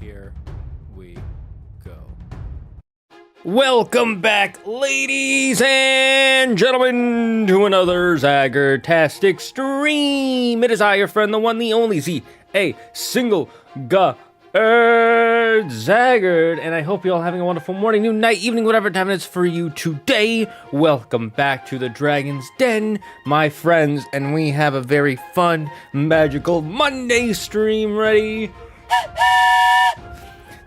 Here we go. Welcome back, ladies and gentlemen, to another Zaggertastic stream. It is I, your friend, the one, the only Z, a single Zaggard, and I hope you're all having a wonderful morning, noon, night, evening, whatever time it is for you today. Welcome back to the Dragon's Den, my friends, and we have a very fun, magical Monday stream ready.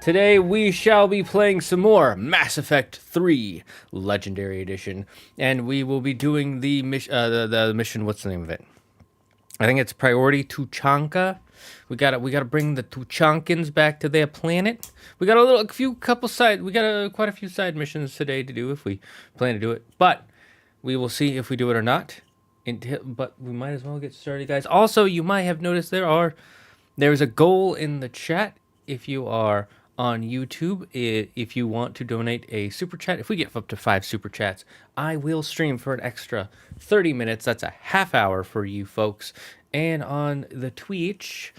Today we shall be playing some more Mass Effect 3 Legendary Edition, and we will be doing the mission. What's the name of it? I think it's Priority Tuchanka. We gotta bring the Tuchankans back to their planet. We got quite a few side missions today to do if we plan to do it, but we will see if we do it or not. But we might as well get started, guys. Also, you might have noticed there's a goal in the chat if you are on YouTube. If you want to donate a super chat, if we get up to 5 super chats, I will stream for an extra 30 minutes. That's a half hour for you folks. And on the Twitch,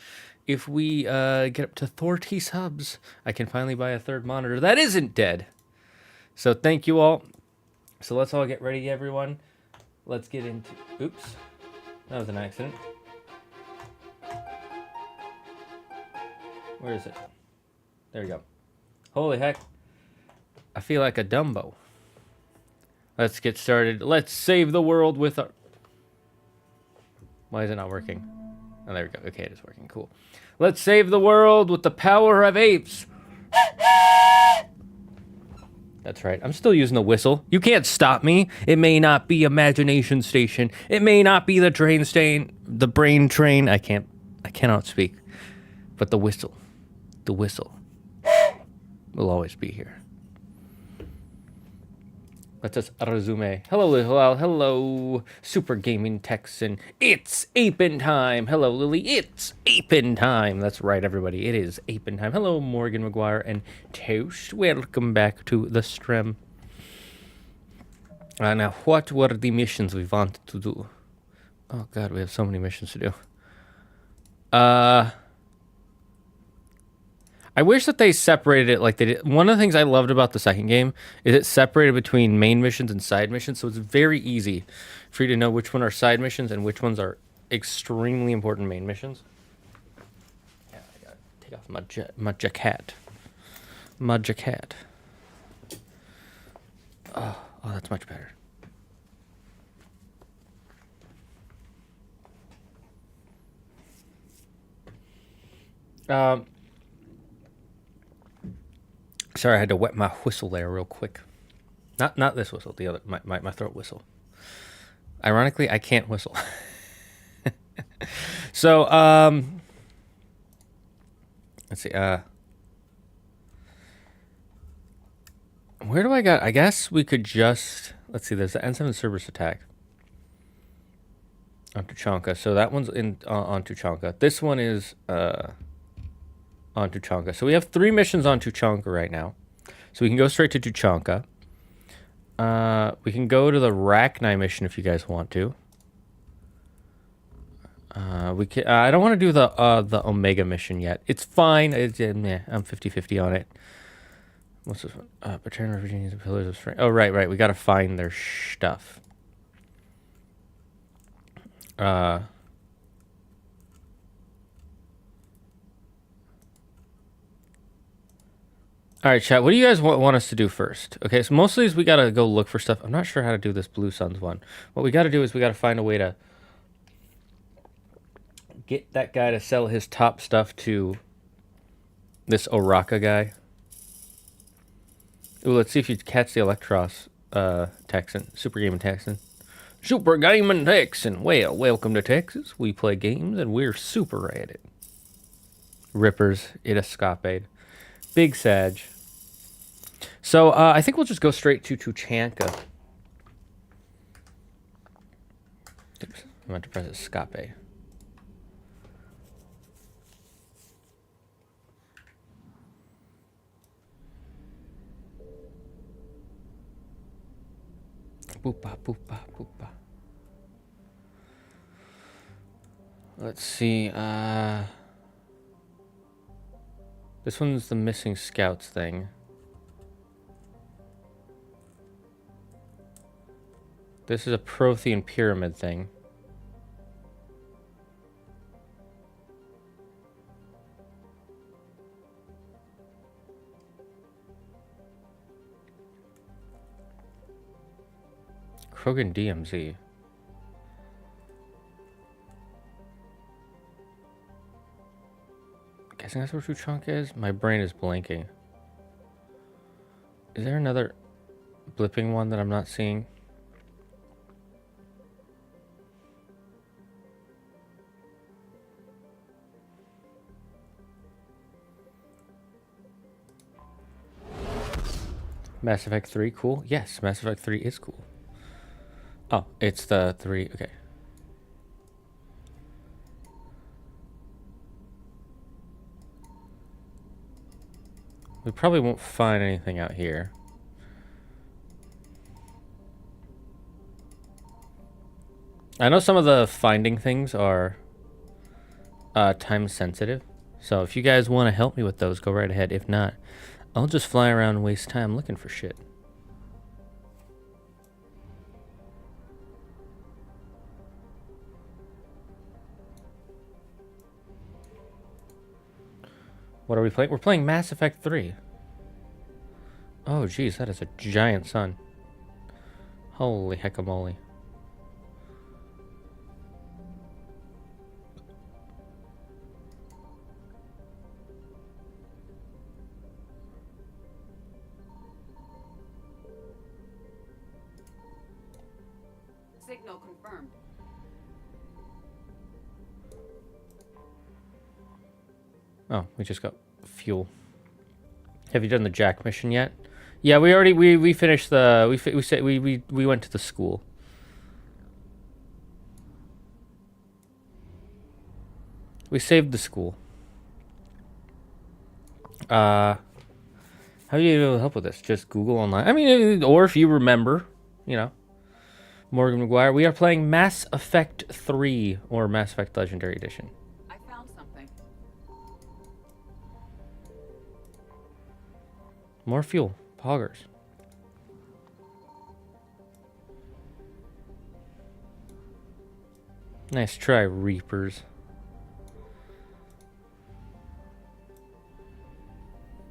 if we get up to 30 subs, I can finally buy a third monitor that isn't dead. So thank you all. So let's all get ready, everyone. Let's get into... Oops. That was an accident. Where is it? There we go. Holy heck. I feel like a Dumbo. Let's get started. Let's save the world with our... Why is it not working? Oh, there we go. Okay, it is working. Cool. Let's save the world with the power of apes. That's right. I'm still using the whistle. You can't stop me. It may not be Imagination Station. It may not be the brain train. I cannot speak. But the whistle will always be here. Let us resume. Hello, Super Gaming Texan. It's Apin time. Hello, Lily. It's Apin time. That's right, everybody. It is Apin time. Hello, Morgan McGuire and Toast. Welcome back to the stream. Now, what were the missions we wanted to do? Oh, God, we have so many missions to do. I wish that they separated it like they did. One of the things I loved about the second game is it separated between main missions and side missions, so it's very easy for you to know which one are side missions and which ones are extremely important main missions. Yeah, I gotta take off my jacket. My jacket. Oh, that's much better. Sorry, I had to wet my whistle there real quick. Not this whistle, the other, my throat whistle. Ironically, I can't whistle. So, let's see, where do I got? I guess we could just, let's see, there's the N7 Cerberus attack on Tuchanka. So that one's on Tuchanka. This one is, on Tuchanka. So we have 3 missions on Tuchanka right now. So we can go straight to Tuchanka. We can go to the Rachni mission if you guys want to. We can. I don't want to do the Omega mission yet. It's fine. I'm 50-50 on it. What's this one? Paternal Virginia's Pillars of Strength. Oh, right. We got to find their stuff. All right, chat. What do you guys want us to do first? Okay, so most of these we got to go look for stuff. I'm not sure how to do this Blue Suns one. What we got to do is we got to find a way to get that guy to sell his top stuff to this Oraka guy. Ooh, let's see if you catch the Electros Texan. Super Gaming Texan. Super Gaming Texan. Well, welcome to Texas. We play games and we're super at it. Rippers. It escapade. Big Sag. So, I think we'll just go straight to Tuchanka. Oops, I meant to press escape. Boopa, boopa, boopa. Let's see, This one's the missing scouts thing. This is a Prothean pyramid thing. Krogan DMZ. Guessing that's where Chunk is? My brain is blanking. Is there another blipping one that I'm not seeing? Mass Effect 3, cool. Yes, Mass Effect 3 is cool. Oh, it's the 3, okay. We probably won't find anything out here. I know some of the finding things are time sensitive. So if you guys want to help me with those, go right ahead. If not, I'll just fly around and waste time looking for shit. What are we playing? We're playing Mass Effect 3. Oh, geez, that is a giant sun. Holy heckamole. Signal confirmed. Oh, we just got fuel. Have you done the Jack mission yet? Yeah, we already we finished the we went to the school. We saved the school. How do you help with this? Just Google online. I mean, or if you remember, you know, Morgan McGuire. We are playing Mass Effect 3 or Mass Effect Legendary Edition. I found something. More fuel. Poggers. Nice try, Reapers.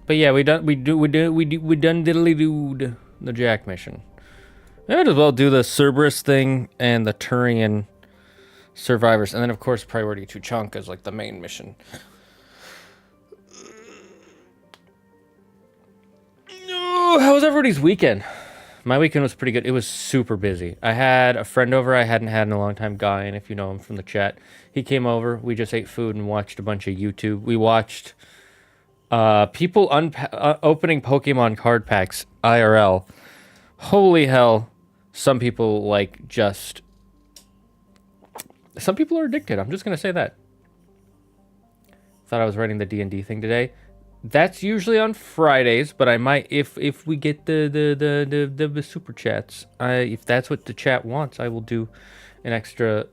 But yeah, we done diddly dooed the Jack mission. We might as well do the Cerberus thing and the Turian survivors, and then of course priority to Chunk is like the main mission. How was everybody's weekend? My weekend was pretty good. It was super busy. I had a friend over I hadn't had in a long time, Guy, and if you know him from the chat, he came over. We just ate food and watched a bunch of YouTube. We watched people opening Pokemon card packs IRL. Holy hell. Some people like just... Some people are addicted. I'm just going to say that. Thought I was writing the D&D thing today. That's usually on Fridays, but I might if we get the super chats. If that's what the chat wants, I will do an extra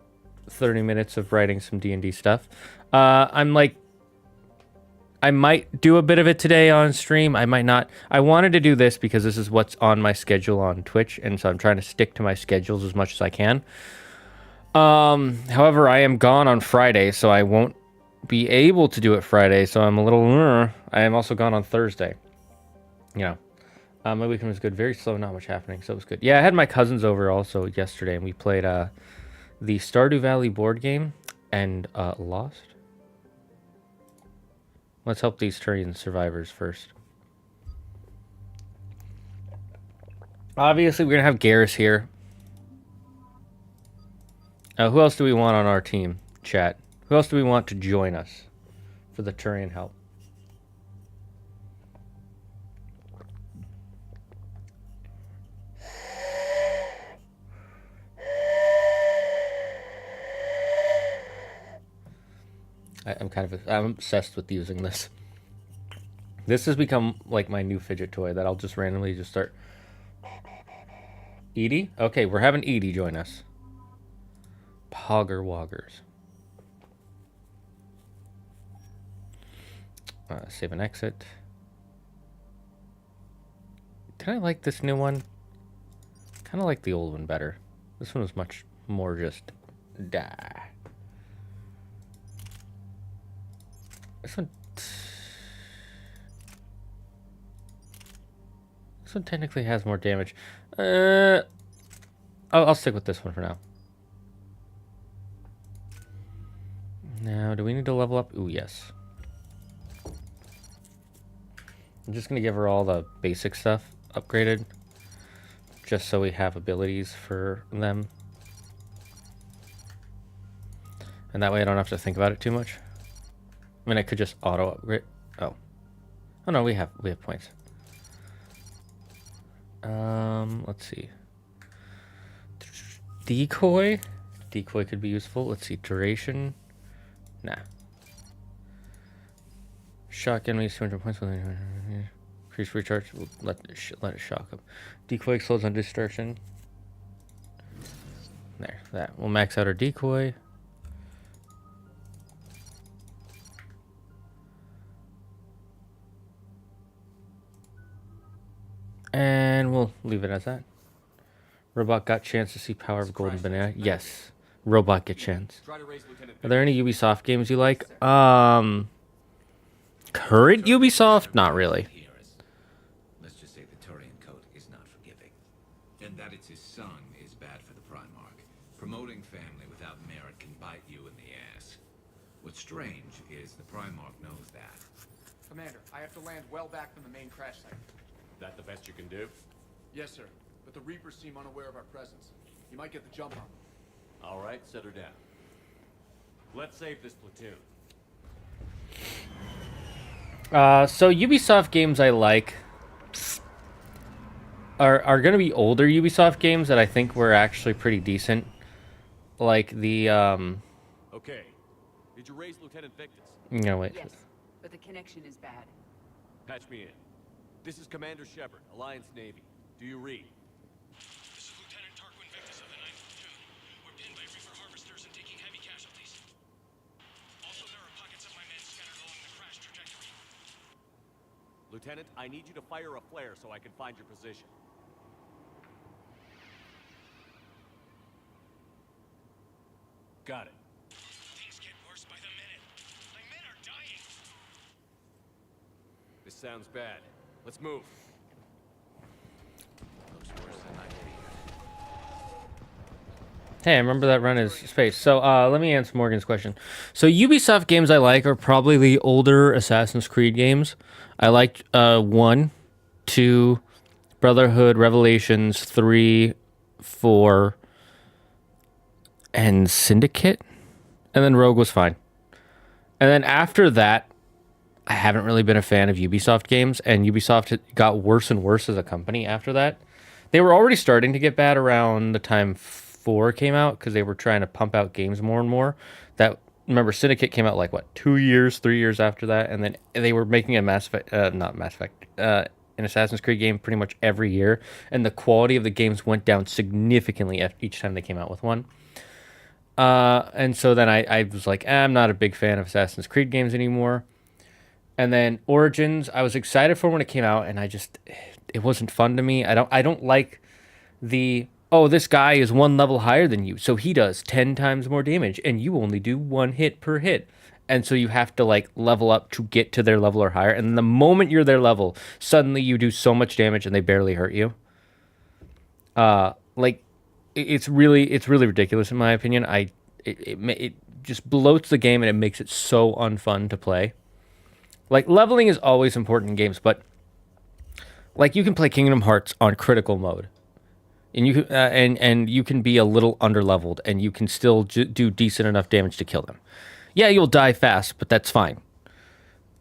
30 minutes of writing some D&D stuff. I might do a bit of it today on stream. I might not. I wanted to do this because this is what's on my schedule on Twitch, and so I'm trying to stick to my schedules as much as I can. However, I am gone on Friday, so I won't be able to do it Friday, so I'm a little... I am also gone on Thursday. Yeah. My weekend was good. Very slow, not much happening, so it was good. Yeah, I had my cousins over also yesterday, and we played the Stardew Valley board game and lost. Let's help these Turian survivors first. Obviously, we're going to have Garrus here. Who else do we want on our team, chat? Who else do we want to join us for the Turian help? I'm obsessed with using this. This has become like my new fidget toy that I'll just randomly just start. Edie? Okay, we're having Edie join us. Pogger Woggers. Save and exit. Did I like this new one? Kind of like the old one better. This one was much more just die. This one technically has more damage. I'll stick with this one for now. Now, do we need to level up? Ooh, yes. I'm just gonna give her all the basic stuff upgraded, just so we have abilities for them. And that way I don't have to think about it too much. I mean, I could just auto upgrade. Oh. Oh no, we have points. Let's see. Decoy could be useful. Let's see, duration. Nah. Shock enemies 200 points. Increase recharge. We'll let it shock them. Decoy slows on distortion. There, that. We'll max out our decoy. And we'll leave it as that. Robot got chance to see power of golden banana. Yes. Robot get chance. Are there any Ubisoft games you like? Current Ubisoft? Not really. Let's just say the Turian code is not forgiving. And that it's his son is bad for the Primarch. Promoting family without merit can bite you in the ass. What's strange is the Primarch knows that. Commander, I have to land well back from the main crash site. That the best you can do? Yes, sir. But the Reapers seem unaware of our presence. You might get the jump on them. All right, set her down. Let's save this platoon. So Ubisoft games I like are going to be older Ubisoft games that I think were actually pretty decent. Like the Okay. Did you raise Lieutenant Victus? No, wait. Yes, but the connection is bad. Patch me in. This is Commander Sheppard, Alliance Navy. Do you read? This is Lieutenant Tarquin Victus of the 9th Platoon. We're pinned by reefer harvesters and taking heavy casualties. Also, there are pockets of my men scattered along the crash trajectory. Lieutenant, I need you to fire a flare so I can find your position. Got it. Things get worse by the minute. My men are dying. This sounds bad. Let's move. Looks worse than I feared. Hey, I remember that run is space. So let me answer Morgan's question. So Ubisoft games I like are probably the older Assassin's Creed games. I liked 1, 2, Brotherhood, Revelations, 3, 4, and Syndicate. And then Rogue was fine. And then after that, I haven't really been a fan of Ubisoft games, and Ubisoft got worse and worse as a company after that. They were already starting to get bad around the time 4 came out, because they were trying to pump out games more and more. Remember, Syndicate came out like, what, 2 years, 3 years after that, and then they were making a an Assassin's Creed game pretty much every year, and the quality of the games went down significantly each time they came out with one. And so then I was like, I'm not a big fan of Assassin's Creed games anymore. And then Origins, I was excited for when it came out, and it wasn't fun to me. I don't like this guy is 1 level higher than you, so he does 10 times more damage, and you only do 1 hit per hit. And so you have to like level up to get to their level or higher. And the moment you're their level, suddenly you do so much damage and they barely hurt you. It's really ridiculous in my opinion. It just bloats the game and it makes it so unfun to play. Like, leveling is always important in games, but like you can play Kingdom Hearts on critical mode, and you and you can be a little underleveled, and you can still do decent enough damage to kill them. Yeah, you'll die fast, but that's fine.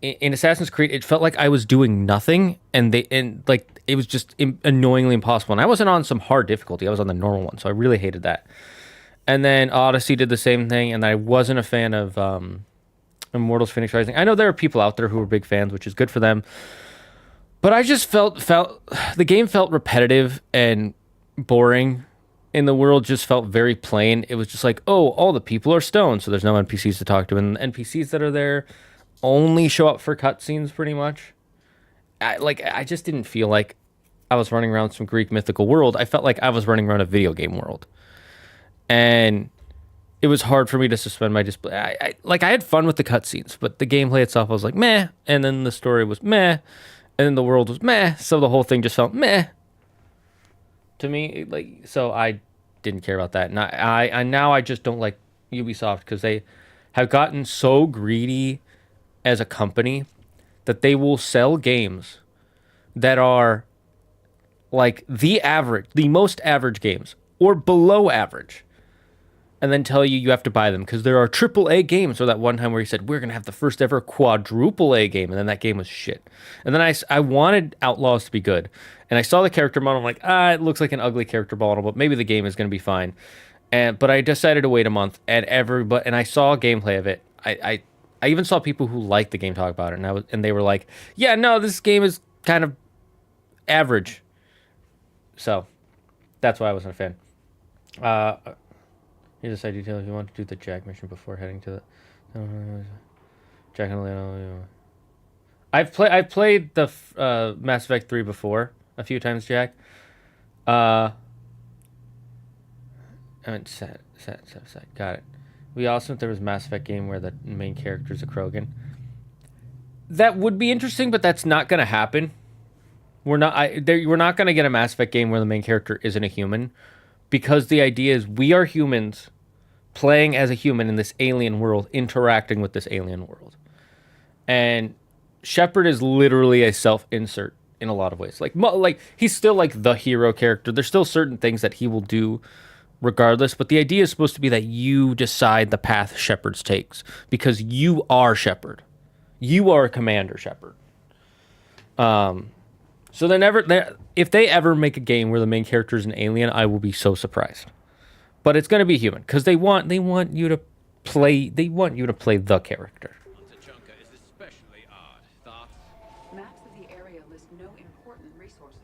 In Assassin's Creed, it felt like I was doing nothing, and it was just annoyingly impossible. And I wasn't on some hard difficulty; I was on the normal one, so I really hated that. And then Odyssey did the same thing, and I wasn't a fan of Immortals Phoenix Rising. I know there are people out there who are big fans, which is good for them. But I just felt the game felt repetitive and boring, and the world just felt very plain. It was just like, oh, all the people are stoned, so there's no NPCs to talk to, and the NPCs that are there only show up for cutscenes pretty much. I just didn't feel like I was running around some Greek mythical world. I felt like I was running around a video game world. And it was hard for me to suspend my disbelief. I had fun with the cutscenes, but the gameplay itself I was like, meh. And then the story was meh. And then the world was meh. So the whole thing just felt meh to me. So I didn't care about that. And now I just don't like Ubisoft because they have gotten so greedy as a company that they will sell games that are like the most average games or below average, and then tell you have to buy them because there are AAA games. Or that one time where he said, we're going to have the first ever quadruple A game, and then that game was shit. And then I wanted Outlaws to be good, and I saw the character model. I'm like, it looks like an ugly character model, but maybe the game is going to be fine. But I decided to wait a month, and I saw gameplay of it. I even saw people who liked the game talk about it, and they were like, yeah, no, this game is kind of average. So that's why I wasn't a fan. Here's a side detail: if you want to do the Jack mission before heading to the Jack and Leon. I've played the Mass Effect 3 before a few times, Jack. I meant set. Got it. We also, if there was a Mass Effect game where the main character is a Krogan. That would be interesting, but that's not going to happen. We're not going to get a Mass Effect game where the main character isn't a human, because the idea is we are humans playing as a human in this alien world, interacting with this alien world. And Sheppard is literally a self-insert in a lot of ways. Like he's still like the hero character. There's still certain things that he will do regardless, but the idea is supposed to be that you decide the path Sheppard takes because you are Sheppard. You are Commander Sheppard. So if they ever make a game where the main character is an alien, I will be so surprised. But it's going to be human because they want you to play the character. Chunka is especially odd. Thoughts? Maps of the area list no important resources.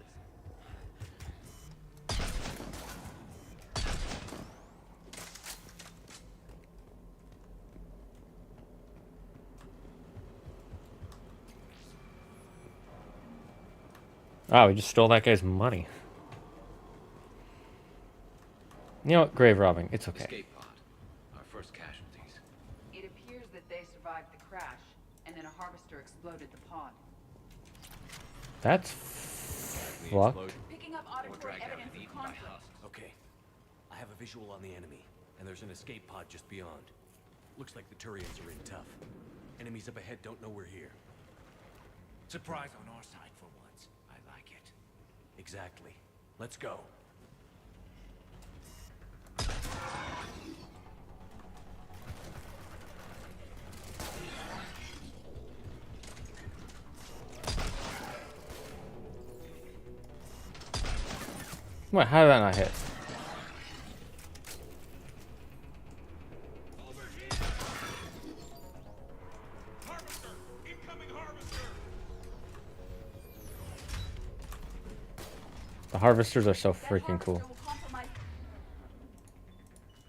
Oh, we just stole that guy's money. You know what? Grave robbing. It's okay. Escape pod. Our first casualties. It appears that they survived the crash, and then a harvester exploded the pod. That's The fucked. explosion. Picking up Or auditory dragged out evidence and of eaten by conflict. husks. Okay. I have a visual on the enemy, and there's an escape pod just beyond. Looks like the Turians are in tough. Enemies up ahead don't know we're here. Surprise on our side for once. I like it. Exactly. Let's go. What? How did that not hit? Harvester! Incoming harvester! The harvesters are so That freaking harvester cool. will compromise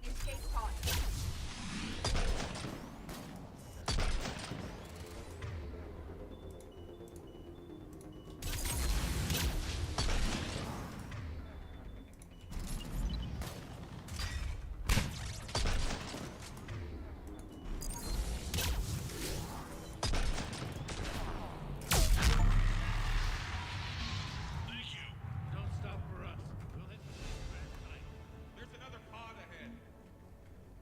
the escape pod. Thank you. Don't stop for us. We'll hit the strand tonight. There's another pod ahead.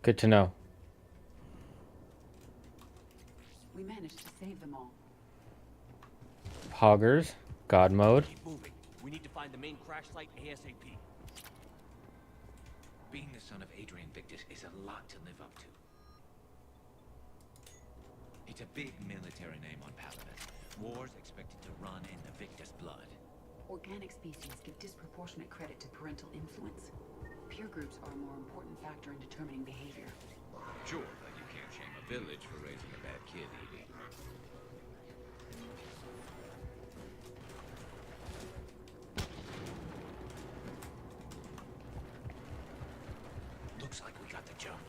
Good to know. We managed to save them all. Poggers. God mode. Keep moving. We need to find the main crash site ASAP. Being the son of Adrian Victus is a lot to live up to. It's a big military name on Paladin. Wars expected to run in the Victus blood. Organic species give disproportionate credit to parental influence. Peer groups are a more important factor in determining behavior. Sure, but you can't shame a village for raising a bad kid, Evie. Looks like we got the jump.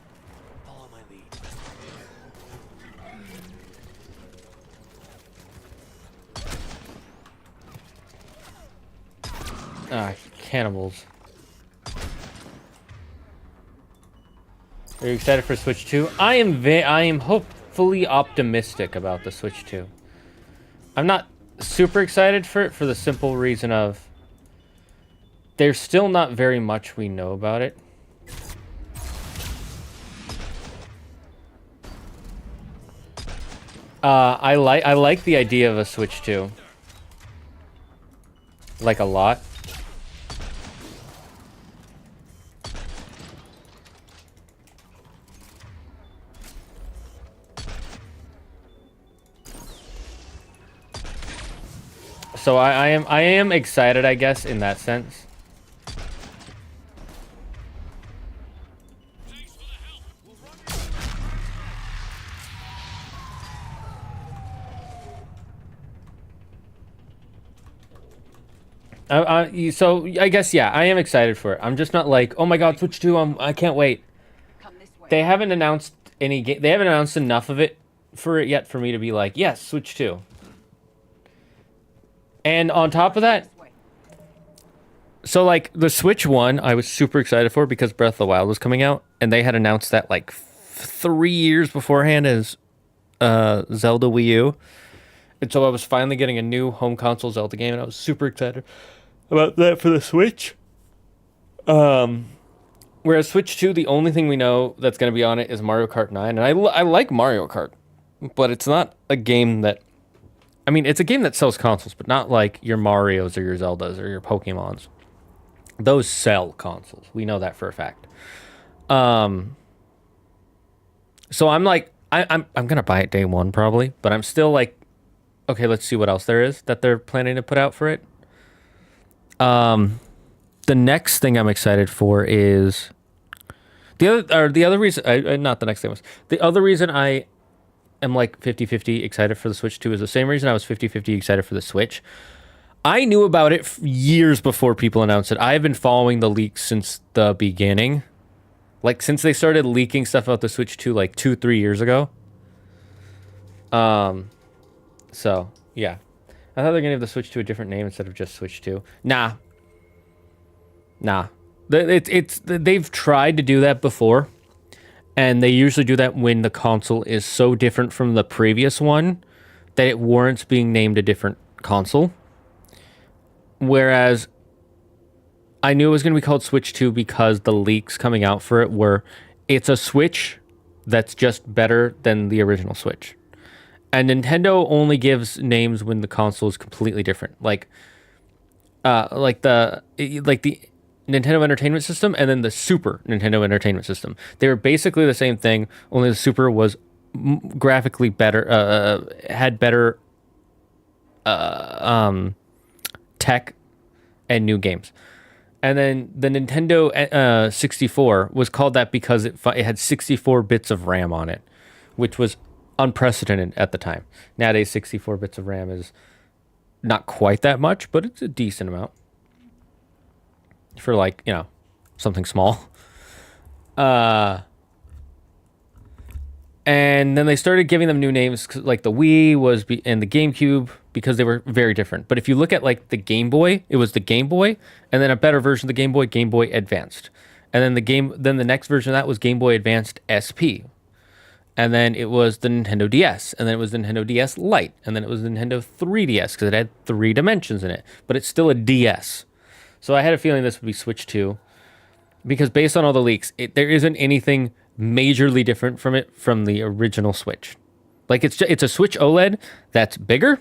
Follow my lead. Ah, cannibals. Are you excited for Switch 2? I am hopefully optimistic about the Switch 2. I'm not super excited for it for the simple reason of there's still not very much we know about it. I like the idea of a Switch 2. Like a lot. So I am excited, I guess, in that sense. So I guess, yeah, I am excited for it. I'm just not like, oh my god, Switch 2, I can't wait. Come this way. They haven't announced any game. They haven't announced enough of it for it yet for me to be like, yes, Switch 2. And on top of that, This way. so like the Switch 1, I was super excited for because Breath of the Wild was coming out, and they had announced that like 3 years beforehand as Zelda Wii U. And so I was finally getting a new home console Zelda game, and I was super excited about that for the Switch. Whereas Switch 2, the only thing we know that's going to be on it is Mario Kart 9. And I like Mario Kart, but it's not a game that... I mean, it's a game that sells consoles, but not like your Marios or your Zeldas or your Pokemons. Those sell consoles. We know that for a fact. So I'm like... I'm going to buy it day one probably, but I'm still like, okay, let's see what else there is that they're planning to put out for it. The next thing I'm excited for is the other reason, not the next thing was, the other reason I am like 50-50 excited for the Switch 2 is the same reason I was 50-50 excited for the Switch. I knew about it years before people announced it. I've been following the leaks since the beginning. Like, since they started leaking stuff about the Switch 2 like 2-3 years ago. So, yeah. I thought they were going to give the Switch 2 a different name instead of just Switch 2. Nah. They've tried to do that before. And they usually do that when the console is so different from the previous one that it warrants being named a different console. Whereas I knew it was going to be called Switch 2 because the leaks coming out for it were, it's a Switch that's just better than the original Switch. And Nintendo only gives names when the console is completely different. Like the Nintendo Entertainment System and then the Super Nintendo Entertainment System. They were basically the same thing, only the Super was graphically better, had better tech and new games. And then the Nintendo 64 was called that because it had 64 bits of RAM on it, which was unprecedented at the time. Nowadays, 64 bits of RAM is not quite that much, but it's a decent amount for, like, you know, something small. And then they started giving them new names, like the Wii was and the GameCube, because they were very different. But if you look at like the Game Boy, it was the Game Boy, and then a better version of the Game Boy Advanced. And then the next version of that was Game Boy Advanced SP. And then it was the Nintendo DS, and then it was the Nintendo DS Lite, and then it was the Nintendo 3DS because it had 3 dimensions in it, but it's still a DS. So I had a feeling this would be Switch 2, because based on all the leaks, there isn't anything majorly different from it from the original Switch. Like, it's a Switch OLED that's bigger,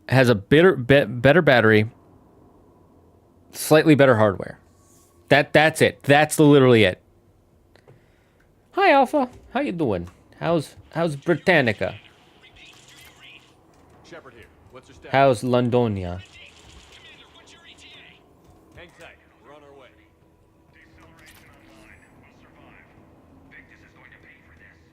has a better battery, slightly better hardware. That's it. That's literally it. Hi, Alpha. How you doing? How's Britannica? Sheppard here. What's your status? How's Londonia? Commander, what's your ETA? Hang tight. We're on our way. Deceleration online. We'll survive. Victus is going to pay for this.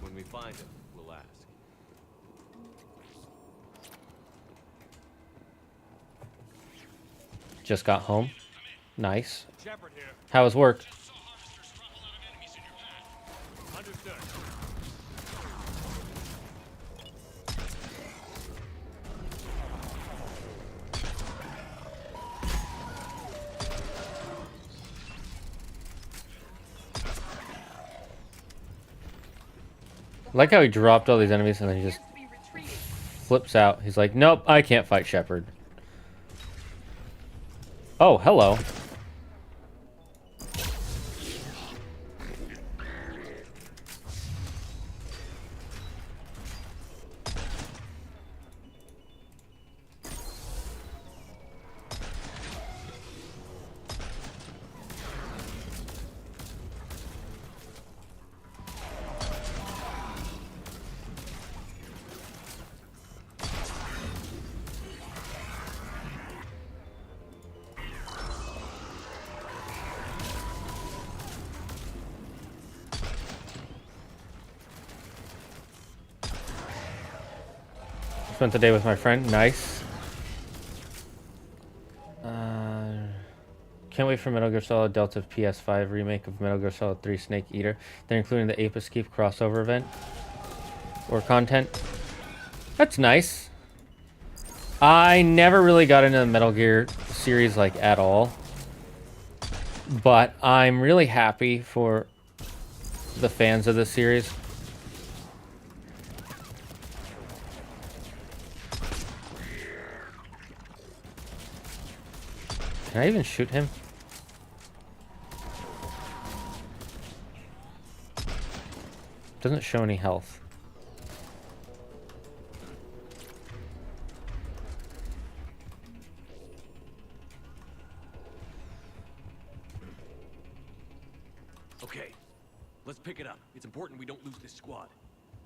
When we find him, we'll ask. Just got home. Nice. Sheppard here. How was work? Saw harvesters drop a lot of enemies in your path. Understood. Like how he dropped all these enemies and then he just flips out. He's like, nope, I can't fight Sheppard. Oh, hello. Spent the day with my friend. Nice. Can't wait for Metal Gear Solid Delta PS5 remake of Metal Gear Solid 3 Snake Eater. They're including the Ape Escape crossover event or content. That's nice. I never really got into the Metal Gear series like at all, but I'm really happy for the fans of this series. Can I even shoot him? Doesn't show any health. Okay, let's pick it up. It's important we don't lose this squad.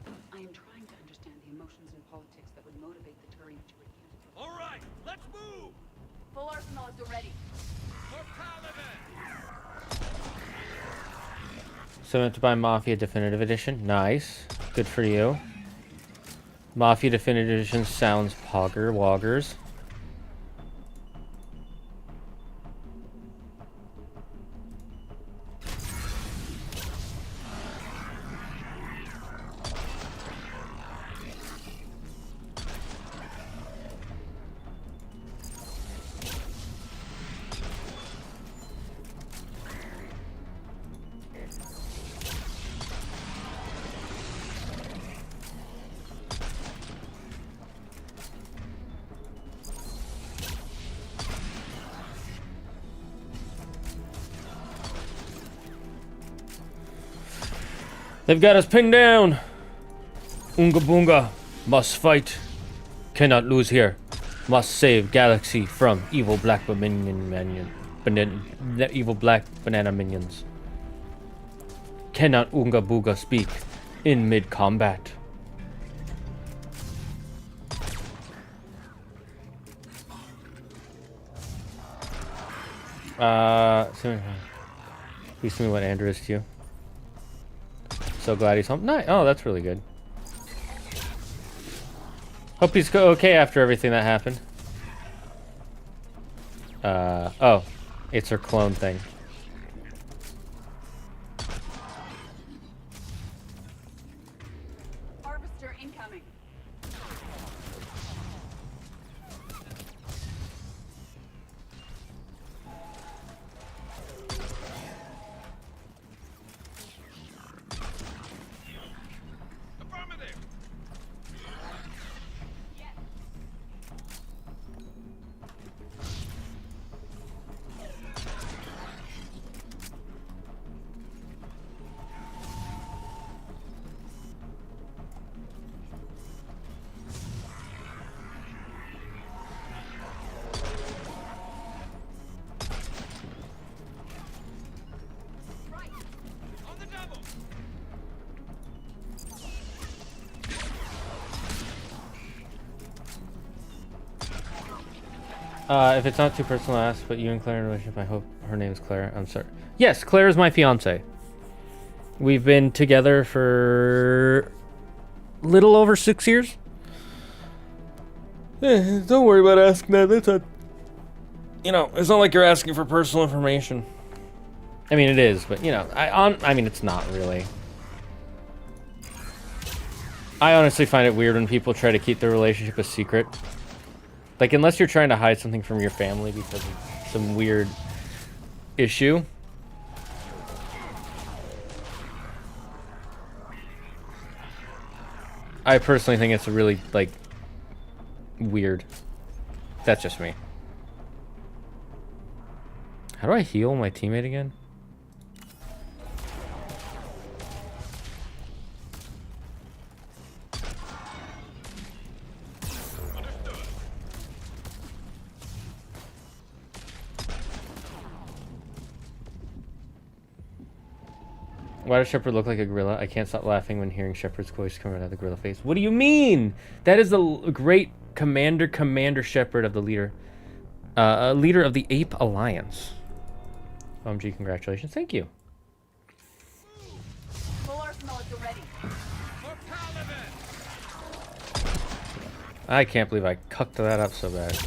I am trying to understand the emotions and politics that would motivate the Turian to refuse. All right, let's move! Full arsenal is ready. So I have to buy Mafia Definitive Edition. Nice. Good for you. Mafia Definitive Edition sounds woggers. They've got us pinned down. Ungabunga. Must fight. Cannot lose here. Must save galaxy from evil black evil black banana minions. Cannot Ungabunga speak in mid-combat. Please tell me what Andrew is to you. So glad he's home. Nice. Oh, that's really good. Hope he's okay after everything that happened. Oh, it's her clone thing. Harvester incoming. Affirmative. On the double. If it's not too personal, ask, but you and Claire in a relationship, I hope her name is Claire. I'm sorry. Yes, Claire is my fiance. We've been together for little over 6 years. Don't worry about asking that. That's not, it's not like you're asking for personal information. I mean, it is, but I mean, it's not really. I honestly find it weird when people try to keep their relationship a secret. Like, unless you're trying to hide something from your family because of some weird issue. I personally think it's really, like, weird. That's just me. How do I heal my teammate again? Why does Sheppard look like a gorilla? I can't stop laughing when hearing Sheppard's voice coming out of the gorilla face. What do you mean? That is the great Commander Sheppard of the leader of the Ape Alliance. OMG, congratulations. Thank you. Full arsenal at the ready. I can't believe I cucked that up so bad.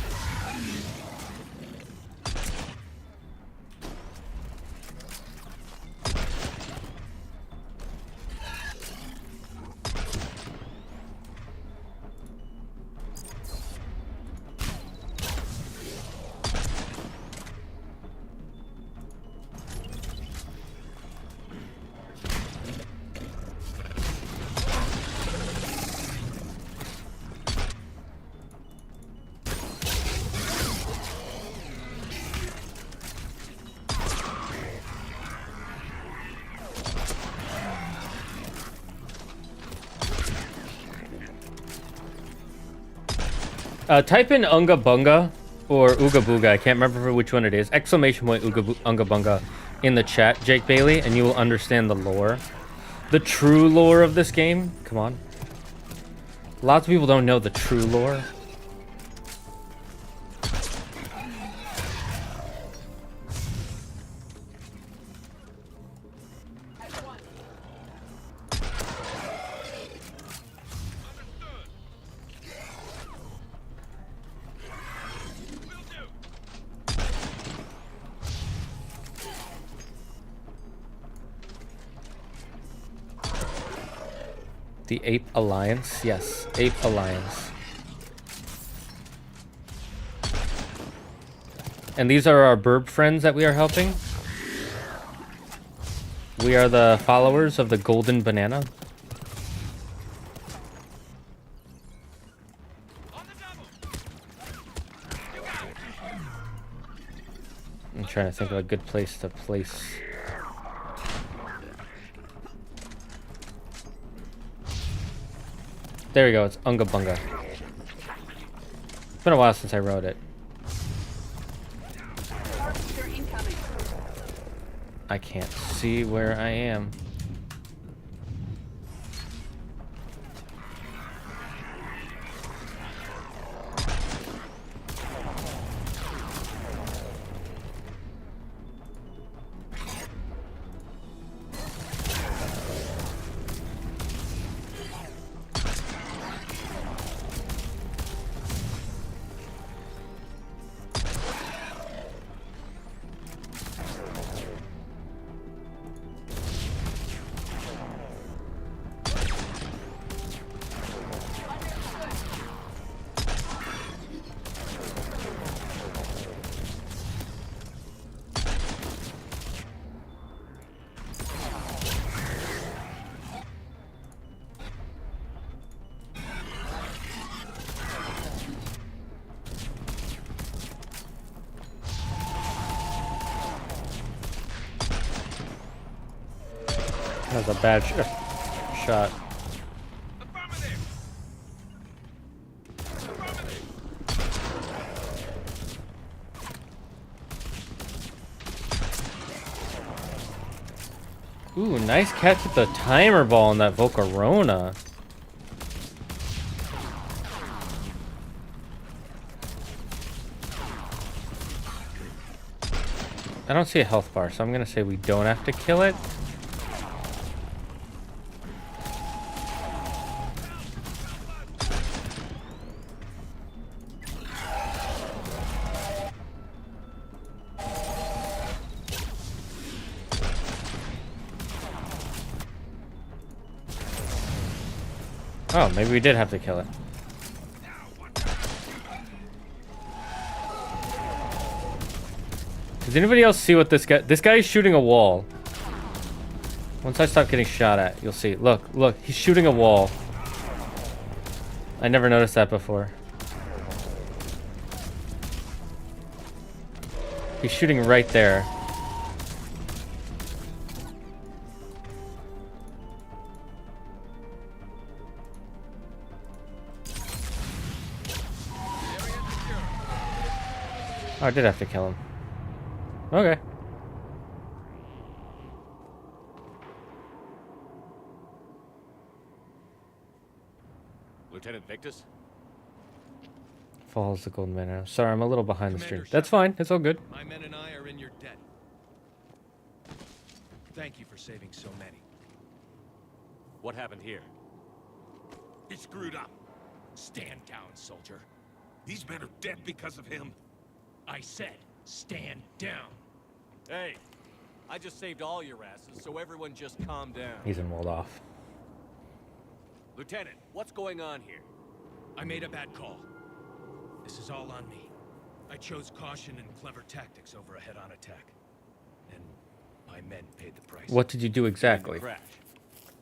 Type in ungabunga or ungabunga. I can't remember which one it is. Exclamation point ungabunga in the chat, Jake Bailey, and you will understand the lore. The true lore of this game. Come on. Lots of people don't know the true lore. The Ape Alliance? Yes, Ape Alliance. And these are our burb friends that we are helping. We are the followers of the golden banana. I'm trying to think of a good place to place. There we go, it's ungabunga. It's been a while since I wrote it. I can't see where I am. That was a bad shot. Ooh, nice catch with the timer ball on that Volcarona. I don't see a health bar, so I'm gonna say we don't have to kill it. Oh, maybe we did have to kill it. Does anybody else see what this guy... This guy is shooting a wall. Once I stop getting shot at, you'll see. Look, look, he's shooting a wall. I never noticed that before. He's shooting right there. Oh, I did have to kill him. Okay. Lieutenant Victus? Falls the golden man out. Sorry, I'm a little behind the stream. Commander That's Sheppard. fine. It's all good. My men and I are in your debt. Thank you for saving so many. What happened here? He screwed up. Stand down, soldier. These men are dead because of him. I said, stand down. Hey, I just saved all your asses, so everyone just calm down. He's in walled off. Lieutenant, what's going on here? I made a bad call. This is all on me. I chose caution and clever tactics over a head-on attack. And my men paid the price. What did you do exactly? Crash.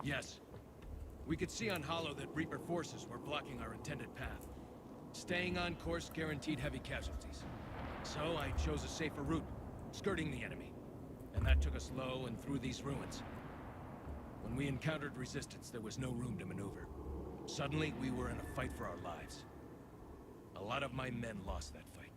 Yes. We could see on Hollow that Reaper forces were blocking our intended path. Staying on course guaranteed heavy casualties. So I chose a safer route, skirting the enemy. And that took us low and through these ruins. When we encountered resistance, there was no room to maneuver. Suddenly, we were in a fight for our lives. A lot of my men lost that fight.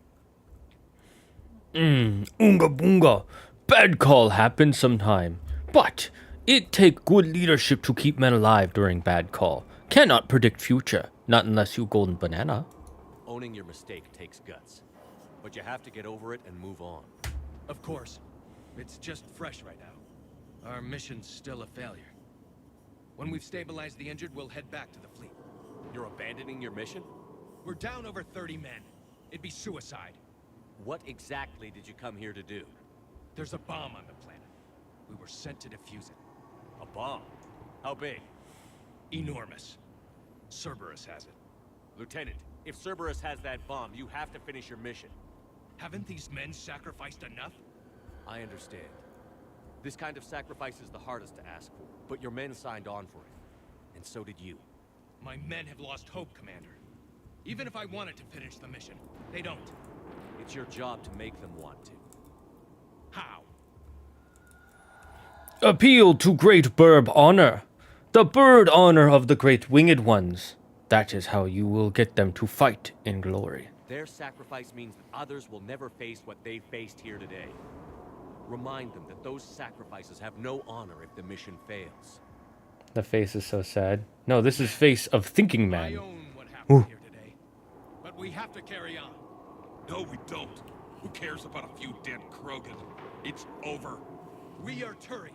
Ungabunga. Bad call happens sometime. But it take good leadership to keep men alive during bad call. Cannot predict future. Not unless you golden banana. Owning your mistake takes guts. But you have to get over it and move on. Of course. It's just fresh right now. Our mission's still a failure. When we've stabilized the injured, we'll head back to the fleet. You're abandoning your mission? We're down over 30 men. It'd be suicide. What exactly did you come here to do? There's a bomb on the planet. We were sent to defuse it. A bomb? How big? Enormous. Cerberus has it. Lieutenant, if Cerberus has that bomb, you have to finish your mission. Haven't these men sacrificed enough? I understand. This kind of sacrifice is the hardest to ask for, but your men signed on for it. And so did you. My men have lost hope, Commander. Even if I wanted to finish the mission, they don't. It's your job to make them want to. How? Appeal to great bird honor. The bird honor of the great winged ones. That is how you will get them to fight in glory. Their sacrifice means that others will never face what they faced here today. Remind them that those sacrifices have no honor if the mission fails. The face is so sad. No, this is face of thinking I man. own what happened here today. But we have to carry on. No, we don't. Who cares about a few dead Krogan? It's over. We are Turian,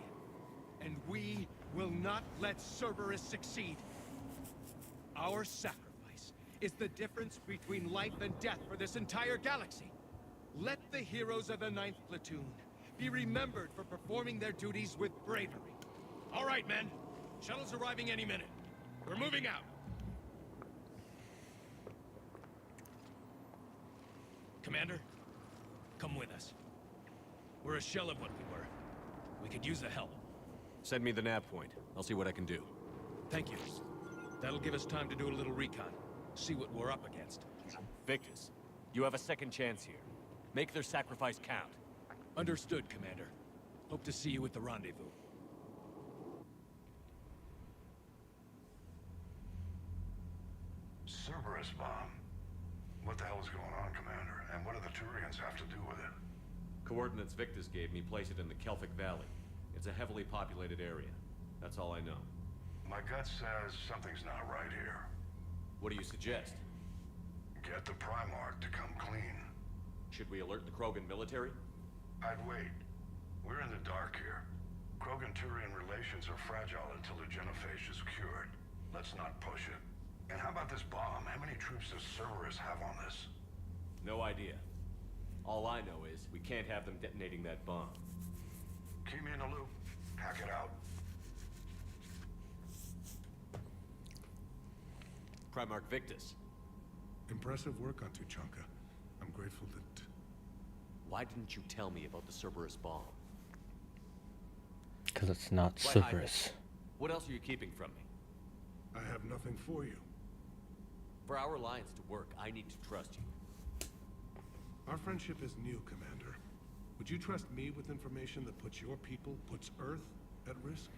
and we will not let Cerberus succeed. Our sacrifice is the difference between life and death for this entire galaxy. Let the heroes of the 9th Platoon be remembered for performing their duties with bravery. All right, men. Shuttle's arriving any minute. We're moving out. Commander, come with us. We're a shell of what we were. We could use the help. Send me the nav point. I'll see what I can do. Thank you. That'll give us time to do a little recon. See what we're up against. Victus, you have a second chance here. Make their sacrifice count. Understood, Commander. Hope to see you at the rendezvous. Cerberus bomb. What the hell is going on, Commander? And what do the Turians have to do with it? Coordinates Victus gave me place it in the Celtic Valley. It's a heavily populated area. That's all I know. My gut says something's not right here. What do you suggest? Get the Primarch to come clean. Should we alert the Krogan military? I'd wait. We're in the dark here. Krogan-Turian relations are fragile until the genophage is cured. Let's not push it. And how about this bomb? How many troops does Cerberus have on this? No idea. All I know is we can't have them detonating that bomb. Keep me in the loop. Hack it out. Primarch Victus. Impressive work on Tuchanka. I'm grateful that... Why didn't you tell me about the Cerberus bomb? Because it's not Why hide Cerberus. it? What else are you keeping from me? I have nothing for you. For our alliance to work, I need to trust you. Our friendship is new, Commander. Would you trust me with information that puts your people, puts Earth, at risk?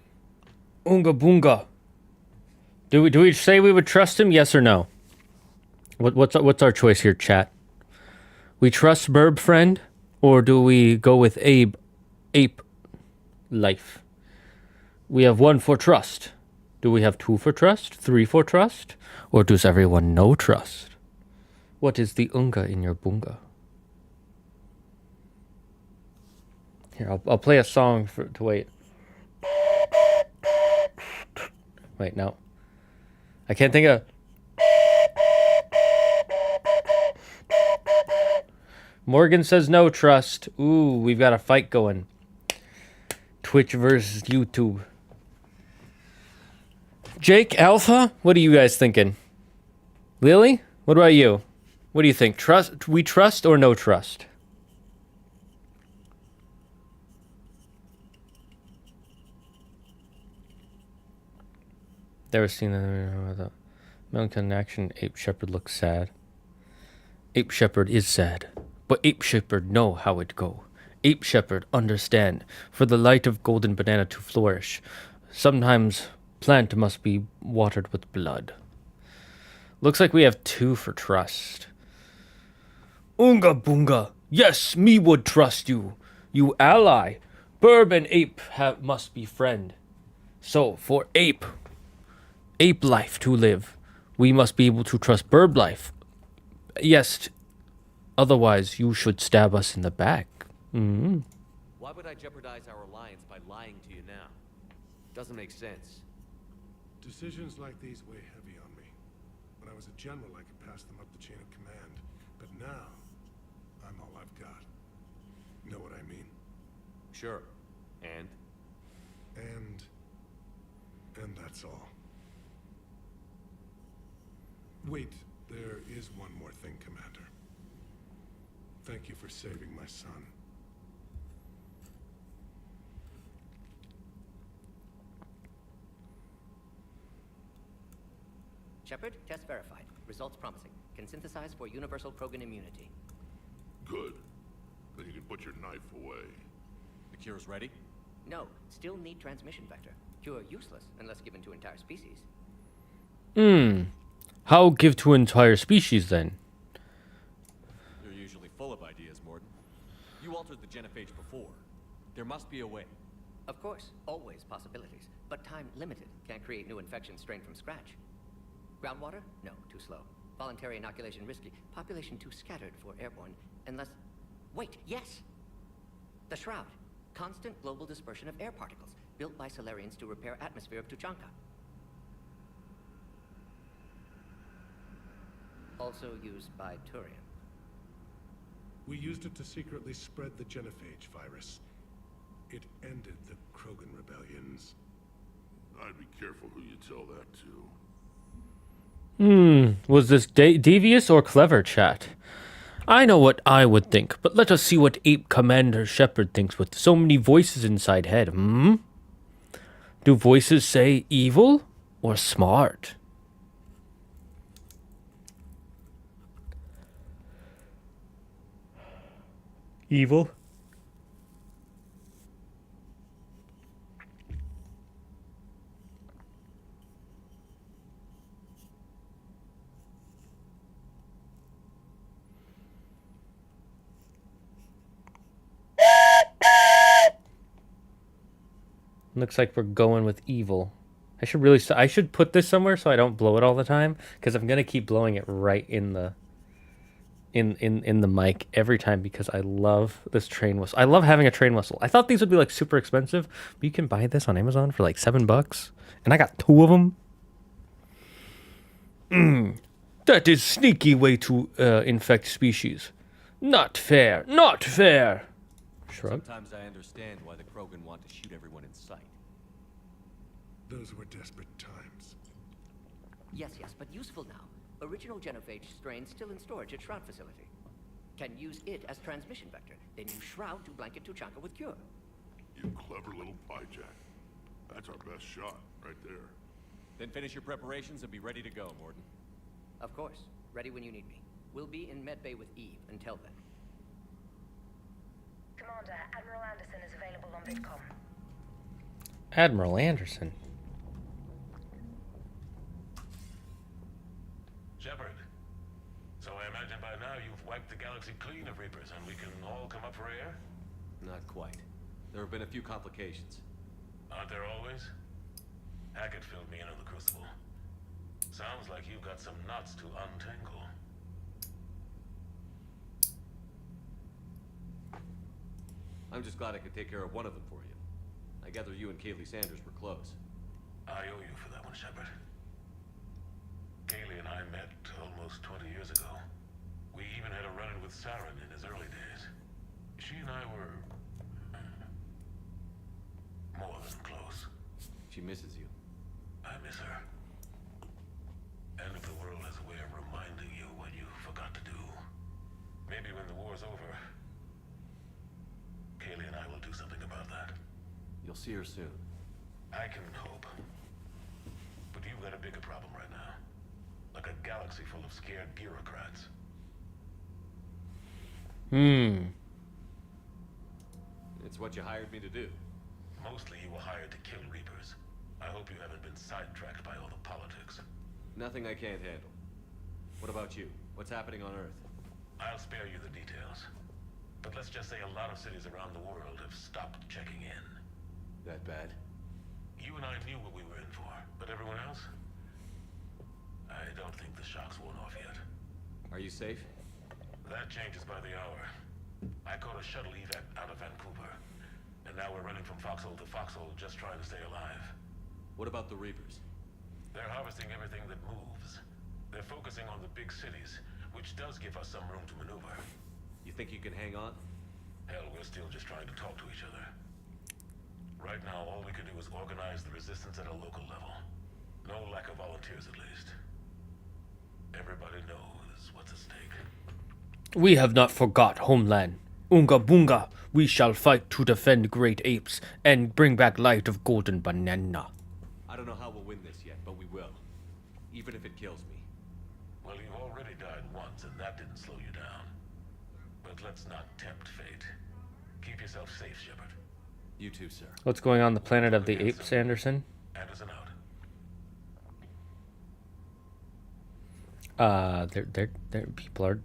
Ungabunga. Do we say we would trust him? Yes or no? What's our choice here, chat? We trust Burb friend, or do we go with ape life? We have 1 for trust. Do we have 2 for trust? 3 for trust? Or does everyone know trust? What is the unga in your bunga? Here, I'll play a song to wait. Wait, no. I can't think of... Morgan says no trust. Ooh, we've got a fight going. Twitch versus YouTube. Jake, Alpha, what are you guys thinking? Lily, what about you? What do you think? Trust? We trust or no trust? Never seen the Melancholy in action. Ape Sheppard looks sad. Ape Sheppard is sad, but Ape Sheppard know how it go. Ape Sheppard understand. For the light of golden banana to flourish, sometimes plant must be watered with blood. Looks like we have 2 for trust. Unga bunga. Yes, me would trust you. You ally. Burb and ape must be friend. So for ape life to live, we must be able to trust Burb life. Yes, otherwise you should stab us in the back. Mm-hmm. Why would I jeopardize our alliance by lying to you now? Doesn't make sense. Decisions like these weigh heavy on me. When I was a general, I could pass them up the chain of command. But now, I'm all I've got. Know what I mean? Sure. And that's all. Wait, there is one more thing, Commander. Thank you for saving my son. Sheppard, test verified. Results promising. Can synthesize for universal Krogan immunity. Good. Then you can put your knife away. The cure's ready? No, still need transmission vector. Cure useless unless given to entire species. How give to entire species then? You're usually full of ideas, Morden. You altered the genophage before. There must be a way. Of course, always possibilities, but time limited. Can't create new infection strain from scratch. Groundwater? No, too slow. Voluntary inoculation risky. Population too scattered for airborne, unless... Wait, yes! The Shroud. Constant global dispersion of air particles, built by Solarians to repair atmosphere of Tuchanka. Also used by Turian. We used it to secretly spread the genophage virus. It ended the Krogan rebellions. I'd be careful who you tell that to. Was this devious or clever, chat? I know what I would think, but let us see what Ape Commander Sheppard thinks with so many voices inside head. Do voices say evil or smart? Evil? Looks like we're going with evil. I should put this somewhere so I don't blow it all the time, because I'm gonna keep blowing it right in the in the mic every time, because I love this train whistle. I love having a train whistle. I thought these would be like super expensive, but you can buy this on Amazon for like $7, and I got 2 of them. That is sneaky way to infect species. Not fair. Not fair. Shrug. Sometimes I understand why the Krogan want to shoot everyone in sight. Those were desperate times. Yes, but useful now. Original genophage strain still in storage at Shroud facility. Can use it as transmission vector, then use Shroud to blanket Tuchanka with cure. You clever little pyjack. That's our best shot, right there. Then finish your preparations and be ready to go, Morden. Of course. Ready when you need me. We'll be in medbay with Eve until then. Commander, Admiral Anderson is available on VidCom. Admiral Anderson. Sheppard. So I imagine by now you've wiped the galaxy clean of Reapers and we can all come up for air? Not quite. There have been a few complications. Aren't there always? Hackett filled me in on the Crucible. Sounds like you've got some knots to untangle. I'm just glad I could take care of one of them for you. I gather you and Kaylee Sanders were close. I owe you for that one, Sheppard. Kaylee and I met almost 20 years ago. We even had a run-in with Saren in his early days. She and I were... more than close. She misses you. I miss her. And if the world has a way of reminding you what you forgot to do, maybe when the war's over, Kaylee and I will do something about that. You'll see her soon. I can hope. But you've got a bigger problem right now. Like a galaxy full of scared bureaucrats. It's what you hired me to do. Mostly you were hired to kill Reapers. I hope you haven't been sidetracked by all the politics. Nothing I can't handle. What about you? What's happening on Earth? I'll spare you the details. But let's just say a lot of cities around the world have stopped checking in. That bad? You and I knew what we were in for, but everyone else? I don't think the shock's worn off yet. Are you safe? That changes by the hour. I caught a shuttle evac out of Vancouver, and now we're running from foxhole to foxhole just trying to stay alive. What about the Reapers? They're harvesting everything that moves. They're focusing on the big cities, which does give us some room to maneuver. You think you can hang on? Hell, we're still just trying to talk to each other. Right now, all we can do is organize the resistance at a local level. No lack of volunteers, at least. Everybody knows what's at stake. We have not forgot homeland. Ungabunga, we shall fight to defend great apes and bring back light of golden banana. I don't know how we'll win this yet, but we will. Even if it kills me. Well, you've already died once, and that didn't slow you down. But let's not tempt fate. Keep yourself safe, Sheppard. You too, sir. What's going on the planet of the apes, Anderson? Anderson out.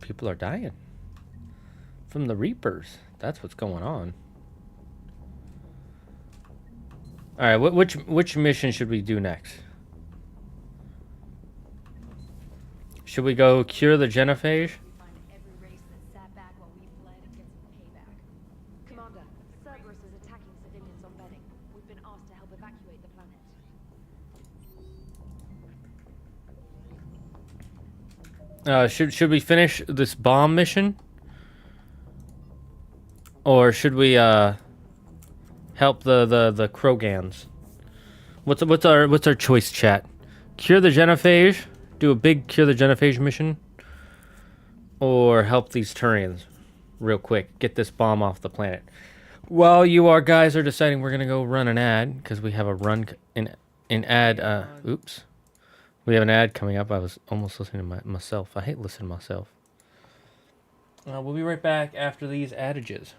People are dying from the Reapers. That's what's going on. All right, which mission should we do next? Should we go cure the genophage? Commander, Cerberus is attacking civilians on bedding. We've been asked to help evacuate the planet. Should we finish this bomb mission? Or should we help the Krogans? What's our choice, chat? Cure the genophage? Do a big cure the genophage mission? Or help these Turians real quick, get this bomb off the planet? While you guys are deciding, we're gonna go run an ad because we have a run an ad. Oops. We have an ad coming up. I was almost listening to myself. I hate listening to myself. We'll be right back after these adages.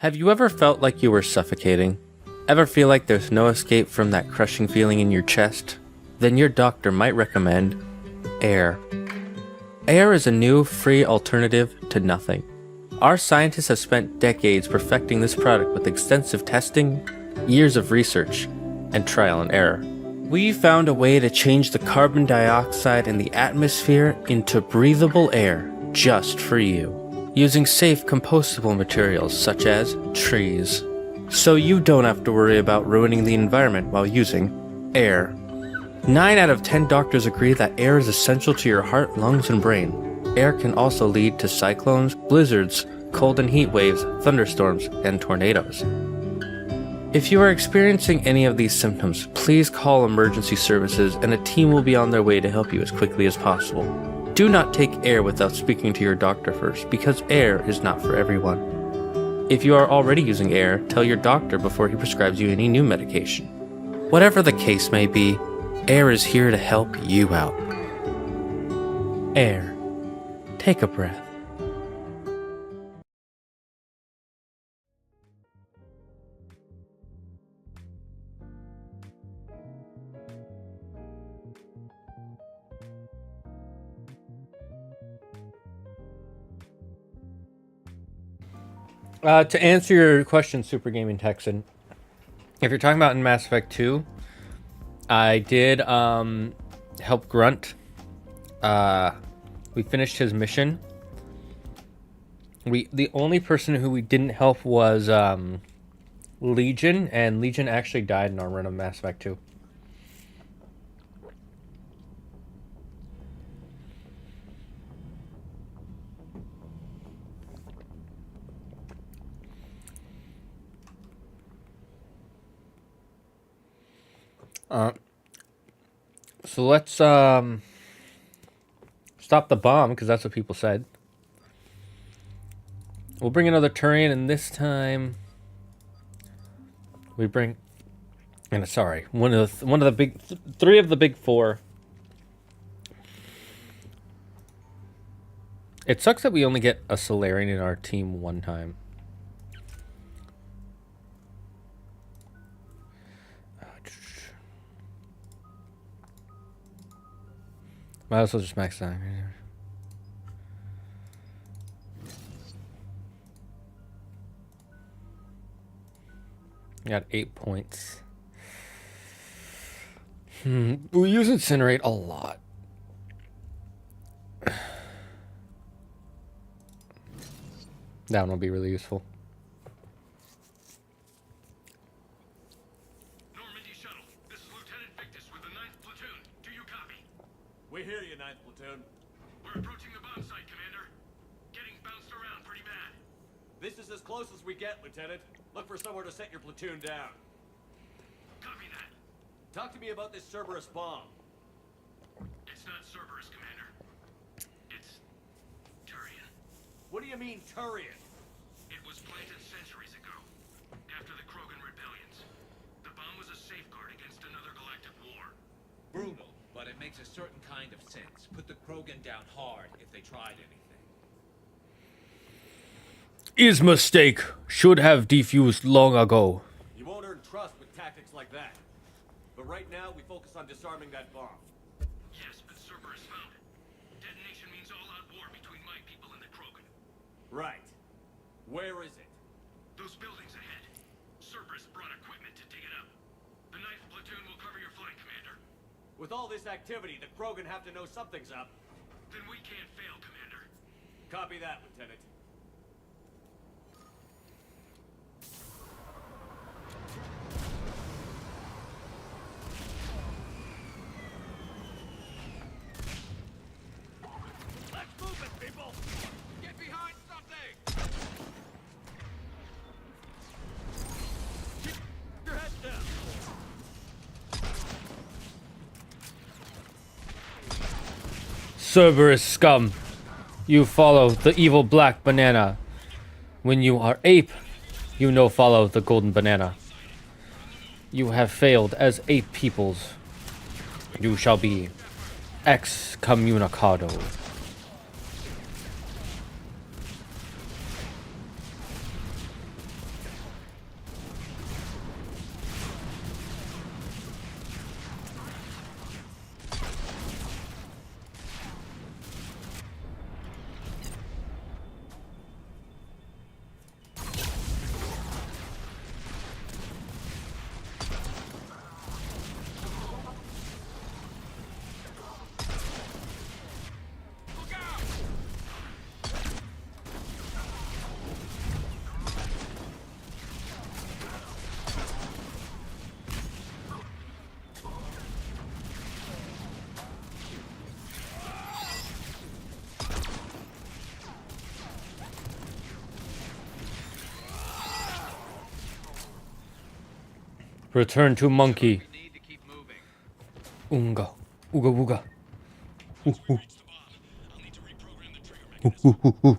Have you ever felt like you were suffocating? Ever feel like there's no escape from that crushing feeling in your chest? Then your doctor might recommend air. Air is a new, free alternative to nothing. Our scientists have spent decades perfecting this product with extensive testing, years of research, and trial and error. We found a way to change the carbon dioxide in the atmosphere into breathable air just for you, using safe compostable materials such as trees. So you don't have to worry about ruining the environment while using air. 9 out of 10 doctors agree that air is essential to your heart, lungs, and brain. Air can also lead to cyclones, blizzards, cold and heat waves, thunderstorms, and tornadoes. If you are experiencing any of these symptoms, please call emergency services and a team will be on their way to help you as quickly as possible. Do not take air without speaking to your doctor first, because air is not for everyone. If you are already using air, tell your doctor before he prescribes you any new medication. Whatever the case may be, air is here to help you out. Air. Take a breath. To answer your question, Super Gaming Texan, if you're talking about in Mass Effect 2, I did help Grunt. We finished his mission. The only person who we didn't help was Legion, and Legion actually died in our run of Mass Effect 2. So let's stop the bomb, because that's what people said. We'll bring another Turian, and this time we bring, and sorry, one of the big three of the big four. It sucks that we only get a Solarian in our team one time. Might as well just max that. Got 8 points. We use Incinerate a lot. That one will be really useful. We hear you, 9th Platoon. We're approaching the bomb site, Commander. Getting bounced around pretty bad. This is as close as we get, Lieutenant. Look for somewhere to set your platoon down. Copy that. Talk to me about this Cerberus bomb. It's not Cerberus, Commander. It's Turian. What do you mean, Turian? It was planted centuries ago, after the Krogan rebellions. The bomb was a safeguard against another galactic war. Brutal, but it makes a certain kind of sense. Put the Krogan down hard if they tried anything. Is mistake. Should have defused long ago. You won't earn trust with tactics like that. But right now, we focus on disarming that bomb. Yes, but Cerberus found it. Detonation means all-out war between my people and the Krogan. Right. Where is it? Those buildings ahead. Cerberus brought equipment to dig it up. The 9th Platoon will cover your flank, Commander. With all this activity, the Krogan have to know something's up. Then we can't fail, Commander. Copy that, Lieutenant. Let's move it, people! Get behind something! Keep your heads down! Cerberus scum. You follow the evil black banana. When you are ape, you no follow the golden banana. You have failed as ape peoples. You shall be excommunicado. Return to monkey. We need to keep moving. Unga. Ooga wooga. Once we reach the bomb, I'll need to reprogram the trigger mechanism.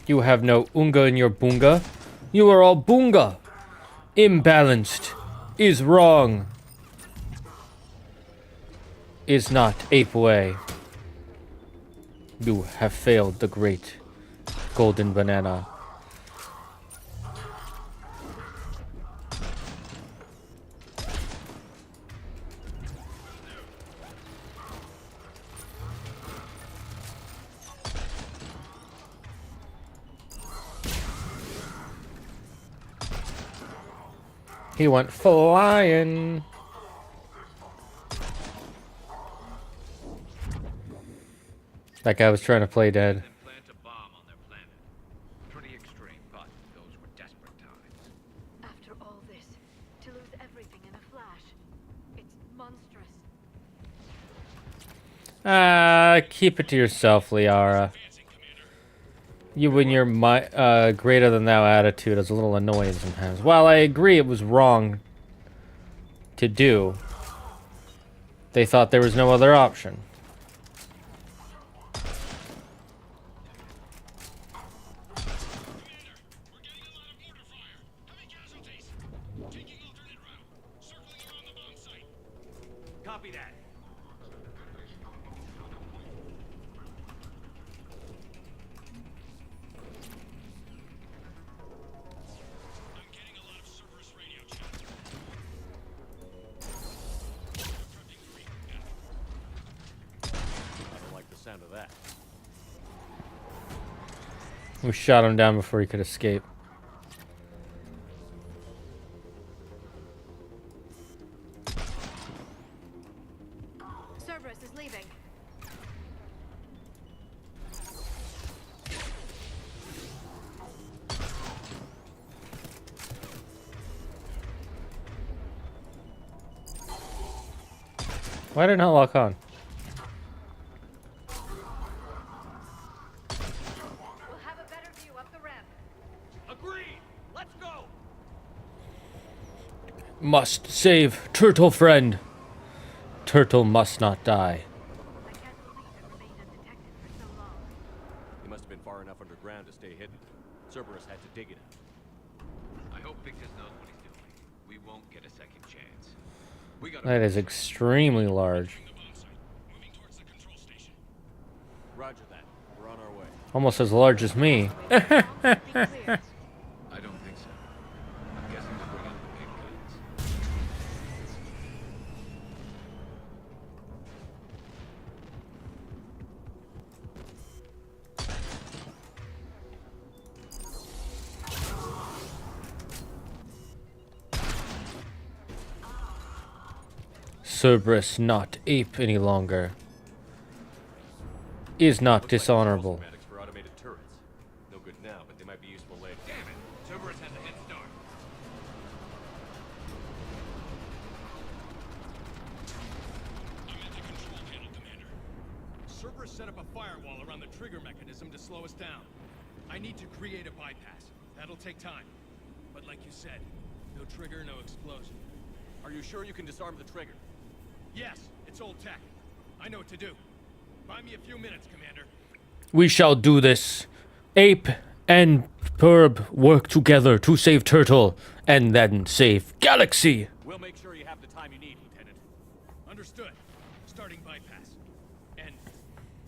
You have no unga in your bunga. You are all bunga. Imbalanced. Is wrong. Is not ape way. You have failed the great golden banana. He went flying. That guy was trying to play dead. And plant a bomb on their planet. Pretty extreme, but those were desperate times. After all this, to lose everything in a flash. It's monstrous. Keep it to yourself, Liara. You and your greater than thou attitude is a little annoying sometimes. While I agree it was wrong to do, they thought there was no other option. Copy that. I'm getting a lot of Cerberus radio chatter. I don't like the sound of that. We shot him down before he could escape. Cerberus is leaving. Why didn't I lock on? We'll have a better view up the ramp. Agreed. Let's go. Must save turtle friend. Turtle must not die. I can't believe it remained undetected for so long. He must have been far enough underground to stay hidden. Cerberus had to dig it out. I hope Victus knows what he's doing. We won't get a second chance. We gotta That is extremely large. The bomb site. Moving towards the control station. Roger that. We're on our way. Almost as large as me. Be clear. I don't think so. I'm guessing to bring out the big guns. Cerberus not ape any longer. Is not dishonorable. Schematics for automated turrets. No good now, but they might be useful later. Damn it! Cerberus has a head start. I'm at the control panel, Commander. Cerberus set up a firewall around the trigger mechanism to slow us down. I need to create a bypass. That'll take time. But like you said, no trigger, no explosion. Are you sure you can disarm the trigger? Yes, it's old tech. I know what to do. Buy me a few minutes, Commander. We shall do this. Ape and Perb work together to save Turtle and then save Galaxy. We'll make sure you have the time you need, Lieutenant. Understood. Starting bypass. And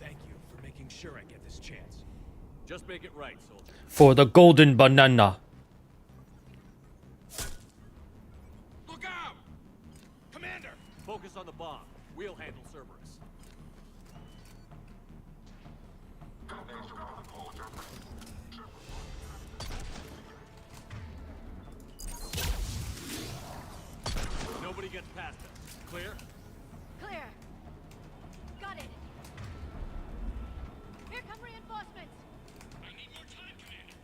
thank you for making sure I get this chance. Just make it right, soldier. For the golden banana. Focus on the bomb. We'll handle Cerberus. Nobody gets past us. Clear? Clear. Got it. Here come reinforcements. I need more time, Commander.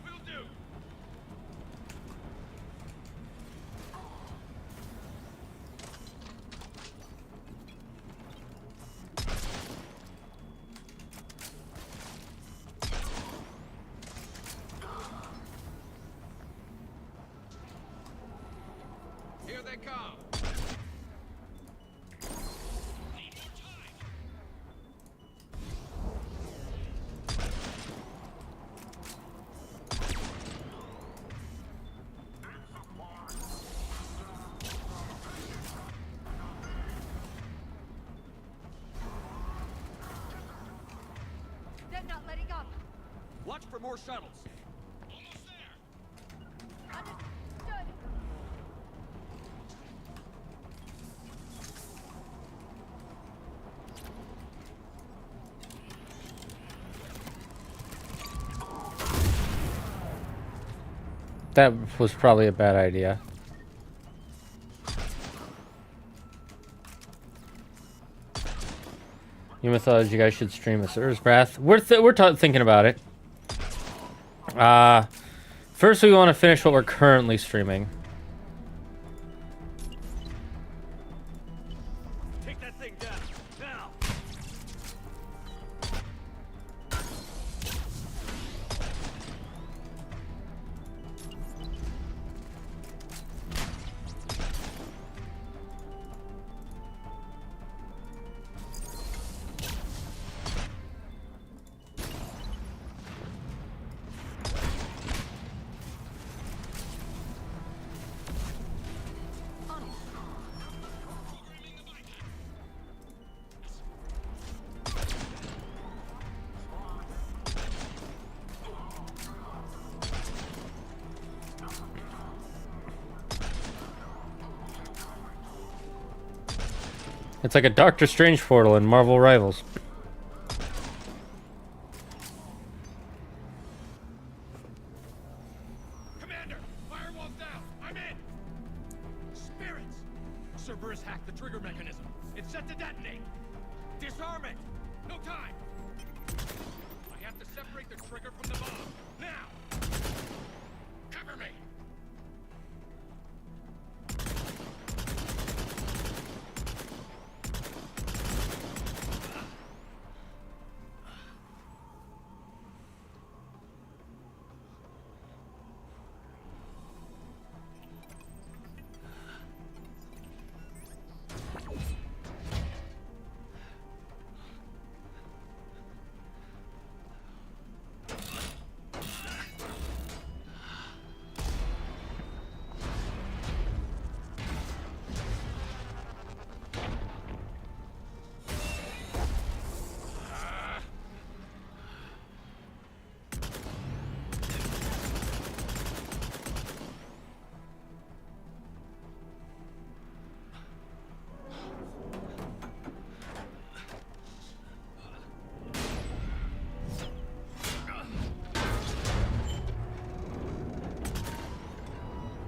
Will do. Here they come. Need more time. They're not letting up. Watch for more shuttles. Almost there. Understood. That was probably a bad idea. You mythology guys should stream a Sur's Wrath. We're thinking about it. First we want to finish what we're currently streaming. Take that thing down. Now. It's like a Doctor Strange portal in Marvel Rivals. Commander, firewall's down. I'm in. Spirits. Cerberus hacked the trigger mechanism. It's set to detonate. Disarm it. No time. I have to separate the trigger from the bomb. Now. Cover me.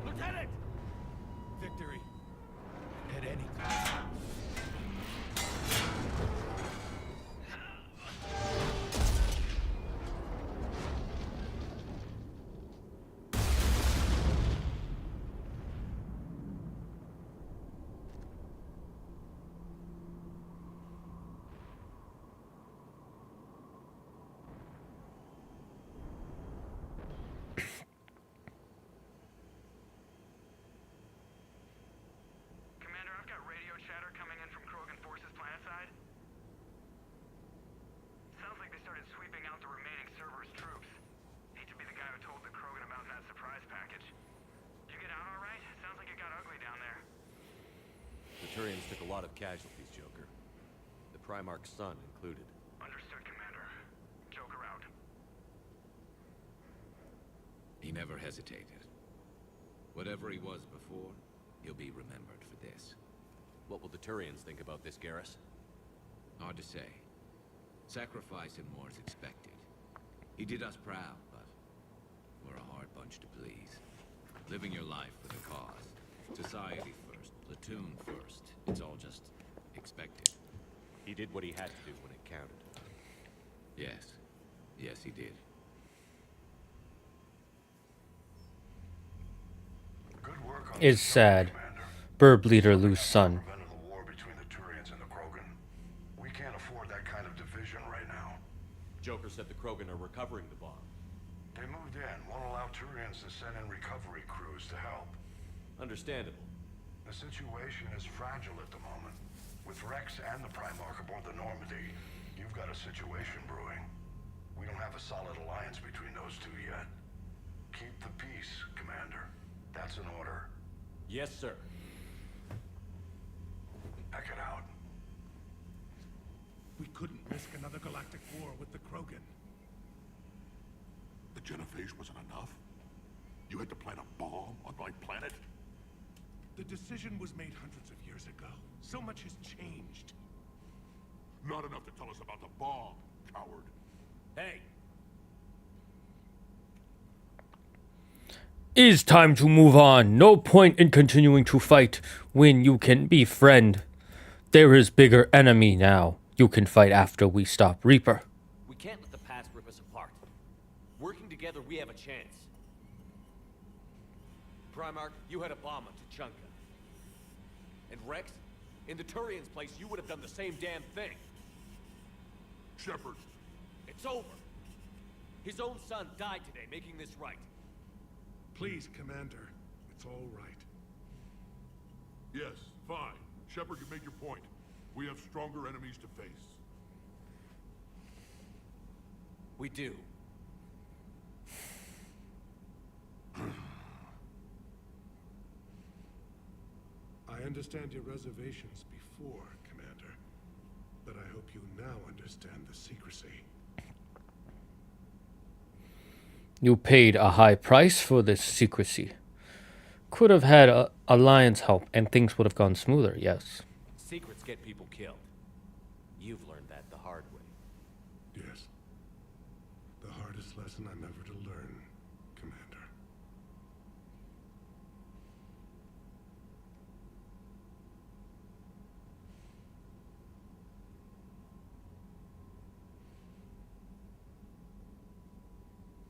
Lieutenant! Victory. At any cost. Commander, I've got radio chatter coming in from Krogan forces planetside. Sounds like they started sweeping out the remaining Cerberus troops. Hate to be the guy who told the Krogan about that surprise package. You get out all right? Sounds like it got ugly down there. The Turians took a lot of casualties, Joker. The Primarch's son included. Understood, Commander. Joker out. He never hesitated. Whatever he was before, he'll be remembered for What will the Turians think about this, Garrus? Hard to say. Sacrifice him more as expected. He did us proud, but we're a hard bunch to please. Living your life for the cause. Society first, platoon first. It's all just expected. He did what he had to do when it counted. Yes. Yes, he did. Good work on Is this, sad. Commander. Burb leader lose son. Prevented the war between the Turians and the Krogan. We can't afford that kind of division right now. Joker said the Krogan are recovering the bomb. They moved in, won't allow Turians to send in recovery crews to help. Understandable. The situation is fragile at the moment. With Rex and the Primarch aboard the Normandy, you've got a situation brewing. We don't have a solid alliance between those two yet. Keep the peace, Commander. That's an order. Yes, sir. Heck it out. We couldn't risk another galactic war with the Krogan. The genophage wasn't enough? You had to plant a bomb on my planet? The decision was made hundreds of years ago. So much has changed. Not enough to tell us about the bomb, coward. Hey! Is time to move on. No point in continuing to fight when you can befriend. There is bigger enemy now. You can fight after we stop Reaper. We can't let the past rip us apart. Working together, we have a chance. Primarch, you had a bomb on Tuchanka. And Rex, in the Turian's place, you would have done the same damn thing. Sheppard. It's over. His own son died today, making this right. Please, Commander. It's all right. Yes, fine. Sheppard, you made your point. We have stronger enemies to face. We do. I understand your reservations before, Commander. But I hope you now understand the secrecy. You paid a high price for this secrecy. Could have had Alliance help and things would have gone smoother, yes. Secrets get people killed. You've learned that the hard way. Yes. The hardest lesson I'm ever to learn, Commander.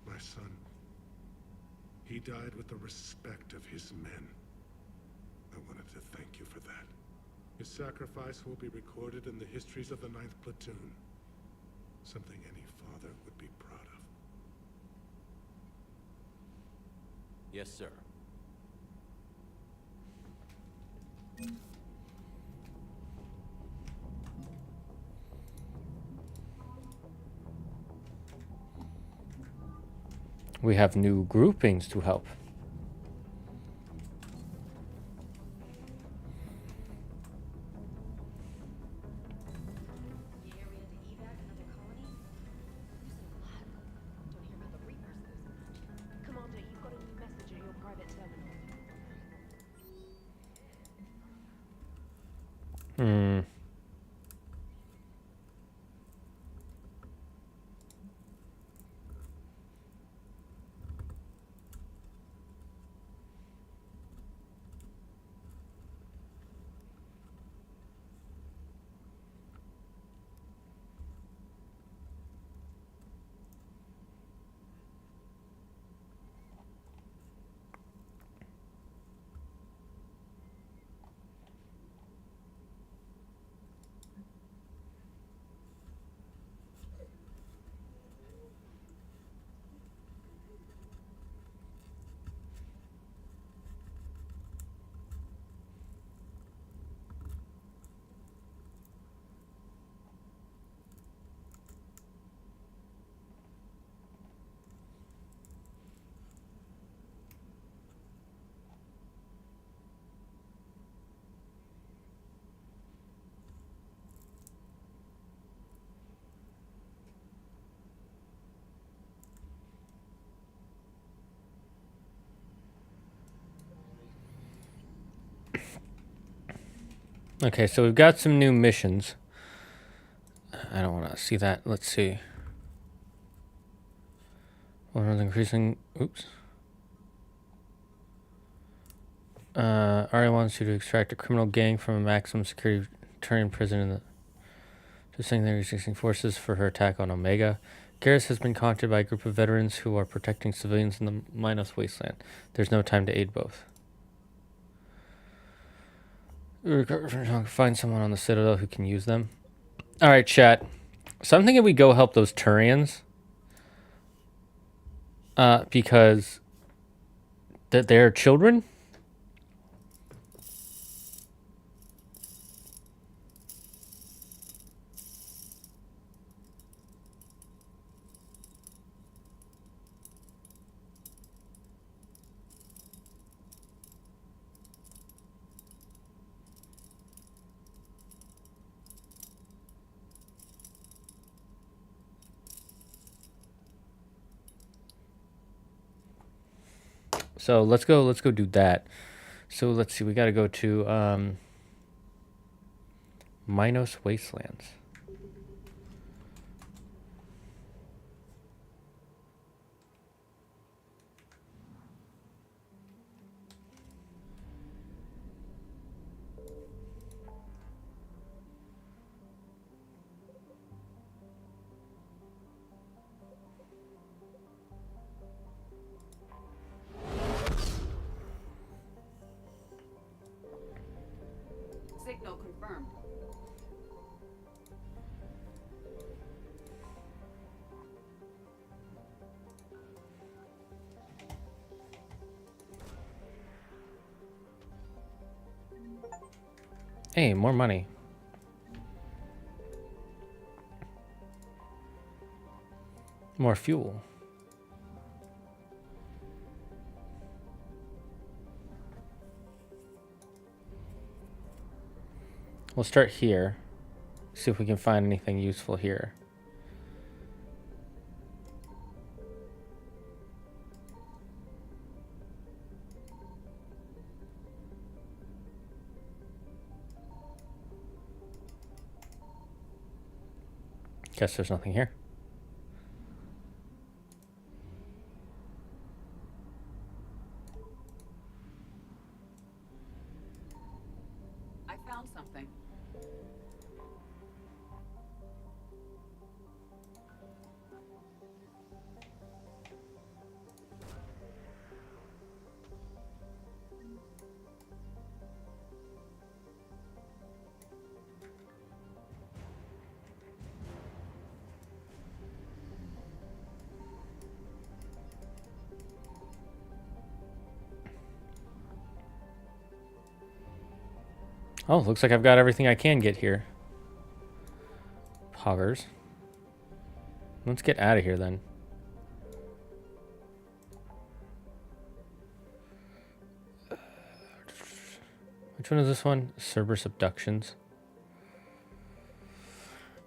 My son. He died with the respect of his men. I wanted to thank you for that. His sacrifice will be recorded in the histories of the 9th Platoon. Something any father would be proud of. Yes, sir. We have new groupings to help. Commander, you've got a new message at your private terminal. Okay, so we've got some new missions. I don't want to see that. Let's see. One was increasing. Oops. Arya wants you to extract a criminal gang from a maximum security Turian prison in the. Just saying they're using forces for her attack on Omega. Garrus has been contacted by a group of veterans who are protecting civilians in the Minos wasteland. There's no time to aid both. Find someone on the Citadel who can use them. Alright, chat. So I'm thinking we go help those Turians. Because they're children? So let's go do that. So let's see, we gotta go to Minos Wastelands. Signal confirmed. Hey, more money. More fuel. We'll start here. See if we can find anything useful here. Guess there's nothing here. I found something. Oh, looks like I've got everything I can get here. Poggers. Let's get out of here then. Which one is this one? Cerberus abductions.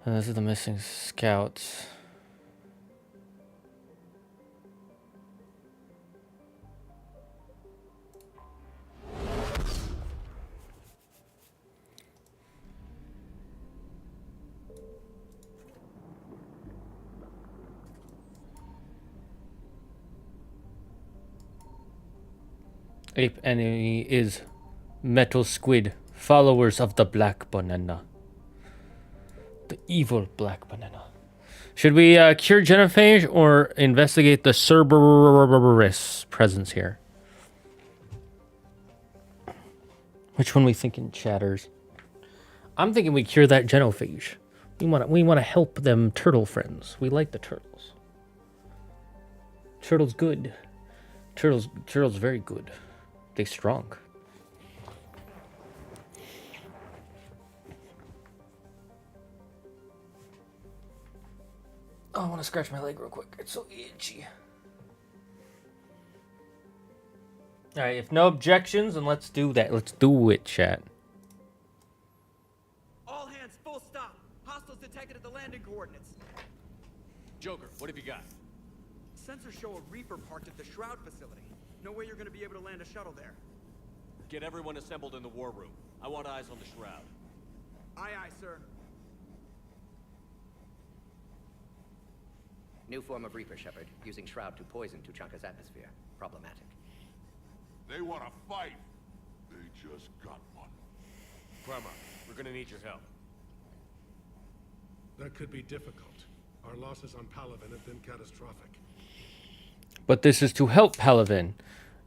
And this is the missing scouts. Ape enemy is metal squid, followers of the black banana. The evil black banana. Should we cure genophage or investigate the Cerberus presence here? Which one we thinking, chatters? I'm thinking we cure that genophage. We want to help them turtle friends. We like the turtles. Turtles good. Turtles very good. They strong. Oh, I want to scratch my leg real quick. It's so itchy. All right, if no objections, then let's do that. Let's do it, chat. All hands, full stop. Hostiles detected at the landing coordinates. Joker, what have you got? Sensors show a Reaper parked at the Shroud facility. No way you're gonna be able to land a shuttle there. Get everyone assembled in the war room. I want eyes on the Shroud. Aye, aye, sir. New form of Reaper, Sheppard, using Shroud to poison Tuchanka's atmosphere. Problematic. They want to fight. They just got one. Primarch, we're gonna need your help. That could be difficult. Our losses on Palaven have been catastrophic. But this is to help Palaven.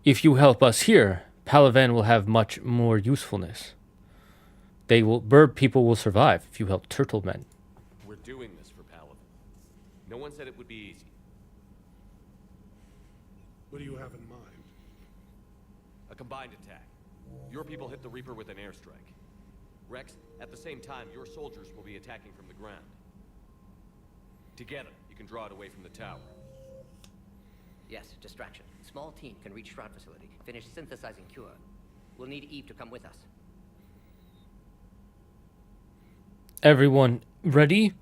If you help us here, Palaven will have much more usefulness. Bird people will survive if you help turtle men. We're doing this for Palaven. No one said it would be easy. What do you have in mind? A combined attack. Your people hit the Reaper with an airstrike. Rex, at the same time, your soldiers will be attacking from the ground. Together, you can draw it away from the tower. Yes, distraction. Small team can reach Shroud facility, finish synthesizing cure. We'll need Eve to come with us. Everyone ready?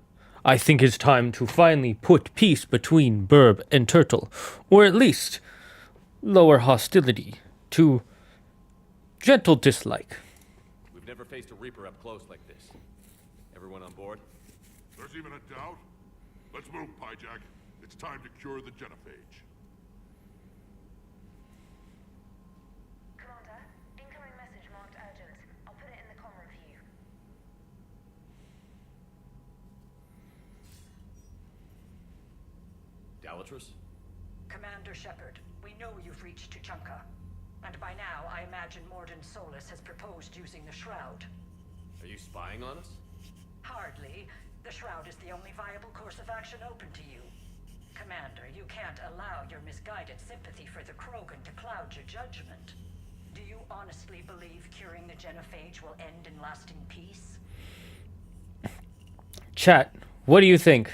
I think it's time to finally put peace between Burb and Turtle, or at least lower hostility to gentle dislike. We've never faced a Reaper up close like this. Everyone on board? There's even a doubt? Let's move, Pyjack. It's time to cure the genophage. Commander, incoming message marked urgent. I'll put it in the comm review. Dalatrus? Commander Sheppard, we know you've reached Tuchanka. And by now, I imagine Morden Solus has proposed using the Shroud. Are you spying on us? Hardly. The Shroud is the only viable course of action open to you. Commander, you can't allow your misguided sympathy for the Krogan to cloud your judgment. Do you honestly believe curing the genophage will end in lasting peace? Chat, what do you think?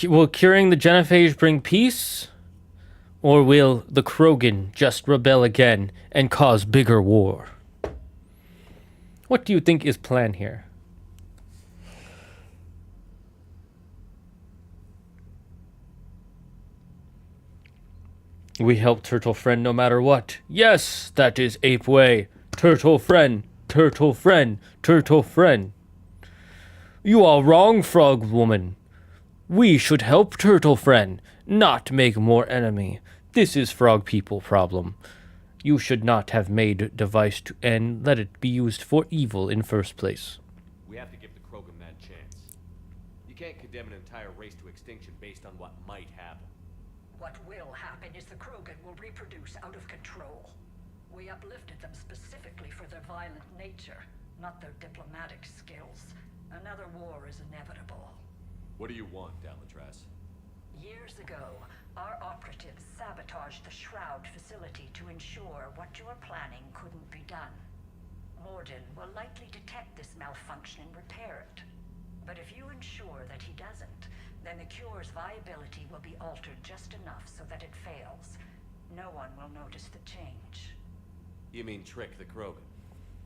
Will curing the genophage bring peace? Or will the Krogan just rebel again and cause bigger war? What do you think is planned here? We help Turtle Friend no matter what. Yes, that is Ape Way. Turtle Friend, Turtle Friend, Turtle Friend. You are wrong, Frog Woman. We should help Turtle Friend, not make more enemy. This is Frog People problem. You should not have made device to end. Let it be used for evil in first place. We have to give the Krogan that chance. You can't condemn an entire race to extinction based on what might happen. What will happen is the Krogan will reproduce out of control. We uplifted them specifically for their violent nature, not their diplomatic skills. Another war is inevitable. What do you want, Dalatrus? Years ago, our operatives sabotaged the Shroud facility to ensure what you are planning couldn't be done. Morden will likely detect this malfunction and repair it. But if you ensure that he doesn't, then the cure's viability will be altered just enough so that it fails. No one will notice the change. You mean trick the Krogan?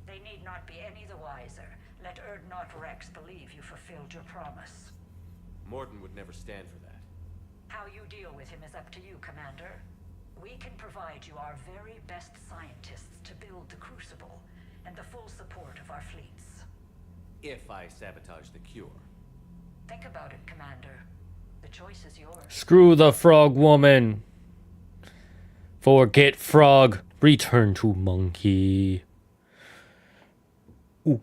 They need not be any the wiser. Let Urdnot Rex believe you fulfilled your promise. Morden would never stand for that. How you deal with him is up to you, Commander. We can provide you our very best scientists to build the Crucible, and the full support of our fleets. If I sabotage the cure. Think about it, Commander. The choice is yours. Screw the Frog Woman. Forget Frog. Return to Monkey. Ooh,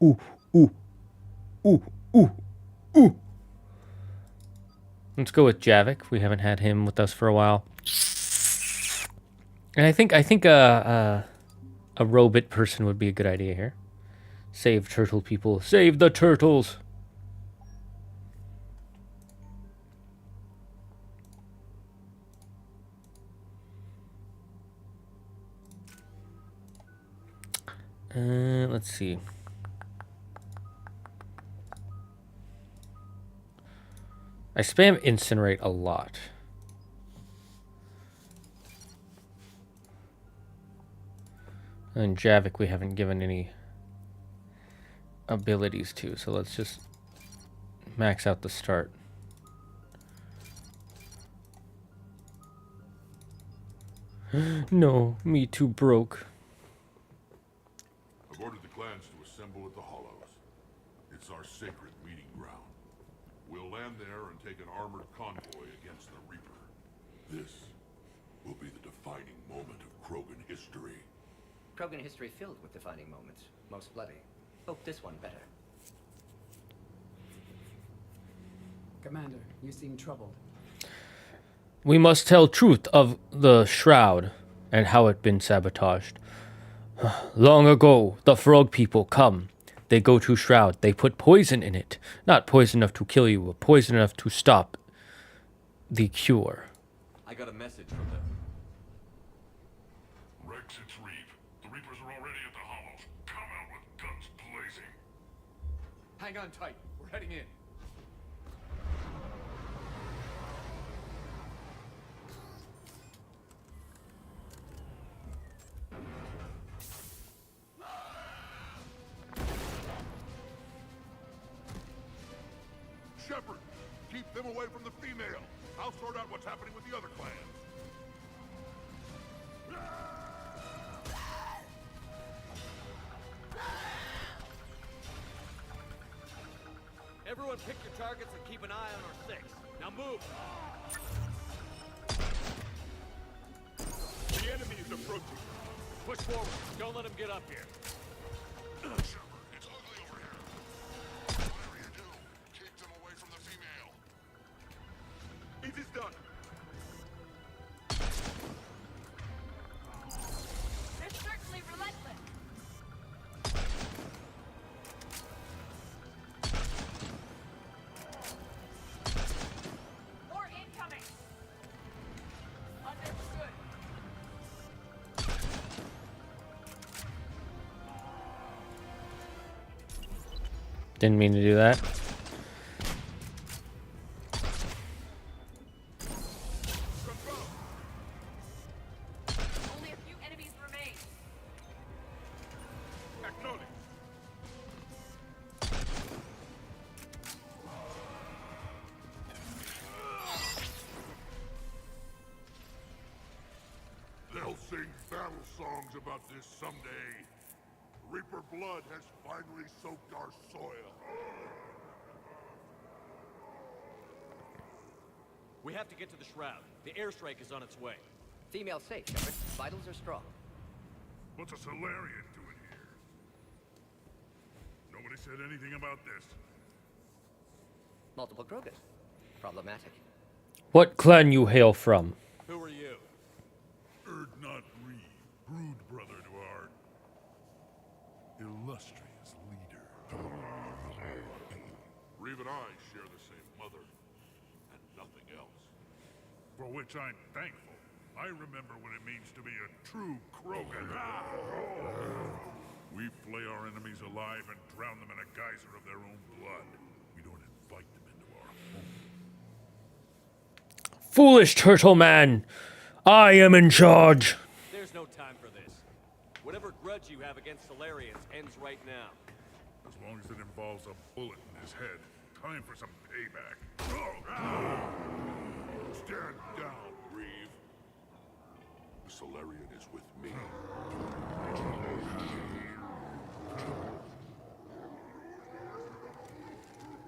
ooh, ooh, ooh, ooh, ooh. Let's go with Javik. We haven't had him with us for a while. And I think a robot person would be a good idea here. Save turtle people. Save the turtles. Let's see. I spam incinerate a lot. And Javik we haven't given any abilities to, so let's just max out the start. No, me too broke. I've ordered the plans to assemble at the Hollows. It's our sacred meeting ground. We'll land there and take an armored convoy against the Reaper. This will be the defining moment of Krogan history. Krogan history filled with defining moments. Most bloody. Hope this one better. Commander, you seem troubled. We must tell truth of the shroud and how it been sabotaged. Long ago, the frog people come. They go to shroud. They put poison in it. Not poison enough to kill you, but poison enough to stop the cure. I got a message from them. Rex, it's Reeve. The Reapers are already at the Hollows. Come out with guns blazing. Hang on tight. We're heading in. Sheppard, keep them away from the female. I'll sort out what's happening with the other clans. Everyone pick your targets and keep an eye on our six. Now move! The enemy is approaching. Push forward. Don't let them get up here. Sheppard, it's ugly over here. Whatever you do, keep them away from the female. It is done. They're certainly relentless. More incoming. Understood. Didn't mean to do that. Only a few enemies remain. Acknowledge. They'll sing battle songs about this someday. Reaper blood has finally soaked our soil. We have to get to the shroud. The airstrike is on its way. Female safe, Sheppard. Vitals are strong. What's a Solarian doing here? Nobody said anything about this. Multiple Krogan. Problematic. What clan you hail from? Who are you? Not Reeve, brood brother to our illustrious leader. Reeve and I share the same mother, and nothing else. For which I'm thankful. I remember what it means to be a true Krogan. We flay our enemies alive and drown them in a geyser of their own blood. We don't invite them into our home. Foolish turtle man! I am in charge. There's no time for this. Whatever grudge you have against Solarians ends right now. As long as it involves a bullet in his head. Time for some payback. Stand down, Reeve. The Solarian is with me.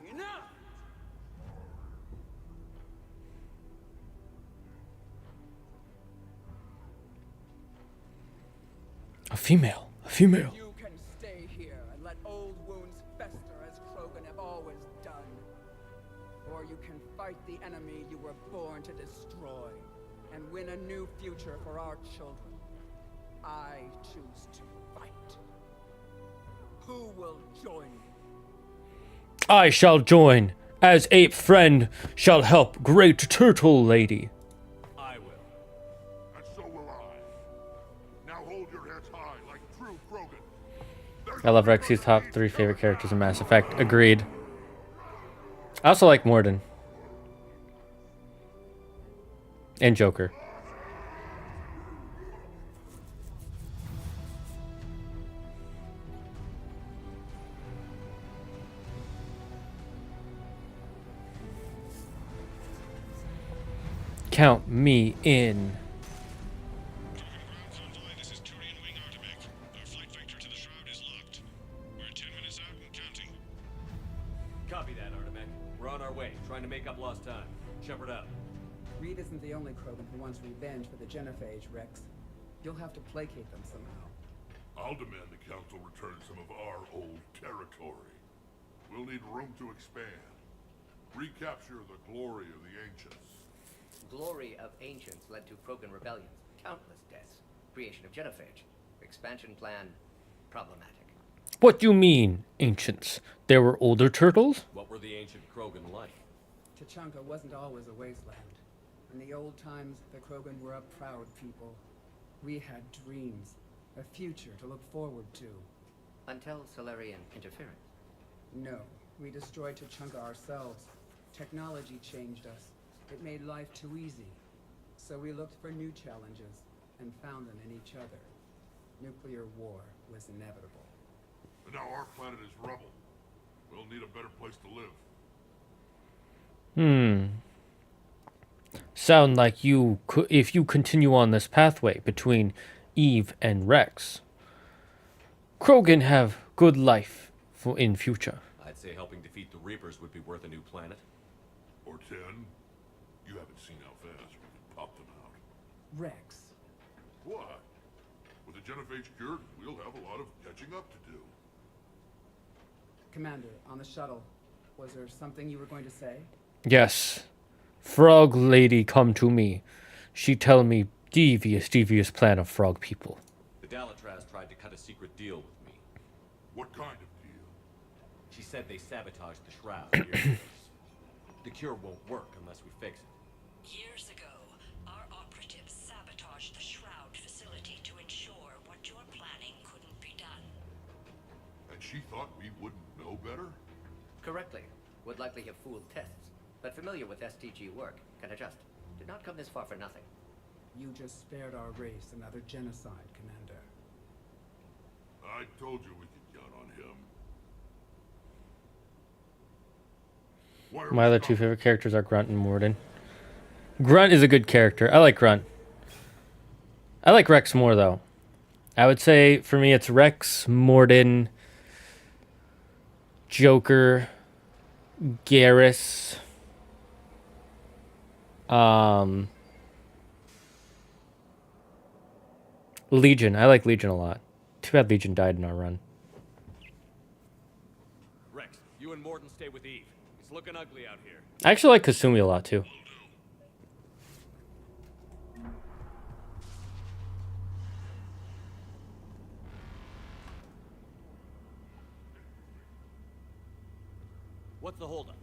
Enough! A female. A female. You can stay here and let old wounds fester as Krogan have always done. Or you can fight the enemy you were born to destroy and win a new future for our children. I choose to fight. Who will join me? I shall join, as ape friend shall help great turtle lady. I will. And so will I. Now hold your heads high like true Krogan. I love Rexy's top 3 favorite characters in Mass Effect. Agreed. I also like Morden. And Joker. Count me in. Copy that, Artemek. We're on our way, trying to make up lost time. Sheppard out. Reed isn't the only Krogan who wants revenge for the genophage, Rex. You'll have to placate them somehow. I'll demand the Council return some of our old territory. We'll need room to expand. Recapture the glory of the Ancients. Glory of Ancients led to Krogan rebellions, countless deaths, creation of genophage, expansion plan problematic. What do you mean, ancients? There were older turtles? What were the ancient Krogan like? Tuchanka wasn't always a wasteland. In the old times, the Krogan were a proud people. We had dreams, a future to look forward to. Until Solarian interference. No, we destroyed Tuchanka ourselves. Technology changed us. It made life too easy. So we looked for new challenges, and found them in each other. Nuclear war was inevitable. And now our planet is rubble. We'll need a better place to live. Sound like you could, if you continue on this pathway between Eve and Rex, Krogan have good life for in future. I'd say helping defeat the Reapers would be worth a new planet. Or 10. You haven't seen how fast we can pop them out. Rex. What? With the genophage cured, we'll have a lot of catching up to do. Commander, on the shuttle, was there something you were going to say? Yes. Frog lady come to me. She tell me devious plan of frog people. The Dalatraz tried to cut a secret deal with me. What kind of deal? She said they sabotaged the shroud. The cure won't work unless we fix it. Years ago, our operatives sabotaged the shroud facility to ensure what you're planning couldn't be done. And she thought we wouldn't know better? Correctly. Would likely have fooled tests, but familiar with STG work, can adjust. Did not come this far for nothing. You just spared our race another genocide, Commander. I told you we could count on him. My other two favorite characters are Grunt and Morden. Grunt is a good character. I like Grunt. I like Rex more, though. I would say, for me, it's Rex, Morden, Joker, Garrus, Legion. I like Legion a lot. Too bad Legion died in our run. Rex, you and Morden stay with Eve. It's looking ugly out here. I actually like Kasumi a lot, too. What's the holdup?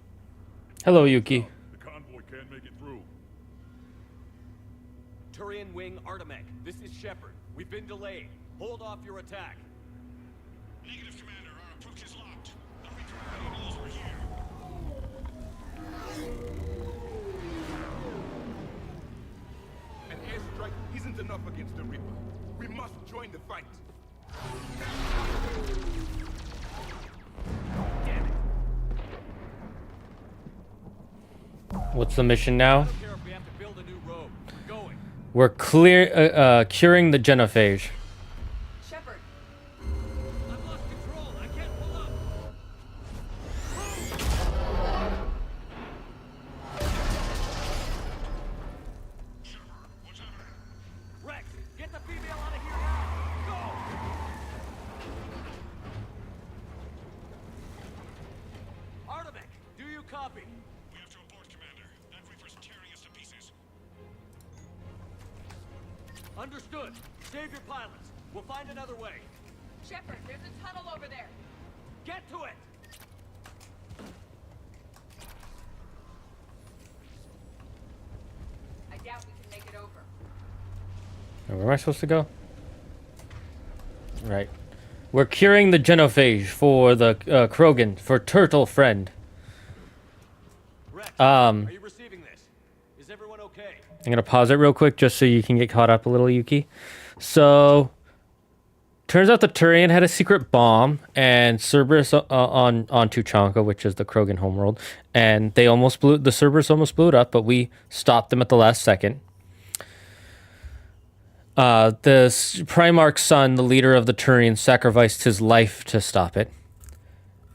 Hello, Yuki. The convoy can't make it through. Turian Wing Artemek, this is Sheppard. We've been delayed. Hold off your attack. Negative, Commander. Our approach is locked. Nothing from any walls over here. An airstrike isn't enough against the Reaper. We must join the fight. Damn it. What's the mission now? I don't care if we have to build a new road. We're going. We're curing the genophage. Sheppard. I've lost control. I can't pull up. Rex, get the female out of here now. Go! Artemek, do you copy? We have to abort, Commander. That Reaper's tearing us to pieces. Understood. Save your pilots. We'll find another way. Sheppard, there's a tunnel over there. Get to it! I doubt we can make it over. Where am I supposed to go? Right. We're curing the genophage for the Krogan, for Turtle Friend. Rex, are you receiving this? Is everyone okay? I'm going to pause it real quick just so you can get caught up a little, Yuki. So, turns out the Turian had a secret bomb, and Cerberus on Tuchanka, which is the Krogan homeworld, and the Cerberus almost blew it up, but we stopped them at the last second. The Primarch's son, the leader of the Turians, sacrificed his life to stop it.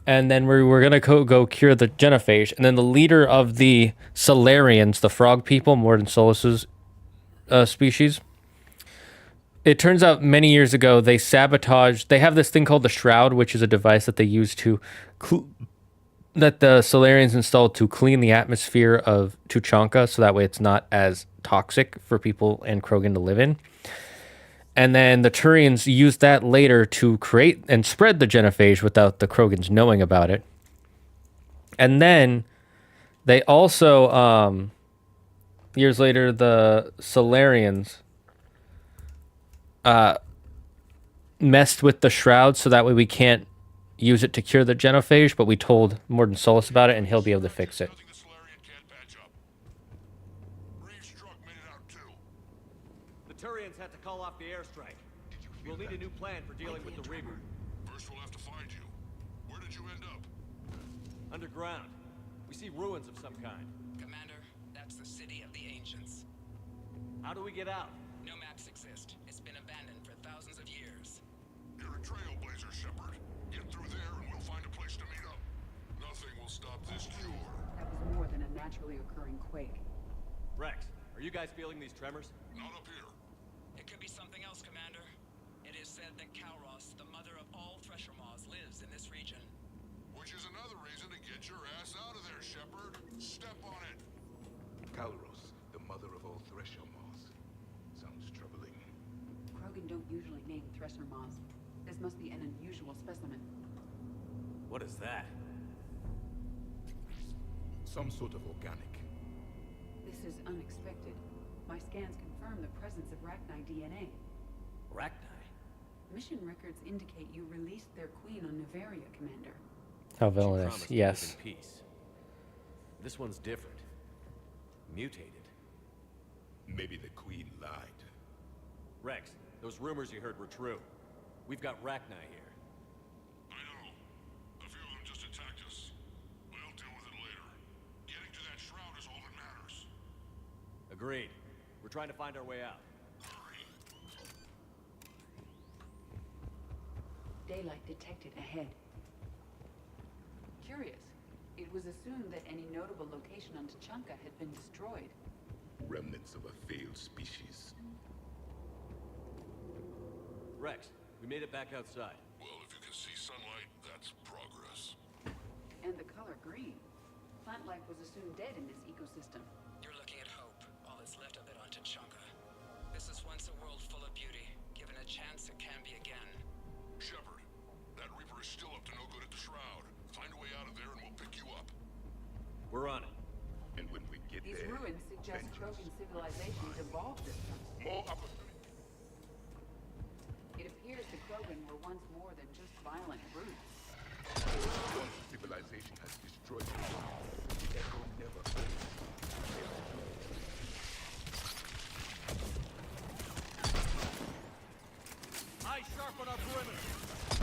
and then we were gonna go cure the genophage, and then the leader of the Solarians, the frog people, Morden Solus's species. It turns out many years ago they sabotaged. They have this thing called the Shroud, which is a device that they use to that the Solarians installed to clean the atmosphere of Tuchanka, so that way it's not as toxic for people and Krogan to live in. And then the Turians used that later to create and spread the genophage without the Krogans knowing about it. And then they also, years later, the Solarians messed with the Shroud so that way we can't use it to cure the genophage, but we told Morden Solus about it and he'll be able to fix it. The Turians had to call off the airstrike. We'll need a new plan for dealing with the Reaper. First we'll have to find you. Where did you end up? Underground. We see ruins of some kind. Commander, that's the city of the ancients. How do we get out? No maps exist. It's been abandoned for thousands of years. You're a trailblazer, Sheppard. Get through there and we'll find a place to meet up. Nothing will stop this cure. That was more than a naturally occurring quake. Rex, are you guys feeling these tremors? Not up here. It could be something else, Commander. It is said that Kalros, the mother of all thresher moths, lives in this region. Which is another reason to get your ass out of there, Sheppard. Step on it. Kalros, the mother of all thresher moths. Sounds troubling. Krogan don't usually name thresher moths. This must be an unusual specimen. What is that? Some sort of organic. This is unexpected. My scans confirm the presence of Rachni DNA. Rachni? Mission records indicate you released their queen on Nevaria, Commander. How villainous, yes. In peace. This one's different. Mutated. Maybe the queen lied. Rex, those rumors you heard were true. We've got Rachni here. I know. A few of them just attacked us. We'll deal with it later. Getting to that shroud is all that matters. Agreed. We're trying to find our way out. Daylight detected ahead. Curious. It was assumed that any notable location on Tuchanka had been destroyed. Remnants of a failed species. Rex, we made it back outside. Well, if you can see sunlight, that's progress. And the color green. Plant life was assumed dead in this ecosystem. You're looking at hope, all that's left of it on Tuchanka. This is once a world full of beauty. Given a chance, it can be again. Sheppard, that Reaper is still up to no good at the Shroud. Find a way out of there and we'll pick you up. We're on it. And when we get These there... ruins suggest Krogan civilization evolved this time. More opportunity. It appears the Krogan were once more than just violent brutes. Once civilization has destroyed the world, the echo never fades. Eyes sharp on our perimeter.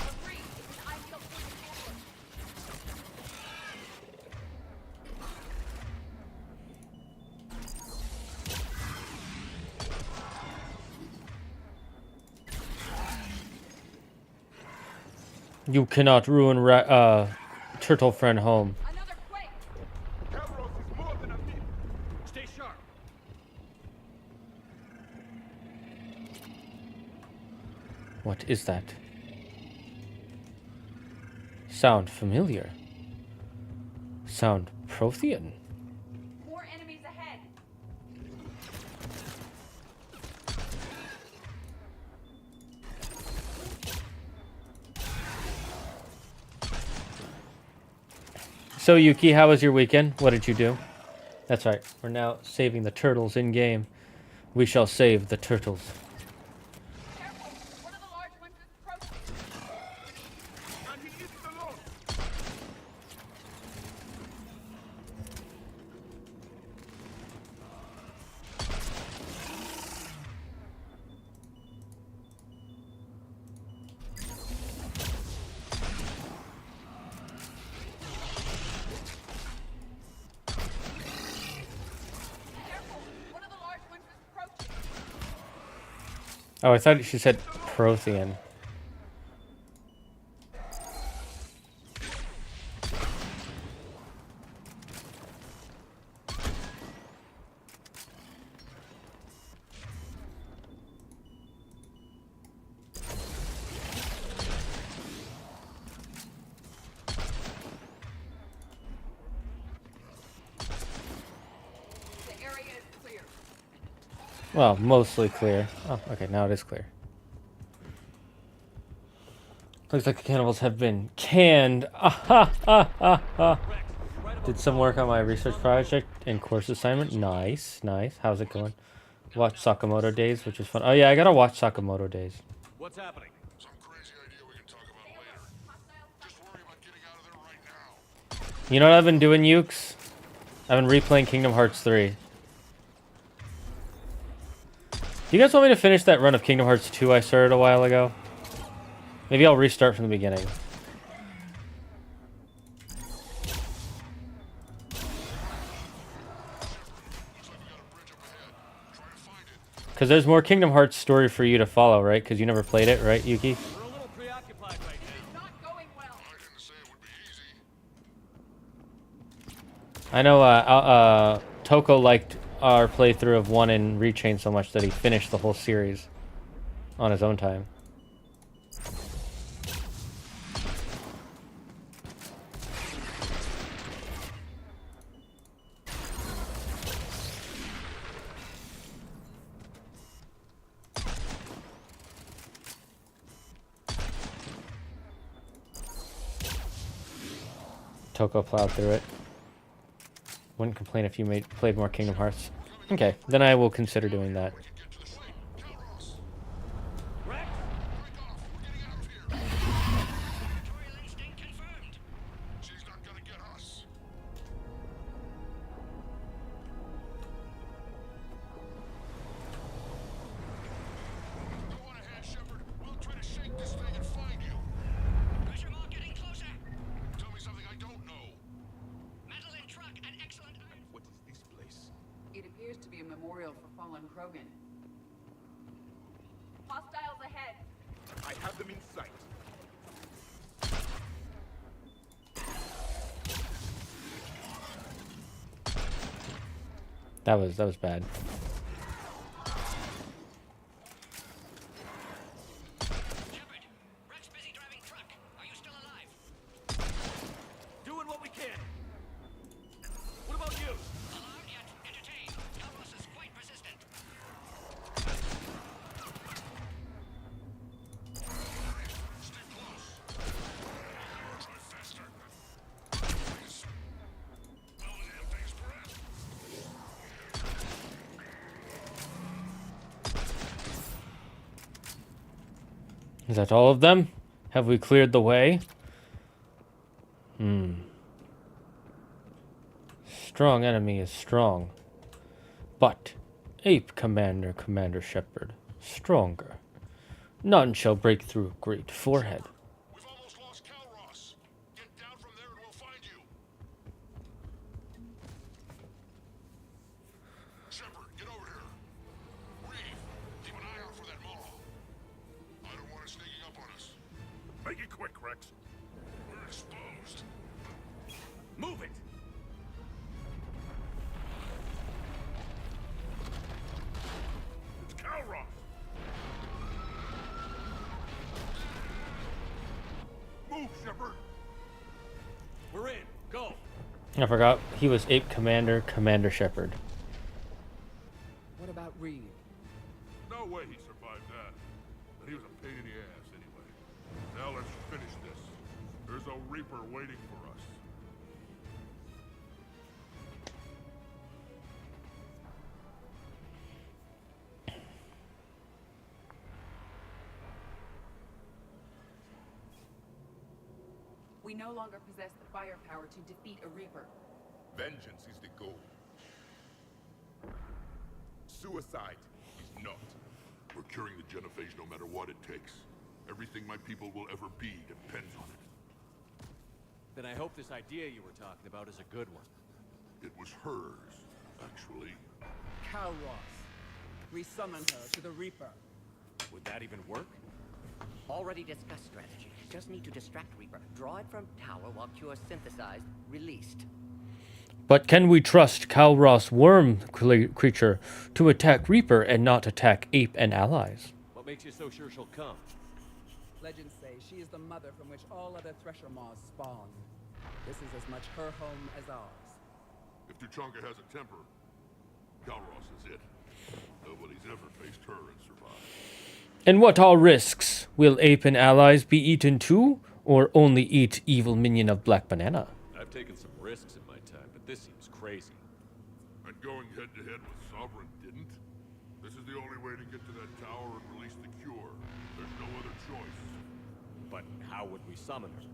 Agreed. It's an ideal point forward. You cannot ruin Turtle Friend home. Another quake. Kalros is more than a myth. Stay sharp. What is that? Sound familiar. Sound Prothean. More enemies ahead. So Yuki, how was your weekend? What did you do? That's right. We're now saving the turtles in game. We shall save the turtles. Careful. One of the large ones is approaching. And he isn't alone. Careful. One of the large ones is approaching. Oh, I thought she said Prothean. Well, mostly clear. Oh, okay, now it is clear. Looks like the cannibals have been canned. Ah, ha, ha, ha. Did some work on my research project and course assignment. Nice, nice. How's it going? Watch Sakamoto Days, which is fun. Oh yeah, I gotta watch Sakamoto Days. What's happening? Some crazy idea we can talk about later. Just worry about getting out of there right now. You know what I've been doing, Ukes? I've been replaying Kingdom Hearts 3. Do you guys want me to finish that run of Kingdom Hearts 2 I started a while ago? Maybe I'll restart from the beginning. Because there's more Kingdom Hearts story for you to follow, right? Because you never played it, right, Yuki? We're a little preoccupied right now. Not going well. I didn't say it would be easy. I know Toko liked our playthrough of 1 and Rechain so much that he finished the whole series on his own time. Toko plowed through it. Wouldn't complain if you played more Kingdom Hearts. Okay, then I will consider doing that. She's not gonna get us. Go on ahead, Sheppard. We'll try to shake this thing and find you. Pressure mark getting closer. Tell me something I don't know. Metal in truck and excellent iron. What is this place? It appears to be a memorial for fallen Krogan. Hostiles ahead. I have them in sight. That was bad. Sheppard, Rex busy driving truck. Are you still alive? Doing what we can. What about you? Alarmed yet entertained. Elros is quite persistent. Stay close. Try faster. Please. Smell the damn thing's breath. Is that all of them? Have we cleared the way? Strong enemy is strong. But Ape Commander Commander Sheppard, stronger. None shall break through a great forehead. We've almost lost Calros. Get down from there and we'll find you. Sheppard, get over here. Reeve, keep an eye out for that Molo. I don't want it sneaking up on us. Make it quick, Rex. We're exposed. Move it. It's Calros. Move, Sheppard. We're in. Go. I forgot he was Ape Commander Commander Sheppard. What about Reeve? No way he survived that. But he was a pain in the ass anyway. Now let's finish this. There's a Reaper waiting for us. We no longer possess the firepower to defeat a Reaper. Vengeance is the goal. Suicide is not. We're curing the genophage no matter what it takes. Everything my people will ever be depends on it. Then I hope this idea you were talking about is a good one. It was hers, actually. Calros. We summon her to the Reaper. Would that even work? Already discussed strategy. Just need to distract Reaper. Draw it from tower while cure synthesized, released. But can we trust Calros worm creature to attack Reaper and not attack Ape and allies? What makes you so sure she'll come? Legends say she is the mother from which all other Thresher Maws spawn. This is as much her home as ours. If Tuchanka has a temper, Calros is it. Nobody's ever faced her and survived. And what are risks? Will Ape and allies be eaten too, or only eat evil minion of Black Banana? I've taken some risks in my time, but this seems crazy. And going head-to-head with Sovereign didn't? This is the only way to get to that tower and release the cure. There's no other choice. But how would we summon her?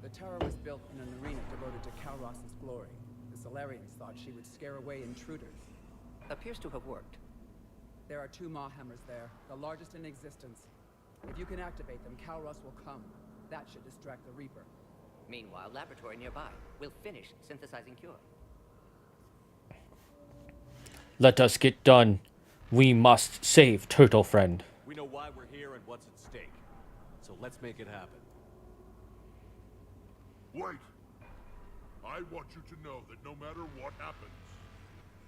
The tower was built in an arena devoted to Kalros's glory. The Solarians thought she would scare away intruders. Appears to have worked. There are 2 Maw hammers there, the largest in existence. If you can activate them, Kalros will come. That should distract the Reaper. Meanwhile, laboratory nearby. We'll finish synthesizing cure. Let us get done. We must save Turtle Friend. We know why we're here and what's at stake. So let's make it happen. Wait! I want you to know that no matter what happens,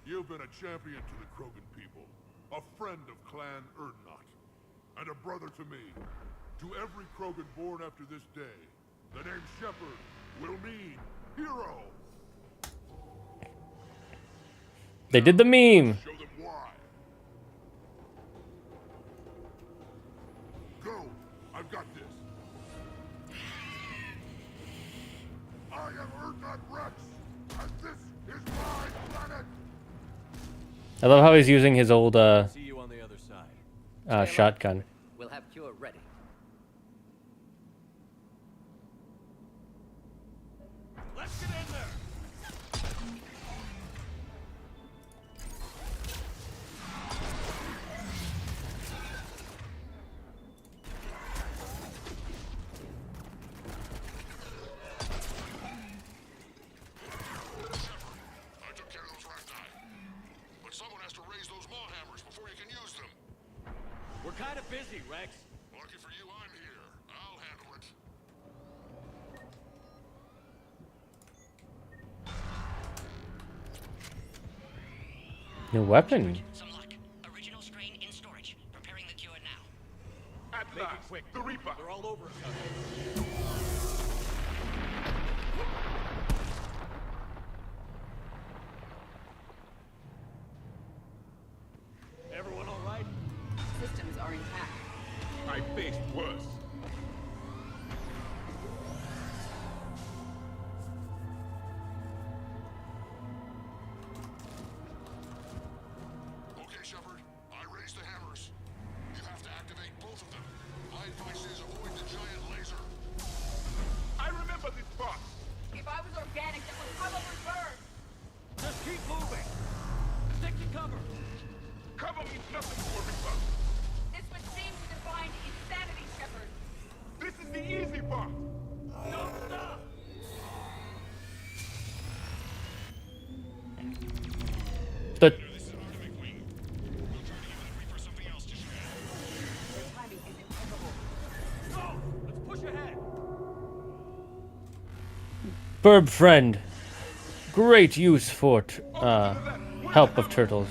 you've been a champion to the Krogan people, a friend of Clan Erdnot, and a brother to me. To every Krogan born after this day, the name Sheppard will mean hero. They did the meme. Show them why. Go! I've got this. I am Erdnot Rex, and this is my planet. I love how he's using his old See you on the other side. shotgun. We'll have cure ready. Let's get in there! I took care of those last time. But someone has to raise those maw hammers before you can use them. We're kind of busy, Rex. Lucky for you, I'm here. I'll handle it. New weapon. Some luck. Original strain in storage. Preparing the cure now. At Make last, it quick. the Reaper. They're all over us. Everyone all right? Systems are intact. I faced worse. Okay, Sheppard. I raised the hammers. You have to activate both of them. My advice is avoid the giant laser. I remember this spot. If I was organic, it would probably burn. Just keep moving. Stick to cover. Cover means nothing to a Reaper. This would seem to define insanity, Sheppard. This is the easy part. Don't stop! The Their timing is impeccable. Go! Let's push ahead. Burb Friend. Great use for help of turtles.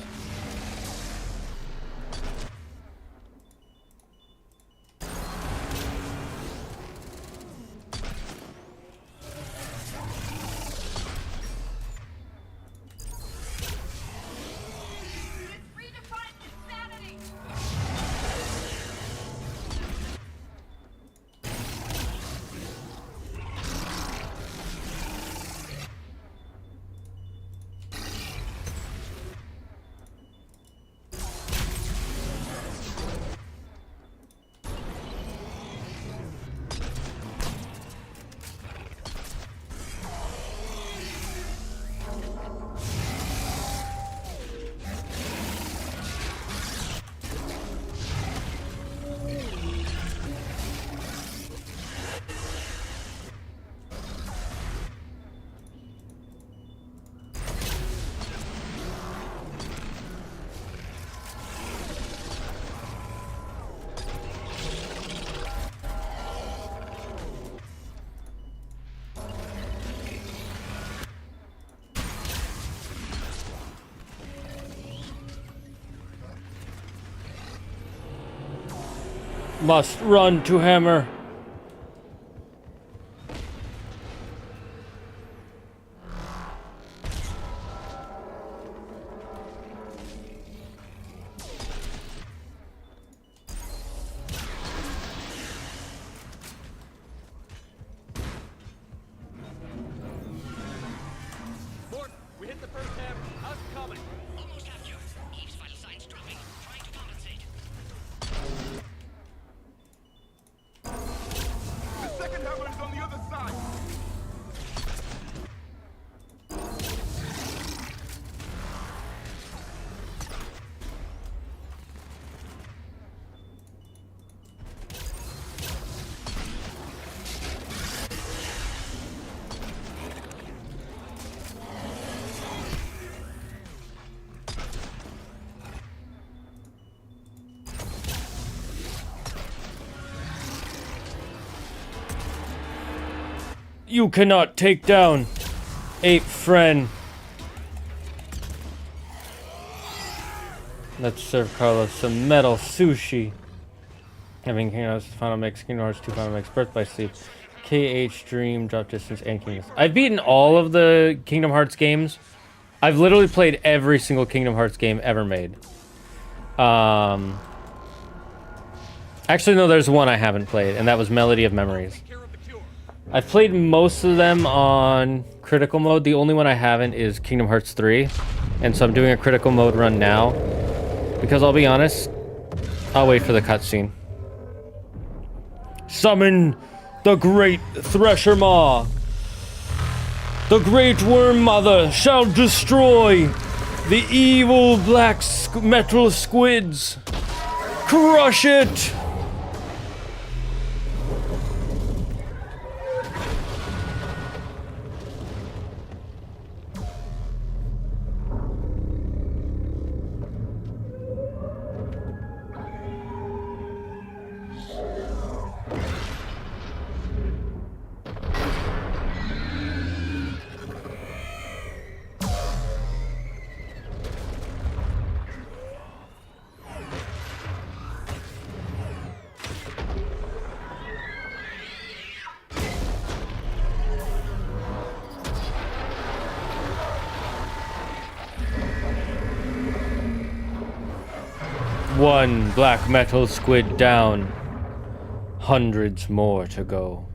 This redefines insanity. Must run to hammer. You cannot take down ape friend. Let's serve Carlos some metal sushi. Having Kingdom Hearts Final Mix, Kingdom Hearts 2 Final Mix, Birth by Sleep, KH Dream, Drop Distance, and Kingdom. I've beaten all of the Kingdom Hearts games. I've literally played every single Kingdom Hearts game ever made. Actually, no, there's one I haven't played, and that was Melody of Memories. I've played most of them on critical mode. The only one I haven't is Kingdom Hearts 3, and so I'm doing a critical mode run now. Because I'll be honest, I'll wait for the cutscene. Summon the great Thresher Maw. The great Worm Mother shall destroy the evil black metal squids. Crush it! One black metal squid down. Hundreds more to go.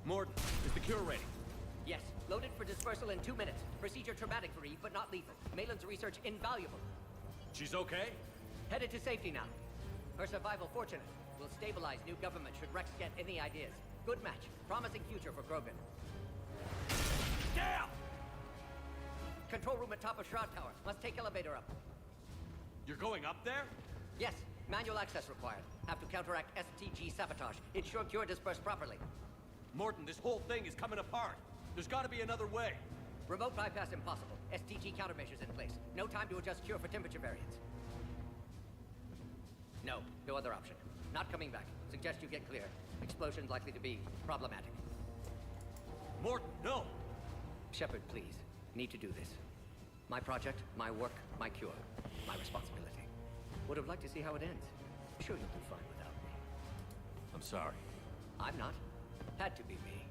Mord, is the cure ready? Yes, loaded for dispersal in 2 minutes. Procedure traumatic for Eve, but not lethal. Malin's research invaluable. She's okay? Headed to safety now. Her survival fortunate. Will stabilize new government should Rex get any ideas. Good match. Promising future for Krogan. Down! Control room at top of Shroud Tower. Must take elevator up. You're going up there? Yes, manual access required. Have to counteract STG sabotage. Ensure cure dispersed properly. Morton, this whole thing is coming apart. There's got to be another way. Remote bypass impossible. STG countermeasures in place. No time to adjust cure for temperature variance. No other option. Not coming back. Suggest you get clear. Explosion's likely to be problematic. Morton, no! Sheppard, please. Need to do this. My project, my work, my cure. My responsibility. Would have liked to see how it ends. Sure you'll do fine without me. I'm sorry. I'm not. Had to be me.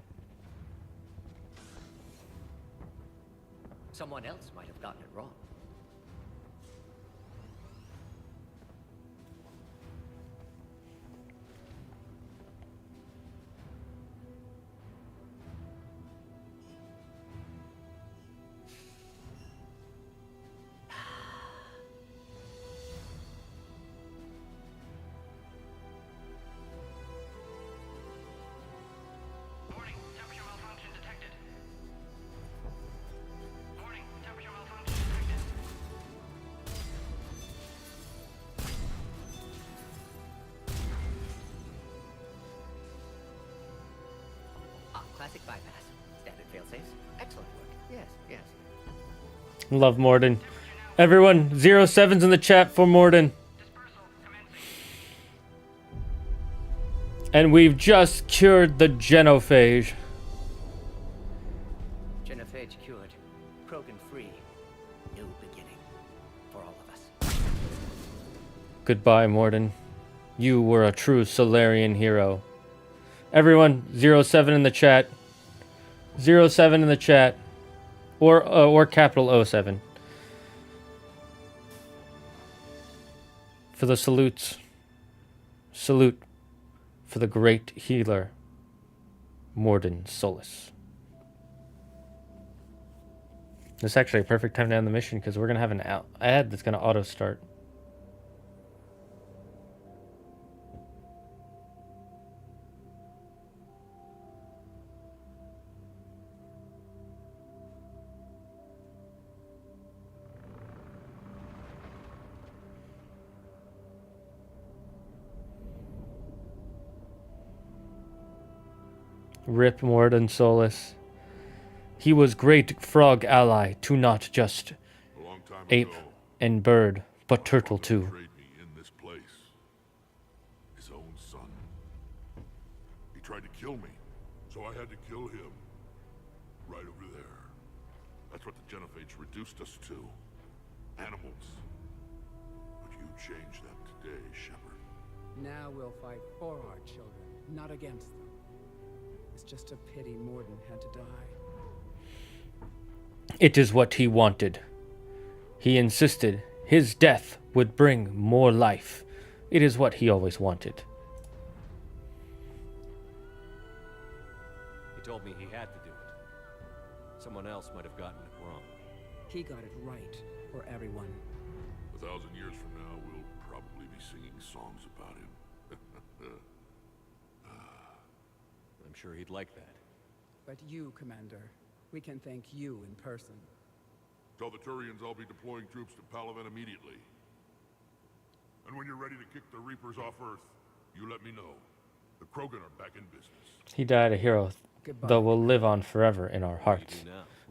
Someone else might have gotten it wrong. Classic bypass. Standard failsafes. Excellent work. Yes. Love Morden. Everyone, 07's in the chat for Morden. And we've just cured the genophage. Genophage cured. Krogan free. New beginning. For all of us. Goodbye, Morden. You were a true Solarian hero. Everyone, 07 in the chat. 07 in the chat. Or capital 07. For the salutes. Salute for the great healer, Morden Solus. This is actually a perfect time to end the mission because we're going to have an ad that's going to auto start. Rip Morden Solus. He was great frog ally to not just ape and bird, but turtle too. Betrayed me in this place. His own son. He tried to kill me, so I had to kill him. Right over there. That's what the Genophage reduced us to. Animals. But you changed that today, Sheppard. Now we'll fight for our children, not against them. It's just a pity Morden had to die. It is what he wanted. He insisted his death would bring more life. It is what he always wanted. He told me he had to do it. Someone else might have gotten it wrong. He got it right for everyone. 1,000 years from now, we'll probably be singing songs about him. I'm sure he'd like that. But you, Commander, we can thank you in person. Tell the Turians I'll be deploying troops to Palaven immediately. And when you're ready to kick the Reapers off Earth, you let me know. The Krogan are back in business. He died a hero, Goodbye. though will live on forever in our hearts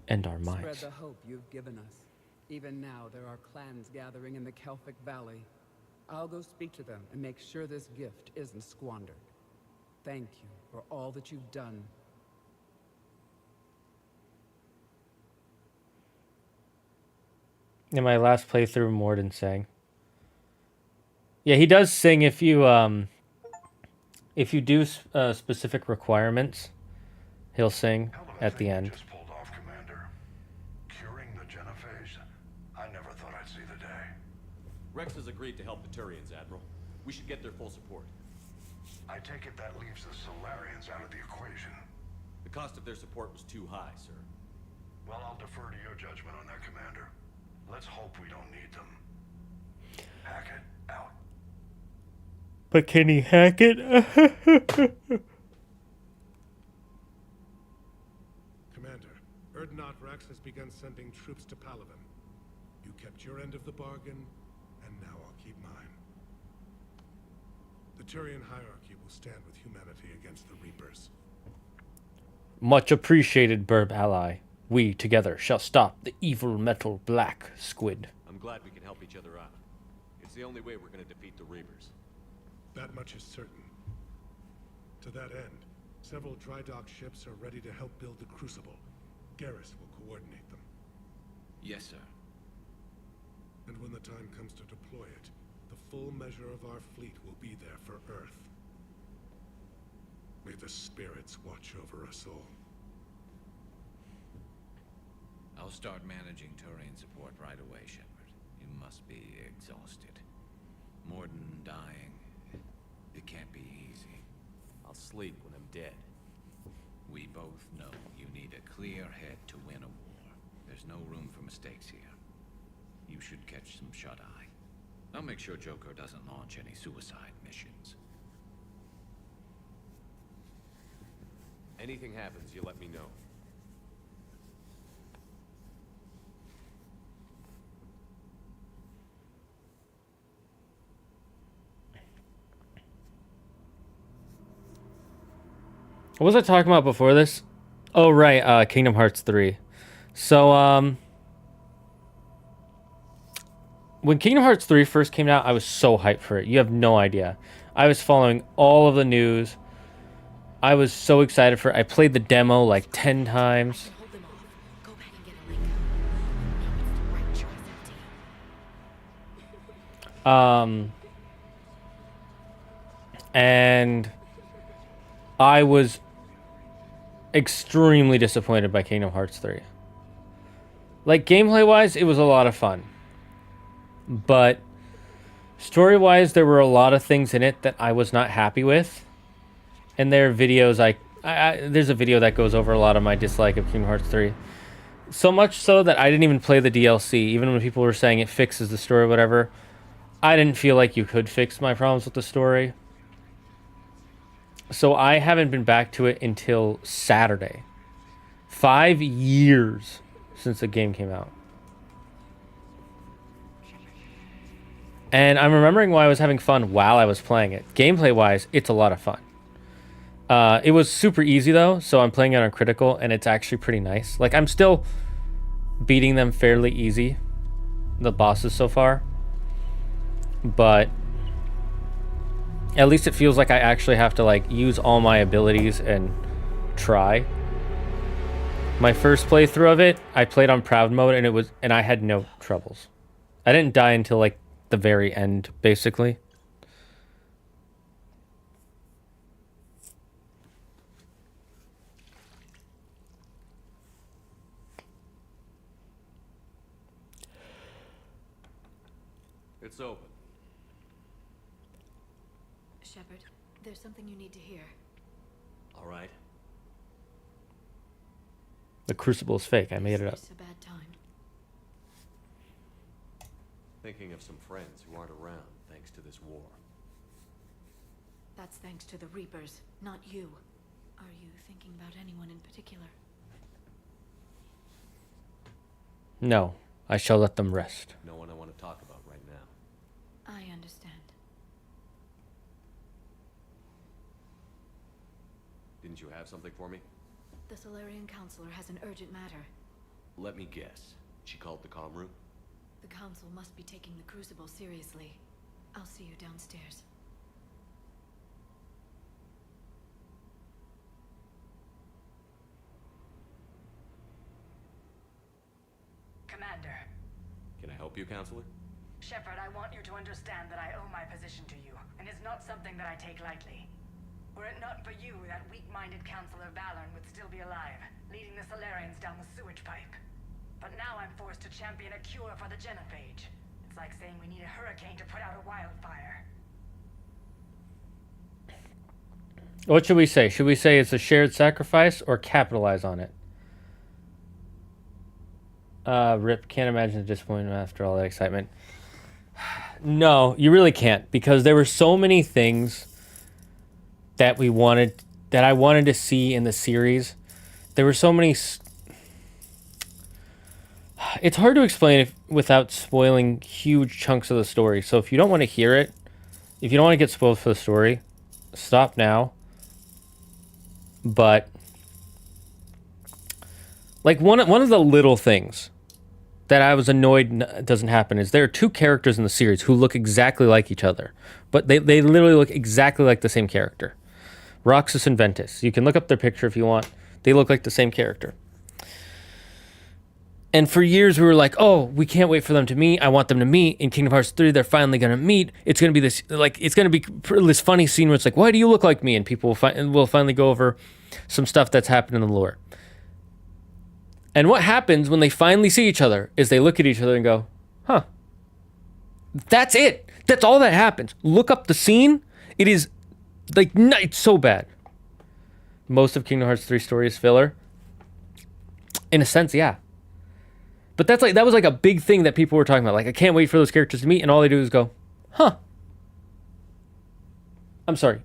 and our Spread minds. the hope you've given us. Even now, there are clans gathering in the Kelphic Valley. I'll go speak to them and make sure this gift isn't squandered. Thank you for all that you've done. In my last playthrough, Morden sang. Yeah, he does sing if you do specific requirements. He'll sing at the end. Pulled off, Commander. Curing the Genophage. I never thought I'd see the day. Rex has agreed to help the Turians, Admiral. We should get their full support. I take it that leaves the Solarians out of the equation. The cost of their support was too high, sir. Well, I'll defer to your judgment on that, Commander. Let's hope we don't need them. Hackett, out. But can he hack it? Commander, Erdnot Rex has begun sending troops to Palaven. You kept your end of the bargain, and now I'll keep mine. The Turian hierarchy will stand with humanity against the Reapers. Much appreciated, Burb ally. We together shall stop the evil metal black squid. I'm glad we can help each other out. It's the only way we're going to defeat the Reapers. That much is certain. To that end, several dry dock ships are ready to help build the Crucible. Garrus will coordinate them. Yes, sir. And when the time comes to deploy it, the full measure of our fleet will be there for Earth. May the spirits watch over us all. I'll start managing Turian support right away, Sheppard. You must be exhausted. Morden dying. It can't be easy. I'll sleep when I'm dead. We both know you need a clear head to win a war. There's no room for mistakes here. You should catch some shut-eye. I'll make sure Joker doesn't launch any suicide missions. Anything happens, you let me know. What was I talking about before this? Oh, right, Kingdom Hearts 3. So, when Kingdom Hearts 3 first came out, I was so hyped for it. You have no idea. I was following all of the news. I was so excited for it. I played the demo like 10 times. And I was extremely disappointed by Kingdom Hearts 3. Like, gameplay-wise, it was a lot of fun. But story-wise, there were a lot of things in it that I was not happy with. And there are videos, there's a video that goes over a lot of my dislike of Kingdom Hearts 3. So much so that I didn't even play the DLC. Even when people were saying it fixes the story or whatever, I didn't feel like you could fix my problems with the story. So I haven't been back to it until Saturday. 5 years since the game came out. And I'm remembering why I was having fun while I was playing it. Gameplay-wise, it's a lot of fun. It was super easy though, so I'm playing it on critical, and it's actually pretty nice. Like, I'm still beating them fairly easy, the bosses so far, but at least it feels like I actually have to like use all my abilities and try. My first playthrough of it, I played on proud mode, and I had no troubles. I didn't die until like the very end, basically. It's open. Sheppard, there's something you need to hear. All right. The crucible is fake. I made it up. It's a bad time. Thinking of some friends who aren't around thanks to this war. That's thanks to the Reapers, not you. Are you thinking about anyone in particular? No, I shall let them rest. No one I want to talk about right now. I understand. Didn't you have something for me? The Solarian Counselor has an urgent matter. Let me guess. She called the comm room? The Council must be taking the Crucible seriously. I'll see you downstairs. Commander. Can I help you, Counselor? Sheppard, I want you to understand that I owe my position to you, and it's not something that I take lightly. Were it not for you, that weak-minded Counselor Valorn would still be alive, leading the Solarians down the sewage pipe. But now I'm forced to champion a cure for the genophage. It's like saying we need a hurricane to put out a wildfire. What should we say? Should we say it's a shared sacrifice or capitalize on it? Rip, can't imagine the disappointment after all that excitement. No, you really can't, because there were so many things that I wanted to see in the series. There were so many. It's hard to explain without spoiling huge chunks of the story. So if you don't want to hear it, if you don't want to get spoiled for the story, stop now. But like one of the little things that I was annoyed doesn't happen is there are two characters in the series who look exactly like each other, but they literally look exactly like the same character. Roxas and Ventus. You can look up their picture if you want. They look like the same character. And for years we were like, oh, we can't wait for them to meet. I want them to meet. In Kingdom Hearts 3, they're finally going to meet. It's going to be this, like, it's going to be this funny scene where it's like, why do you look like me? And people will finally go over some stuff that's happened in the lore. And what happens when they finally see each other is they look at each other and go, huh. That's it. That's all that happens. Look up the scene. It is, like, it's so bad. Most of Kingdom Hearts 3 story is filler. In a sense, yeah. But that was like a big thing that people were talking about. Like, I can't wait for those characters to meet, and all they do is go, huh. I'm sorry.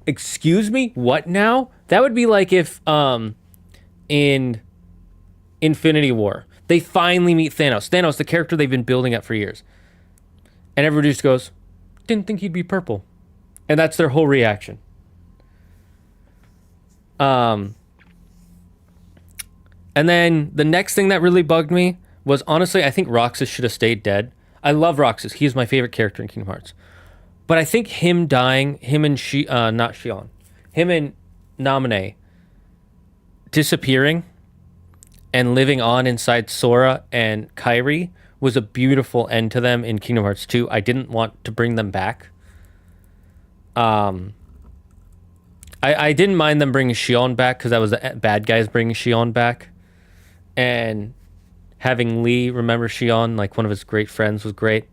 Excuse me? What now? That would be like if in Infinity War, they finally meet Thanos. Thanos, the character they've been building up for years. And everybody just goes, didn't think he'd be purple. And that's their whole reaction. And then the next thing that really bugged me was, honestly, I think Roxas should have stayed dead. I love Roxas. He's my favorite character in Kingdom Hearts. But I think him dying, him and Naminé disappearing and living on inside Sora and Kairi was a beautiful end to them in Kingdom Hearts 2. I didn't want to bring them back. I didn't mind them bringing Xion back because that was the bad guys bringing Xion back. And having Lee remember Xion, like one of his great friends, was great.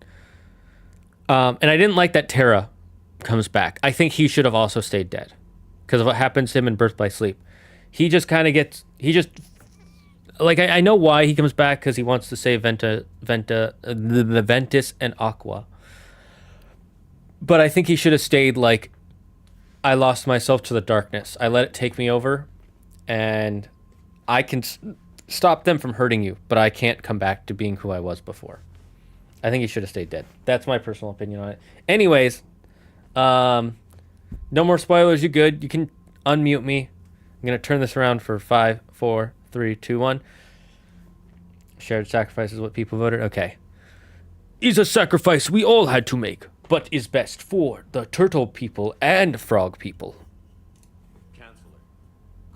And I didn't like that Terra comes back. I think he should have also stayed dead because of what happens to him in Birth by Sleep. He just kind of gets... Like, I know why he comes back, because he wants to save the Ventus and Aqua. But I think he should have stayed, like, I lost myself to the darkness. I let it take me over, and I can stop them from hurting you, but I can't come back to being who I was before. I think he should have stayed dead. That's my personal opinion on it. Anyways, No more spoilers. You good? You can unmute me. I'm gonna turn this around for 5, 4, 3, 2, 1. Shared sacrifice is what people voted. Okay. Is a sacrifice we all had to make, but is best for the turtle people and frog people. Counselor,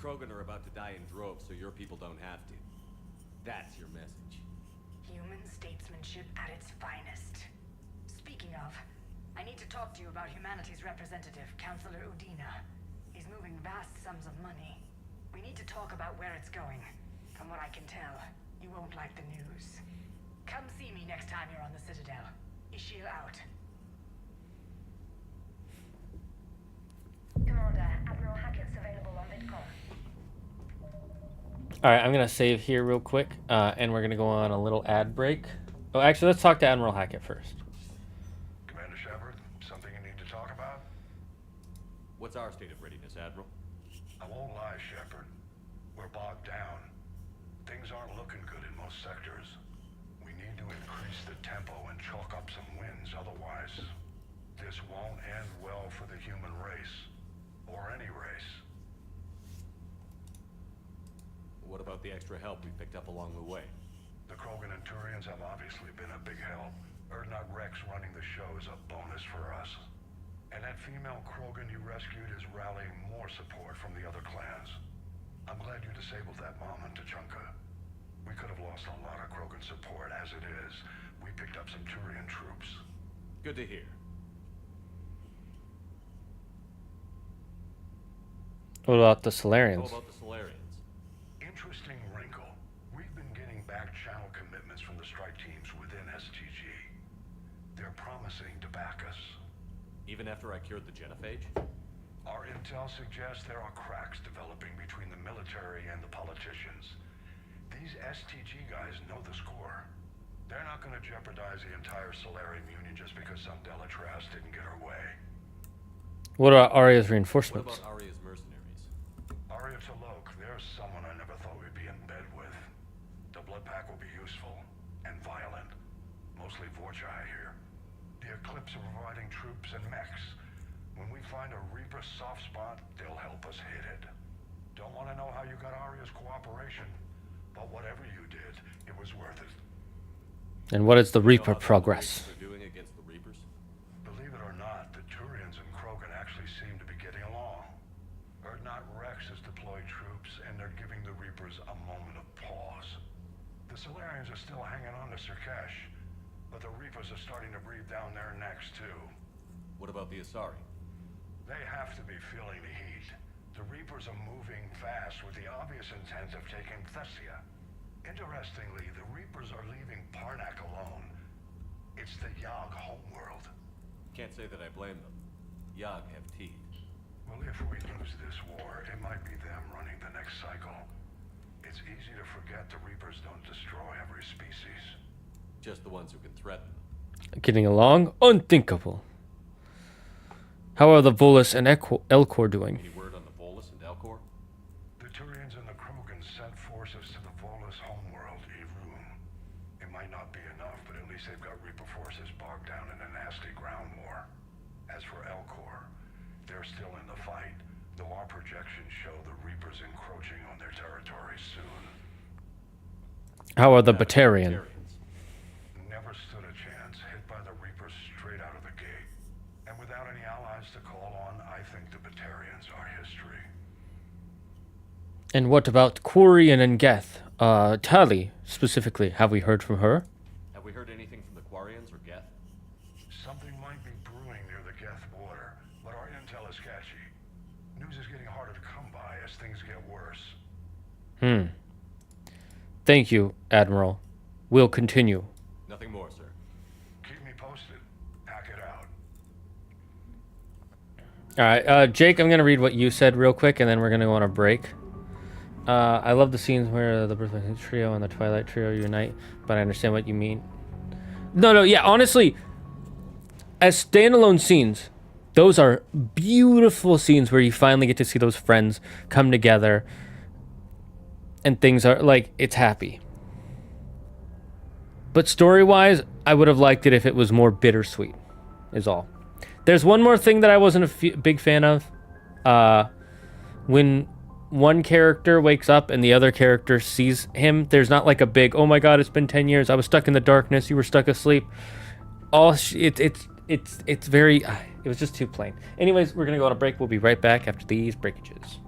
Krogan are about to die in droves, so your people don't have to. That's your message. Human statesmanship at its finest. Speaking of, I need to talk to you about humanity's representative, Counselor Udina. He's moving vast sums of money. We need to talk about where it's going. From what I can tell, you won't like the news. Come see me next time you're on the Citadel. Ishil out. Commander, Admiral Hackett's available on VidCon. All right, I'm gonna save here real quick, and we're gonna go on a little ad break. Oh, actually, let's talk to Admiral Hackett first. Commander Sheppard, something you need to talk about? What's our state of readiness, Admiral? I won't lie, Sheppard. We're bogged down. Things aren't looking good in most sectors. We need to increase the tempo and chalk up some wins, otherwise this won't end well for the human race. Or any race. What about the extra help we picked up along the way? The Krogan and Turians have obviously been a big help. Erdnot Rex running the show is a bonus for us. And that female Krogan you rescued is rallying more support from the other clans. I'm glad you disabled that bomb in Tachanka. We could have lost a lot of Krogan support. As it is, we picked up some Turian troops. Good to hear. What about the Solarians? What about the Solarians? Interesting wrinkle. We've been getting back channel commitments from the strike teams within STG. They're promising to back us. Even after I cured the genophage? Our intel suggests there are cracks developing between the military and the politicians. These STG guys know the score. They're not going to jeopardize the entire Solarian Union just because some Delatras didn't get her way. What about Arya's reinforcements? What about Arya's mercenaries? Arya Talok, there's someone I never thought we'd be in bed with. The blood pack will be useful and violent. Mostly Vorcha, I hear. The Eclipse are providing troops and mechs. When we find a Reaper soft spot, they'll help us hit it. Don't want to know how you got Arya's cooperation, but whatever you did, it was worth it. And what is the Reaper progress? Doing against the Reapers? Believe it or not, the Turians and Krogan actually seem to be getting along. Erdnot Rex has deployed troops, and they're giving the Reapers a moment of pause. The Solarians are still hanging on to Sirkesh, but the Reapers are starting to breathe down their necks, too. What about the Asari? They have to be feeling the heat. The Reapers are moving fast with the obvious intent of taking Thessia. Interestingly, the Reapers are leaving Parnak alone. It's the Yogg homeworld. Can't say that I blame them. Yogg have teeth. Well, if we lose this war, it might be them running the next cycle. It's easy to forget the Reapers don't destroy every species. Just the ones who can threaten them. Getting along? Unthinkable. How are the Volus and Elcor doing? Any word on the Volus and Elcor? The Turians and the Krogan sent forces to the Volus homeworld, Irun. It might not be enough, but at least they've got Reaper forces bogged down in a nasty ground war. As for Elcor, they're still in the fight, though our projections show the Reapers encroaching on their territory soon. How are the Batarian? Never stood a chance, hit by the Reapers straight out of the gate. And without any allies to call on, I think the Batarians are history. And what about Quarian and Geth? Tali, specifically. Have we heard from her? Have we heard anything from the Quarians or Geth? Something might be brewing near the Geth border, but our intel is sketchy. News is getting harder to come by as things get worse. Thank you, Admiral. We'll continue. Nothing more, sir. Keep me posted. Hack it out. All right, Jake, I'm going to read what you said real quick, and then we're going to go on a break. I love the scenes where the Birthlight Trio and the Twilight Trio unite, but I understand what you mean. No, yeah, honestly, as standalone scenes, those are beautiful scenes where you finally get to see those friends come together, and things are, like, it's happy. But story-wise, I would have liked it if it was more bittersweet, is all. There's one more thing that I wasn't a big fan of. When one character wakes up and the other character sees him, there's not like a big, oh my god, it's been 10 years. I was stuck in the darkness. You were stuck asleep. It's very, it was just too plain. Anyways, we're going to go on a break. We'll be right back after these breakages.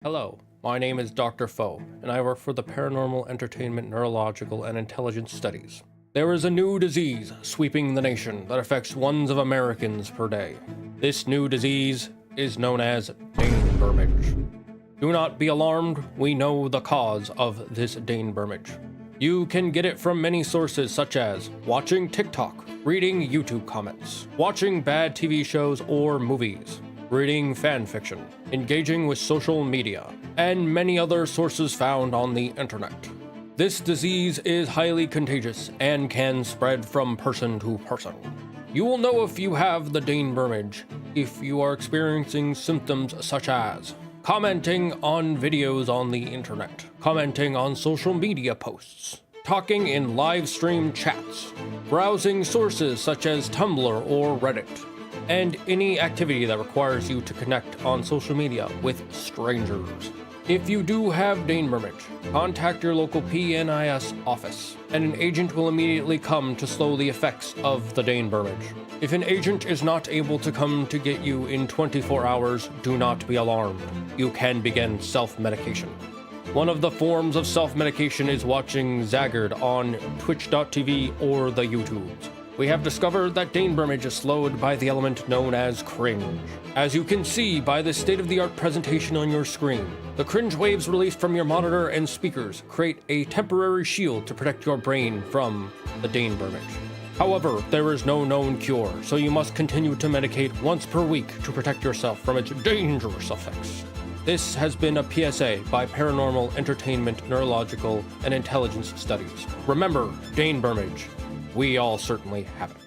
Hello, my name is Dr. Foe, and I work for the Paranormal Entertainment Neurological and Intelligence Studies. There is a new disease sweeping the nation that affects ones of Americans per day. This new disease is known as dainbermage. Do not be alarmed, we know the cause of this dainbermage. You can get it from many sources such as watching TikTok, reading YouTube comments, watching bad TV shows or movies, reading fan fiction, engaging with social media, and many other sources found on the internet. This disease is highly contagious and can spread from person to person. You will know if you have the dainbermage if you are experiencing symptoms such as commenting on videos on the internet, commenting on social media posts, talking in live stream chats, browsing sources such as Tumblr or Reddit, and any activity that requires you to connect on social media with strangers. If you do have dainbermage, contact your local PNIS office, and an agent will immediately come to slow the effects of the dainbermage. If an agent is not able to come to get you in 24 hours, do not be alarmed. You can begin self-medication. One of the forms of self-medication is watching Zaggard on twitch.tv or the YouTubes. We have discovered that dainbermage is slowed by the element known as cringe. As you can see by the state-of-the-art presentation on your screen, the cringe waves released from your monitor and speakers create a temporary shield to protect your brain from the dainbermage. However, there is no known cure, so you must continue to medicate once per week to protect yourself from its dangerous effects. This has been a PSA by Paranormal Entertainment Neurological and Intelligence Studies. Remember, dainbermage. We all certainly have it.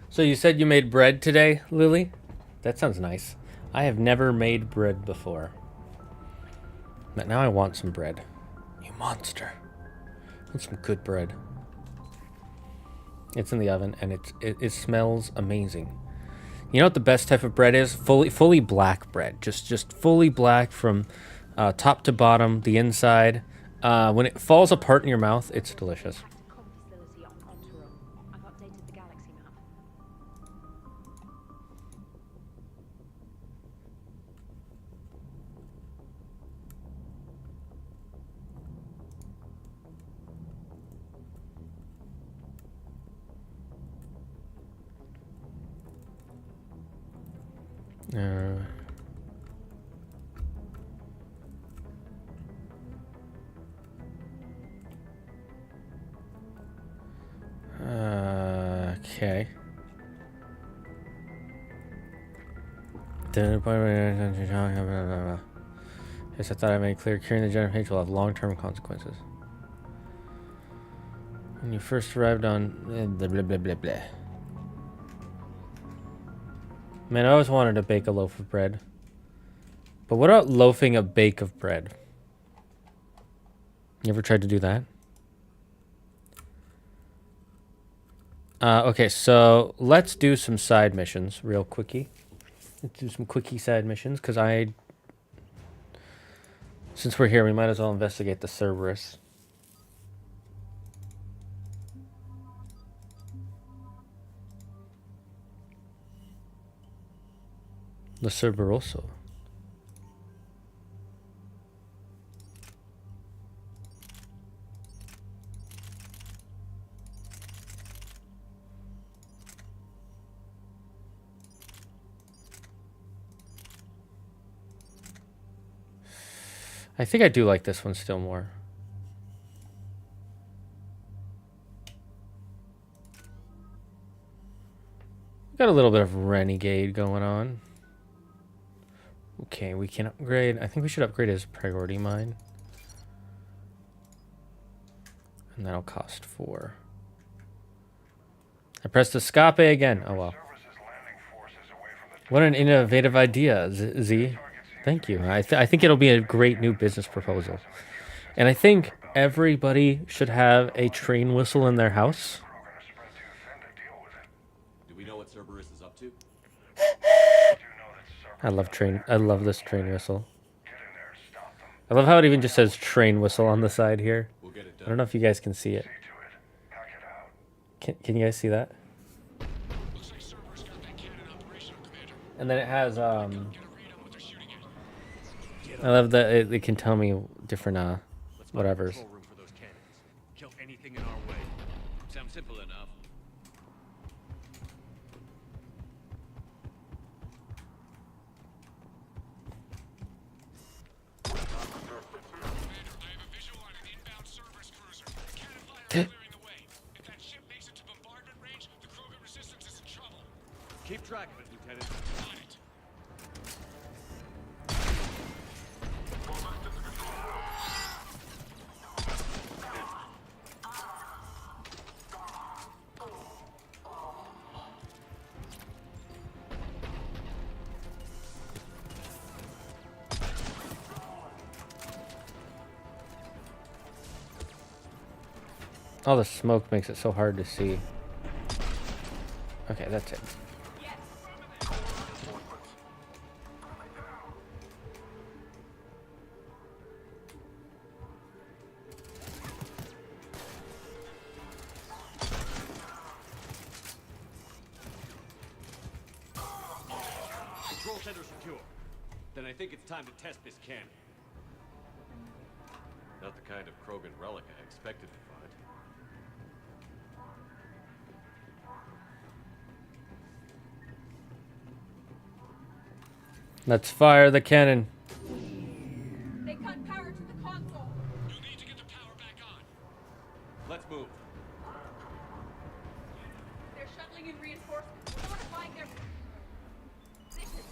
So you said you made bread today, Lily? That sounds nice. I have never made bread before. But now I want some bread. You monster. I want some good bread. It's in the oven and it smells amazing. You know what the best type of bread is? Fully black bread. Just fully black from top to bottom, the inside. When it falls apart in your mouth, it's delicious. Okay. Yes, I thought I made clear curing the general page will have long-term consequences. When you first arrived on blah blah blah blah blah. Man, I always wanted to bake a loaf of bread. But what about loafing a bake of bread? You ever tried to do that? Okay, so let's do some side missions real quickie. Let's do some quickie side missions, because since we're here, we might as well investigate the Cerberus. The Cerberoso. I think I do like this one still more. Got a little bit of renegade going on. Okay, we can upgrade. I think we should upgrade his priority mine. And that'll cost 4. I pressed escape again. Oh well. What an innovative idea, Z. Thank you. I think it'll be a great new business proposal. And I think everybody should have a train whistle in their house. Do we know what Cerberus is up to? I love this train whistle. I love how it even just says train whistle on the side here. I don't know if you guys can see it. Can you guys see that? And then it has I love that it can tell me different whatevers. Kill anything in our way. Sounds simple enough. Keep track of it, Lieutenant. On it. All the smoke makes it so hard to see. Okay, that's it. Control center secure. Then I think it's time to test this cannon. Not the kind of Krogan relic I expected to find. Let's fire the cannon. They cut power to the console. You'll need to get the power back on. Let's move. They're shuttling in reinforcements. Fortifying their position.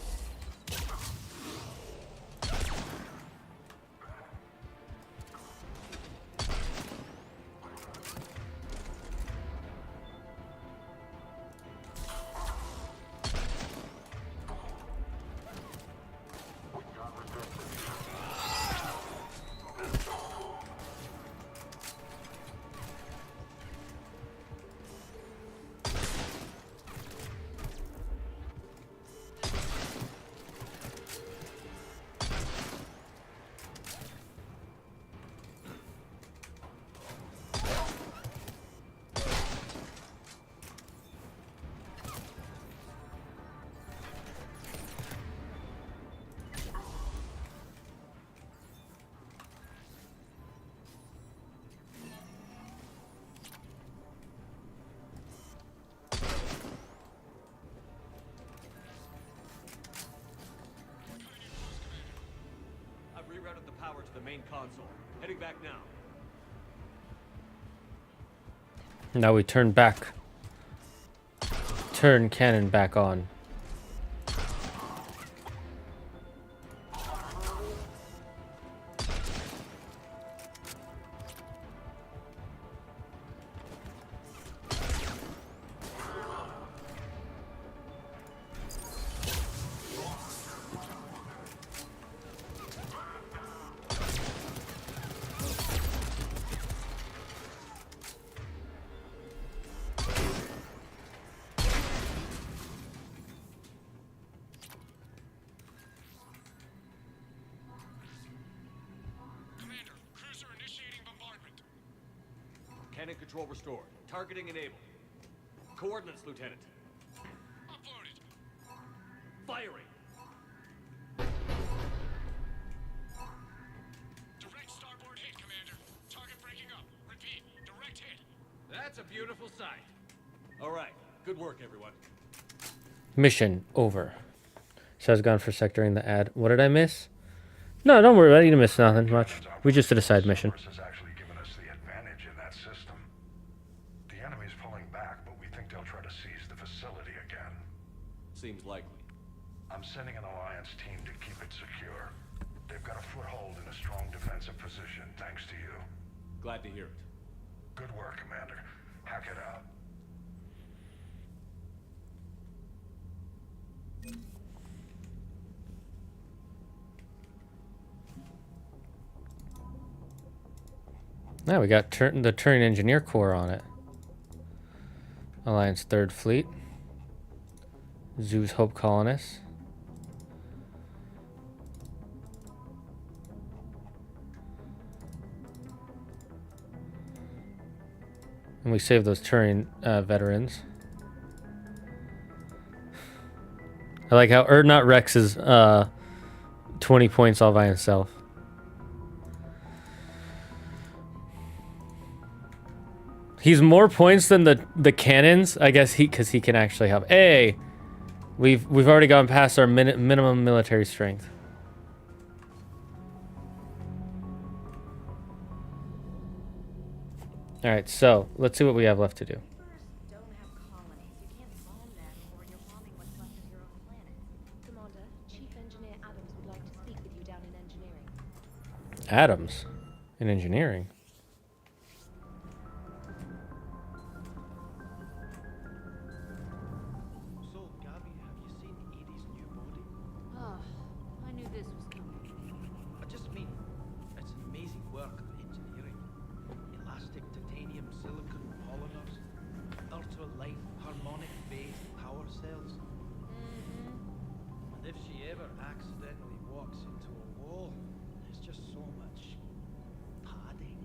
Rerouted the power to the main console. Heading back now. Now we turn back. Turn cannon back on. Cannon control restored. Targeting enabled. Coordinates, Lieutenant. Uploaded. Firing. Direct starboard hit, Commander. Target breaking up. Repeat. Direct hit. That's a beautiful sight. All right. Good work, everyone. Mission over. So I was gone for a sec during the ad. What did I miss? No, don't worry. I didn't miss nothing much. We just did a side mission. Has actually given us the advantage in that system. The enemy's pulling back, but we think they'll try to seize the facility again. Seems likely. I'm sending an alliance team to keep it secure. They've got a foothold in a strong defensive position, thanks to you. Glad to hear it. Good work, Commander. Hack it out. Now we got the Turian Engineer Corps on it. Alliance 3rd Fleet. Zeus Hope Colonists. And we saved those Turian veterans. I like how, or not Rex is 20 points all by himself. He's more points than the cannons, I guess, because he can actually help. Hey, we've already gone past our minimum military strength. All right, so let's see what we have left to do. Commander, Chief Engineer Adams would like to speak with you down in engineering. Adams, in engineering. So, Gabby, have you seen Edie's new body? Oh, I knew this was coming. I just mean, it's an amazing work of engineering. Elastic titanium silicon polymers, ultra-light harmonic phase power cells. And if she ever accidentally walks into a wall, there's just so much padding.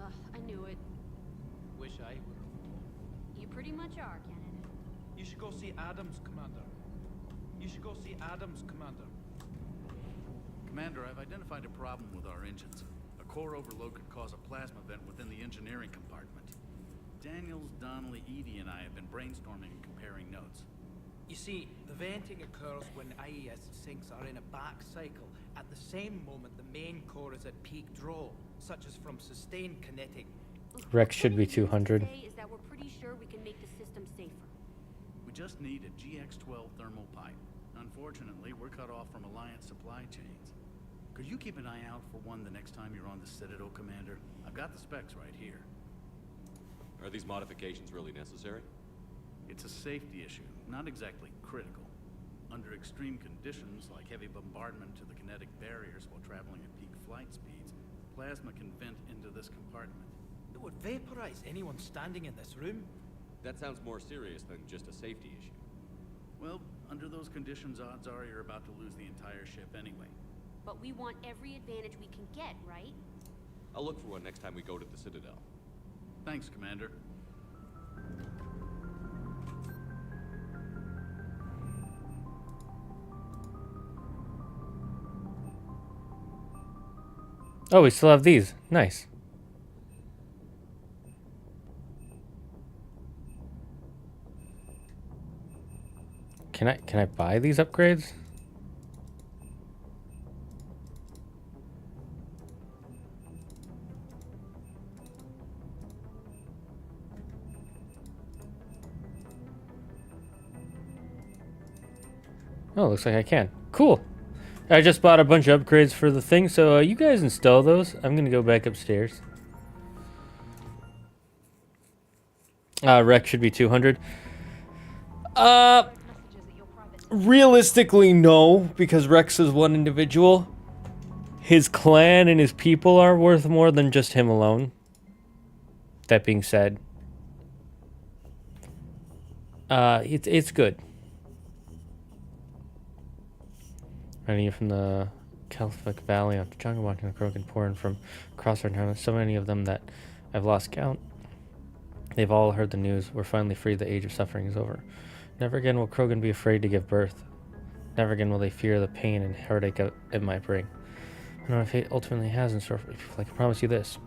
Ugh, I knew it. Wish I would have known. You pretty much are, Cannon. You should go see Adams, Commander. You should go see Adams, Commander. Commander, I've identified a problem with our engines. A core overload could cause a plasma vent within the engineering compartment. Daniels, Donnelly, Edie, and I have been brainstorming and comparing notes. You see, the venting occurs when IES sinks are in a back cycle. At the same moment, the main core is at peak draw, such as from sustained kinetic. Rex should be 200. Is that we're pretty sure we can make the system safer. We just need a GX-12 thermal pipe. Unfortunately, we're cut off from Alliance supply chains. Could you keep an eye out for one the next time you're on the Citadel, Commander? I've got the specs right here. Are these modifications really necessary? It's a safety issue, not exactly critical. Under extreme conditions, like heavy bombardment to the kinetic barriers while traveling at peak flight speeds, plasma can vent into this compartment. It would vaporize anyone standing in this room. That sounds more serious than just a safety issue. Well, under those conditions, odds are you're about to lose the entire ship anyway. But we want every advantage we can get, right? I'll look for one next time we go to the Citadel. Thanks, Commander. Oh, we still have these. Nice. Can I buy these upgrades? Oh, looks like I can. Cool. I just bought a bunch of upgrades for the thing, so you guys install those. I'm gonna go back upstairs. Rex should be 200. Realistically, no, because Rex is one individual. His clan and his people are worth more than just him alone. That being said, it's good. Running from the Caliphic Valley onto jungle, walking the Krogan pouring from across our town. So many of them that I've lost count. They've all heard the news. We're finally free. The age of suffering is over. Never again will Krogan be afraid to give birth. Never again will they fear the pain and heartache it might bring. I know what fate ultimately has in store for people. I can promise you this.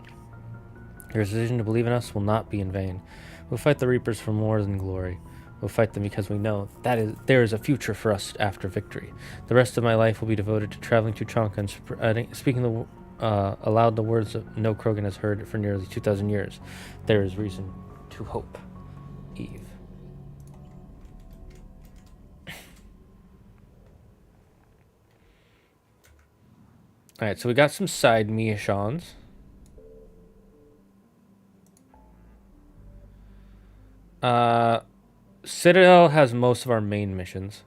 Your decision to believe in us will not be in vain. We'll fight the Reapers for more than glory. We'll fight them because we know there is a future for us after victory. The rest of my life will be devoted to traveling to Chonka and speaking aloud the words that no Krogan has heard for nearly 2,000 years. There is reason to hope. Eve. Alright, so we got some side missions. Citadel has most of our main missions.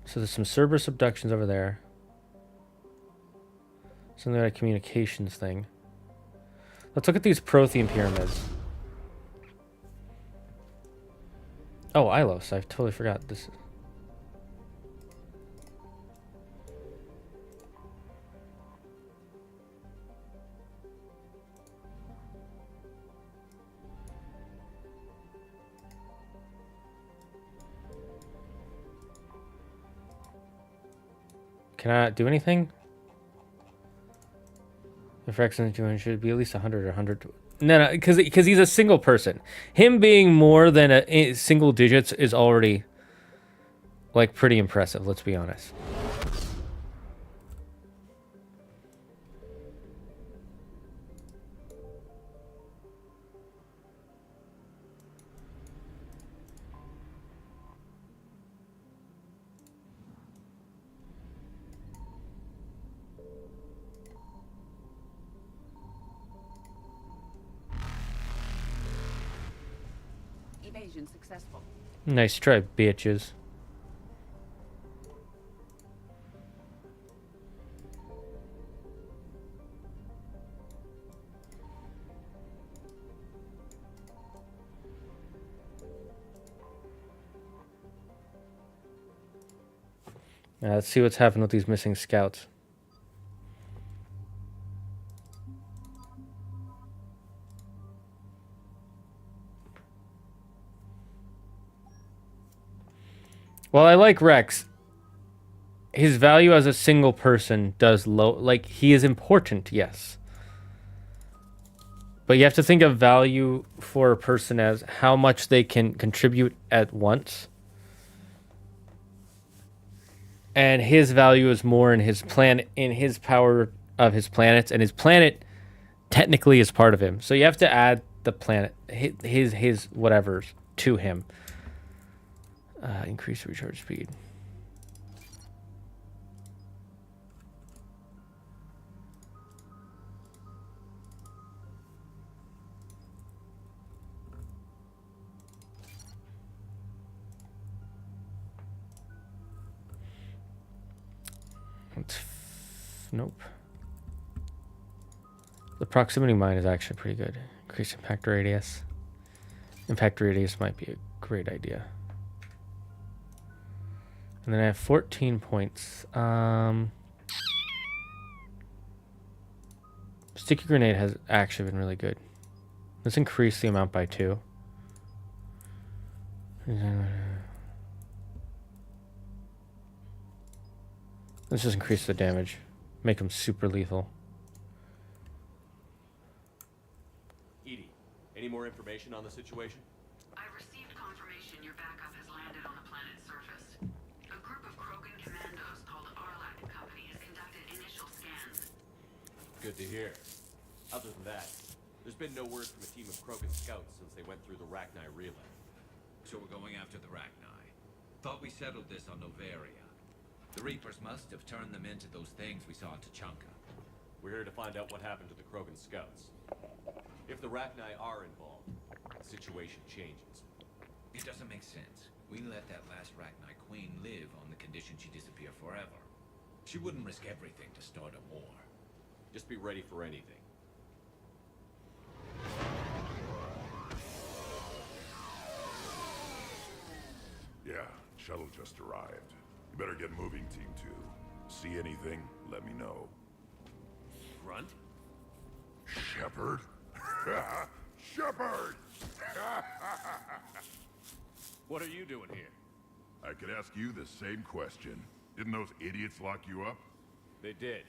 So there's some Cerberus abductions over there. Something like a communications thing. Let's look at these Prothean pyramids. Oh, Ilos. I totally forgot this. Can I do anything? If Rex isn't doing, should be at least 100 or 100. No, because he's a single person. Him being more than a single digits is already like pretty impressive. Let's be honest. Evasion successful. Nice try, bitches. Let's see what's happened with these missing scouts. Well, I like Rex. His value as a single person does low. Like, he is important, yes. But you have to think of value for a person as how much they can contribute at once. And his value is more in his planet, in his power of his planets, and his planet technically is part of him. So you have to add the planet, his whatevers to him. Increase recharge speed. Nope. The proximity mine is actually pretty good. Increase impact radius. Impact radius might be a great idea. And then I have 14 points. Sticky grenade has actually been really good. Let's increase the amount by 2. Let's just increase the damage. Make them super lethal. Edie, any more information on the situation? I received confirmation your backup has landed on the planet's surface. A group of Krogan commandos called Arlac Company has conducted initial scans. Good to hear. Other than that, there's been no word from a team of Krogan scouts since they went through the Rachni relay. So we're going after the Rachni. Thought we settled this on Novaria. The Reapers must have turned them into those things we saw in Tachanka. We're here to find out what happened to the Krogan scouts. If the Rachni are involved, the situation changes. It doesn't make sense. We let that last Rachni queen live on the condition she disappear forever. She wouldn't risk everything to start a war. Just be ready for anything. Yeah, shuttle just arrived. You better get moving, Team 2. See anything, let me know. Grunt? Sheppard? Sheppard! What are you doing here? I could ask you the same question. Didn't those idiots lock you up? They did.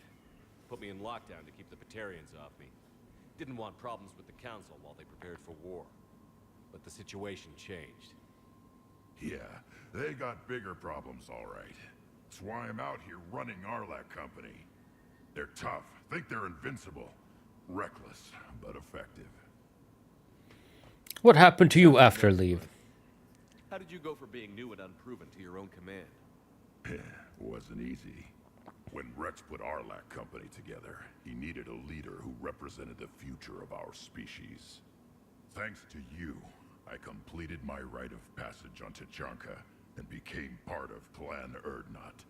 Put me in lockdown to keep the Batarians off me. Didn't want problems with the Council while they prepared for war. but the situation changed. Yeah, they got bigger problems, all right. That's why I'm out here running Arlac Company. They're tough, think they're invincible. Reckless, but effective. What happened to you after leave? How did you go for being new and unproven to your own command? Wasn't easy. When Rex put Arlac Company together, he needed a leader who represented the future of our species. Thanks to you, I completed my rite of passage on Tachanka and became part of Clan Erdnot.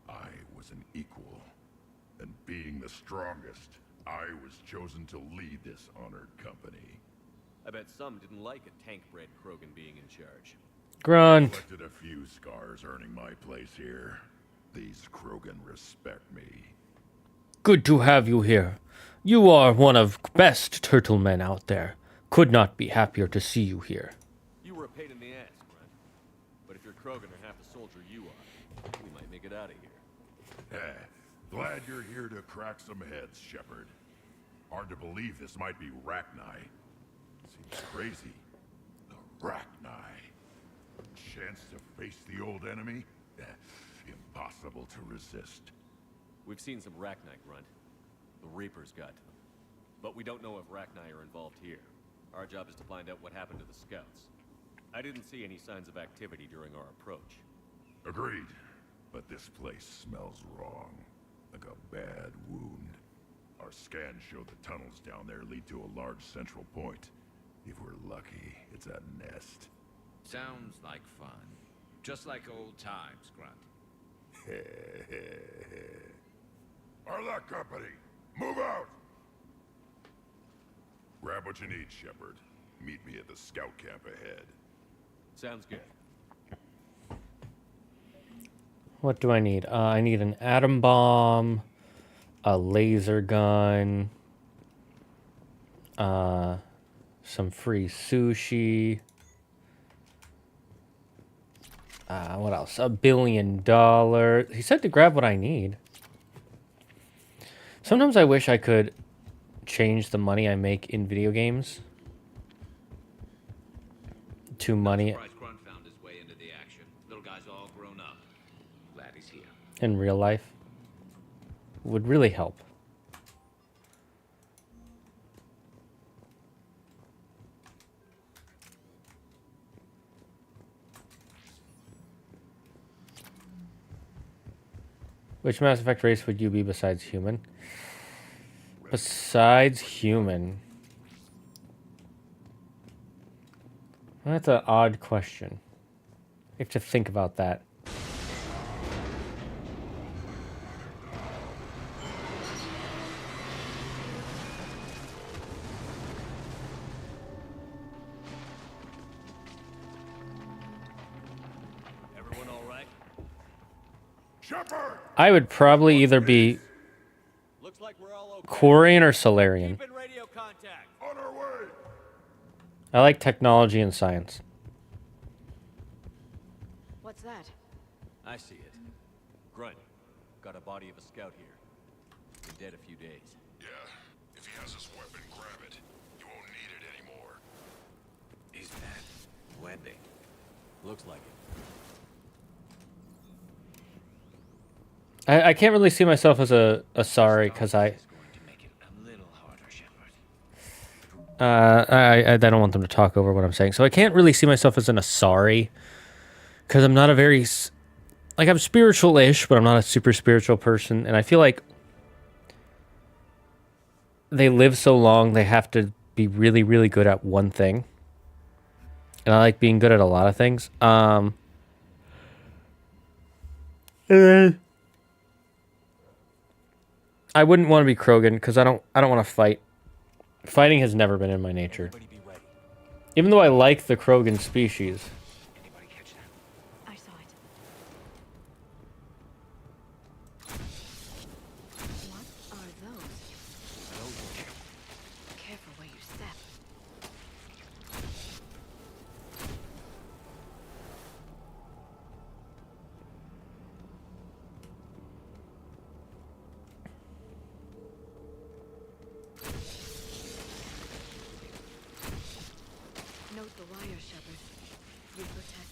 I was an equal, and being the strongest, I was chosen to lead this honored company. I bet some didn't like a tank-bred Krogan being in charge. Grunt. Collected a few scars earning my place here. These Krogan respect me. Good to have you here. You are one of best turtle men out there. Could not be happier to see you here. You were a pain in the ass, Grunt. But if you're Krogan or half the soldier you are, we might make it out of here. Glad you're here to crack some heads, Sheppard. Hard to believe this might be Rachni. Seems crazy. The Rachni. Chance to face the old enemy? Impossible to resist. We've seen some Rachni, Grunt. The Reapers got to them. But we don't know if Rachni are involved here. Our job is to find out what happened to the scouts. I didn't see any signs of activity during our approach. Agreed. But this place smells wrong. Like a bad wound. Our scans show the tunnels down there lead to a large central point. If we're lucky, it's a nest. Sounds like fun. Just like old times, Grunt. Arlac Company, move out! Grab what you need, Sheppard. Meet me at the scout camp ahead. Sounds good. What do I need? I need an atom bomb, a laser gun, some free sushi. What else? $1 billion. He said to grab what I need. Sometimes I wish I could change the money I make in video games to money Grunt found his way into the action. Little guy's all grown up. Glad he's here. in real life. Would really help. Which Mass Effect race would you be besides human? Besides human. That's an odd question. You have to think about that. Everyone all right? Sheppard! I would probably either be Looks like we're all okay. Quarian or Solarian. Keep in radio contact. On our way! I like technology and science. What's that? I see it. Grunt, got a body of a scout here. Been dead a few days. Yeah, if he has his weapon, grab it. You won't need it anymore. Is that webbing? Looks like it. I can't really see myself as a sorry because I don't want them to talk over what I'm saying. So I can't really see myself as an Asari because I'm not a very like I'm spiritual-ish, but I'm not a super spiritual person, and I feel like they live so long they have to be really, really good at one thing, and I like being good at a lot of things. And then I wouldn't want to be Krogan because I don't want to fight. Fighting has never been in my nature. Even though I like the Krogan species. I saw it. What are those? Careful where you step. Note the wire, Sheppard. Reaper tech.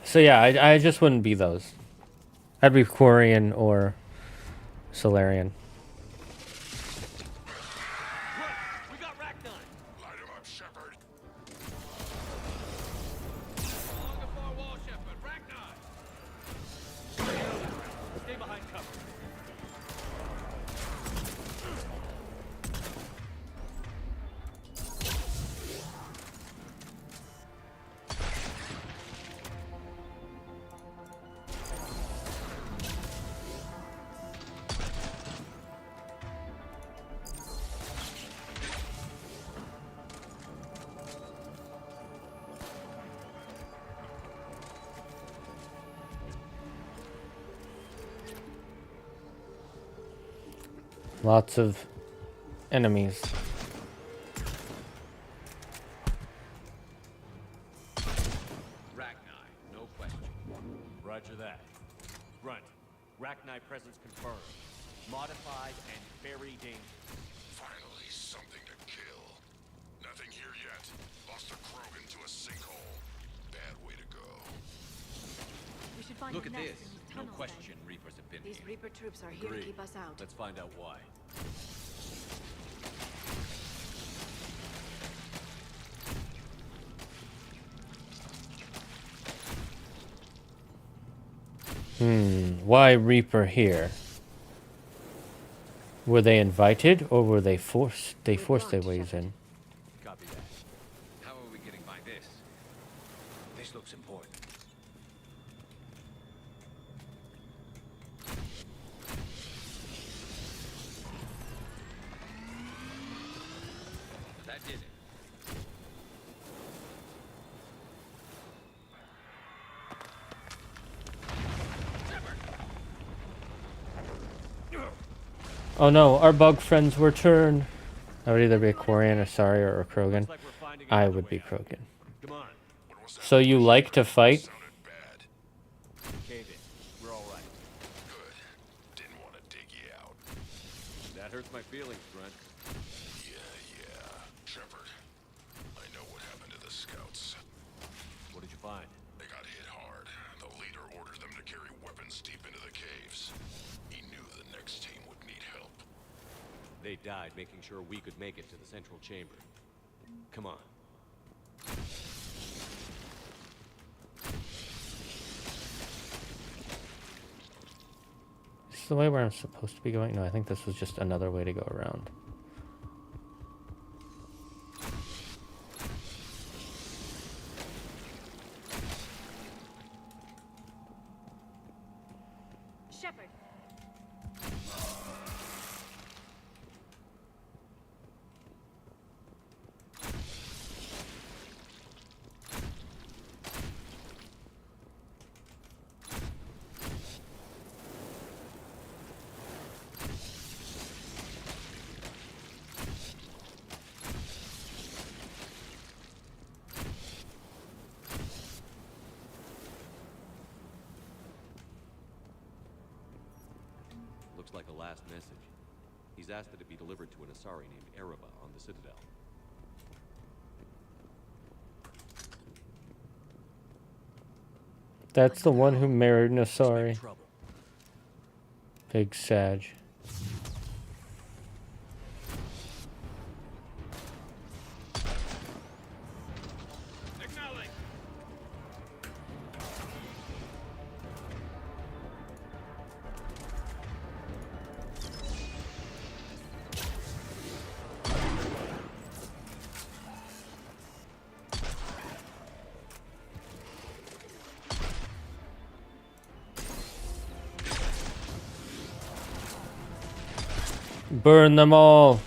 So yeah, I just wouldn't be those. I'd be Quarian or Solarian. We got Ragnar. Light him up, Sheppard. Along the far wall, Sheppard. Ragnar. Stay behind cover. Lots of enemies. Ragnar, no question. Roger that. Grunt, Ragnar presence confirmed. Modified and very dangerous. Finally, something to kill. Nothing here yet. Lost a Krogan to a sinkhole. Bad way to go. We should find Look a at nest this. in these No tunnels, question then. Reapers have been These here. Reaper troops are here to Agreed. keep us out. Let's find out why. Why Reaper here? Were they invited or were they forced? They forced their ways in. Copy that. How are we getting by this? This looks important. That did it. Oh no, our bug friends return. I would either be a Quarian or Sari or a Krogan. I would be Krogan. Come on. So you like to fight? Cave in. We're all right. Good. Didn't want to dig you out. That hurts my feelings, Grunt. Yeah. Sheppard, I know what happened to the scouts. What did you find? They got hit hard. The leader ordered them to carry weapons deep into the caves. He knew the next team would need help. They died making sure we could make it to the central chamber. Come on. Is this the way where I'm supposed to be going? No, I think this was just another way to go around. Sheppard. Looks like a last message. He's asked that it be delivered to an Asari named Ereba on the Citadel. That's the one who married Nasari. Big Sag. Burn them all.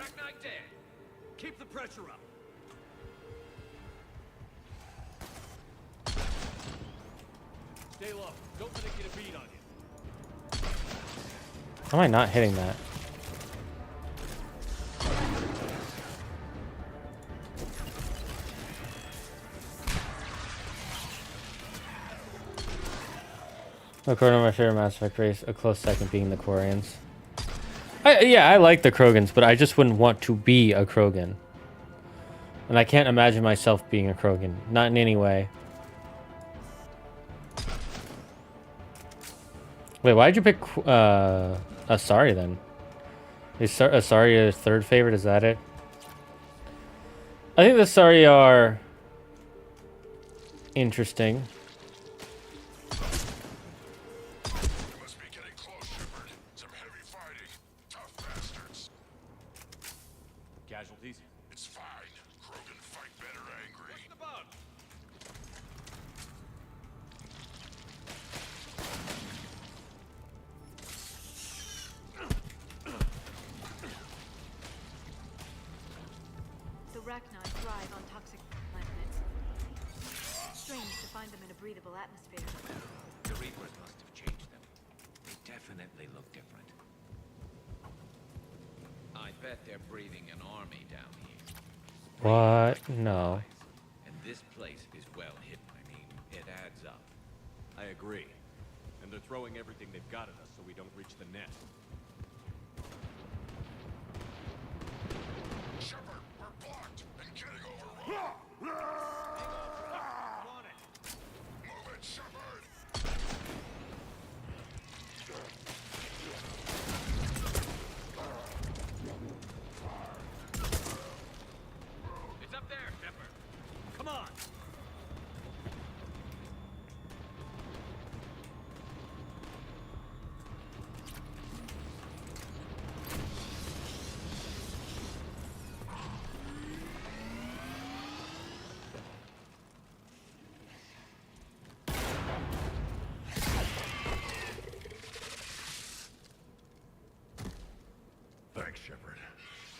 Arachnite dead. Keep the pressure up. Stay low. Don't let it get a beat on you. How am I not hitting that? According to my favorite Mass Effect race, a close second being the Quarians. Yeah, I like the Krogans, but I just wouldn't want to be a Krogan. And I can't imagine myself being a Krogan. Not in any way. Wait, why'd you pick Asari then? Is Asari your third favorite? Is that it? I think the Asari are interesting. Must be getting close, Sheppard. Some heavy fighting. Tough bastards. Casualties? It's fine. Krogan fight better angry. What's the bug? The Rachni thrive on toxic planets. Strange to find them in a breathable atmosphere. The Reapers must have changed them. They definitely look different. I bet they're breeding an army down here. What? No. And this place is well hidden. I mean, it adds up. I agree. And they're throwing everything they've got at us so we don't reach the nest. Sheppard, we're blocked and getting overrun. On it. Move it, Sheppard. It's up there, Sheppard. Come on. Thanks, Sheppard.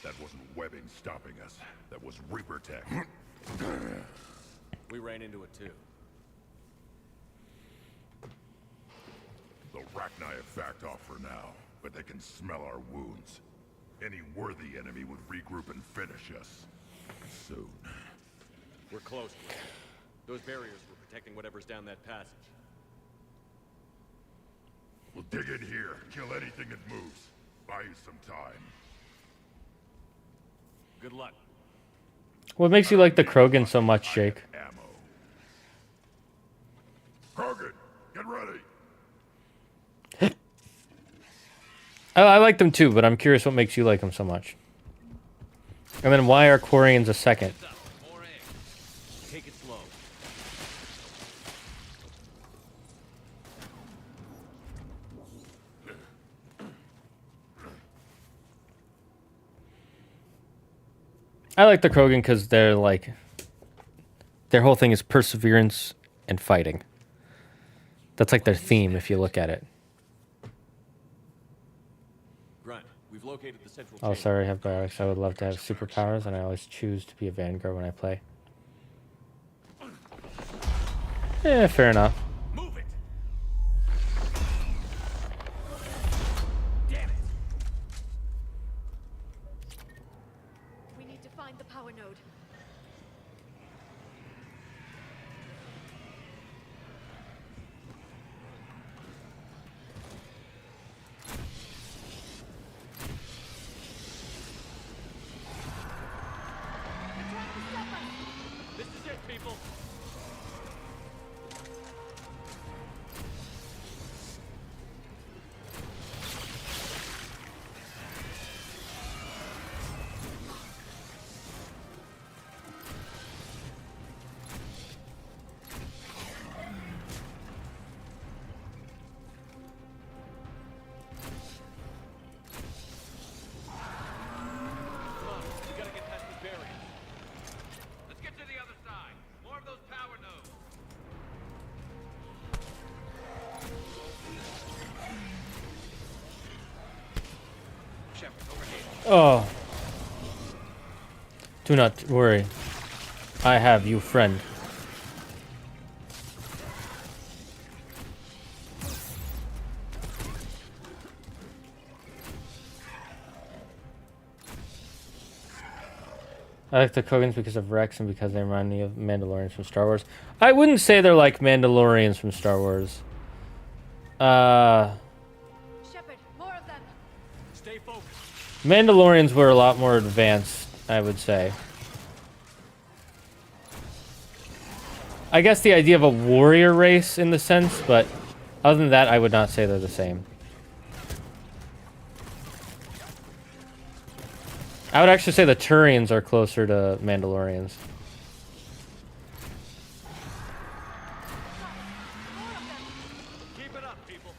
That wasn't webbing stopping us. That was Reaper tech. We ran into it too. The Rachni have backed off for now, but they can smell our wounds. Any worthy enemy would regroup and finish us. Soon. We're close, Grant. Those barriers were protecting whatever's down that passage. We'll dig in here, kill anything that moves. Buy you some time. Good luck. What makes you like the Krogan so much, Jake? Ammo. Krogan, get ready. I like them too, but I'm curious what makes you like them so much. And then why are Quarians a second? More eggs. Take it slow. I like the Krogan because they're like, their whole thing is perseverance and fighting. That's like their theme if you look at it. Grunt, we've located the central Oh, chamber. sorry, I have biotics. I would love to have superpowers, and I always choose to be a Vanguard when I play. Yeah, fair enough. Move it. Damn it. We need to find the power node. This is it, people. Come on, we gotta get past this barrier. Let's get to the other side. More of those power nodes. Sheppard, over here. Oh, Do not worry. I have you, friend. I like the Krogans because of Rex and because they remind me of Mandalorians from Star Wars. I wouldn't say they're like Mandalorians from Star Wars. Sheppard, more of them. Stay focused. Mandalorians were a lot more advanced, I would say. I guess the idea of a warrior race in the sense, but other than that, I would not say they're the same. I would actually say the Turians are closer to Mandalorians. Keep it up, people.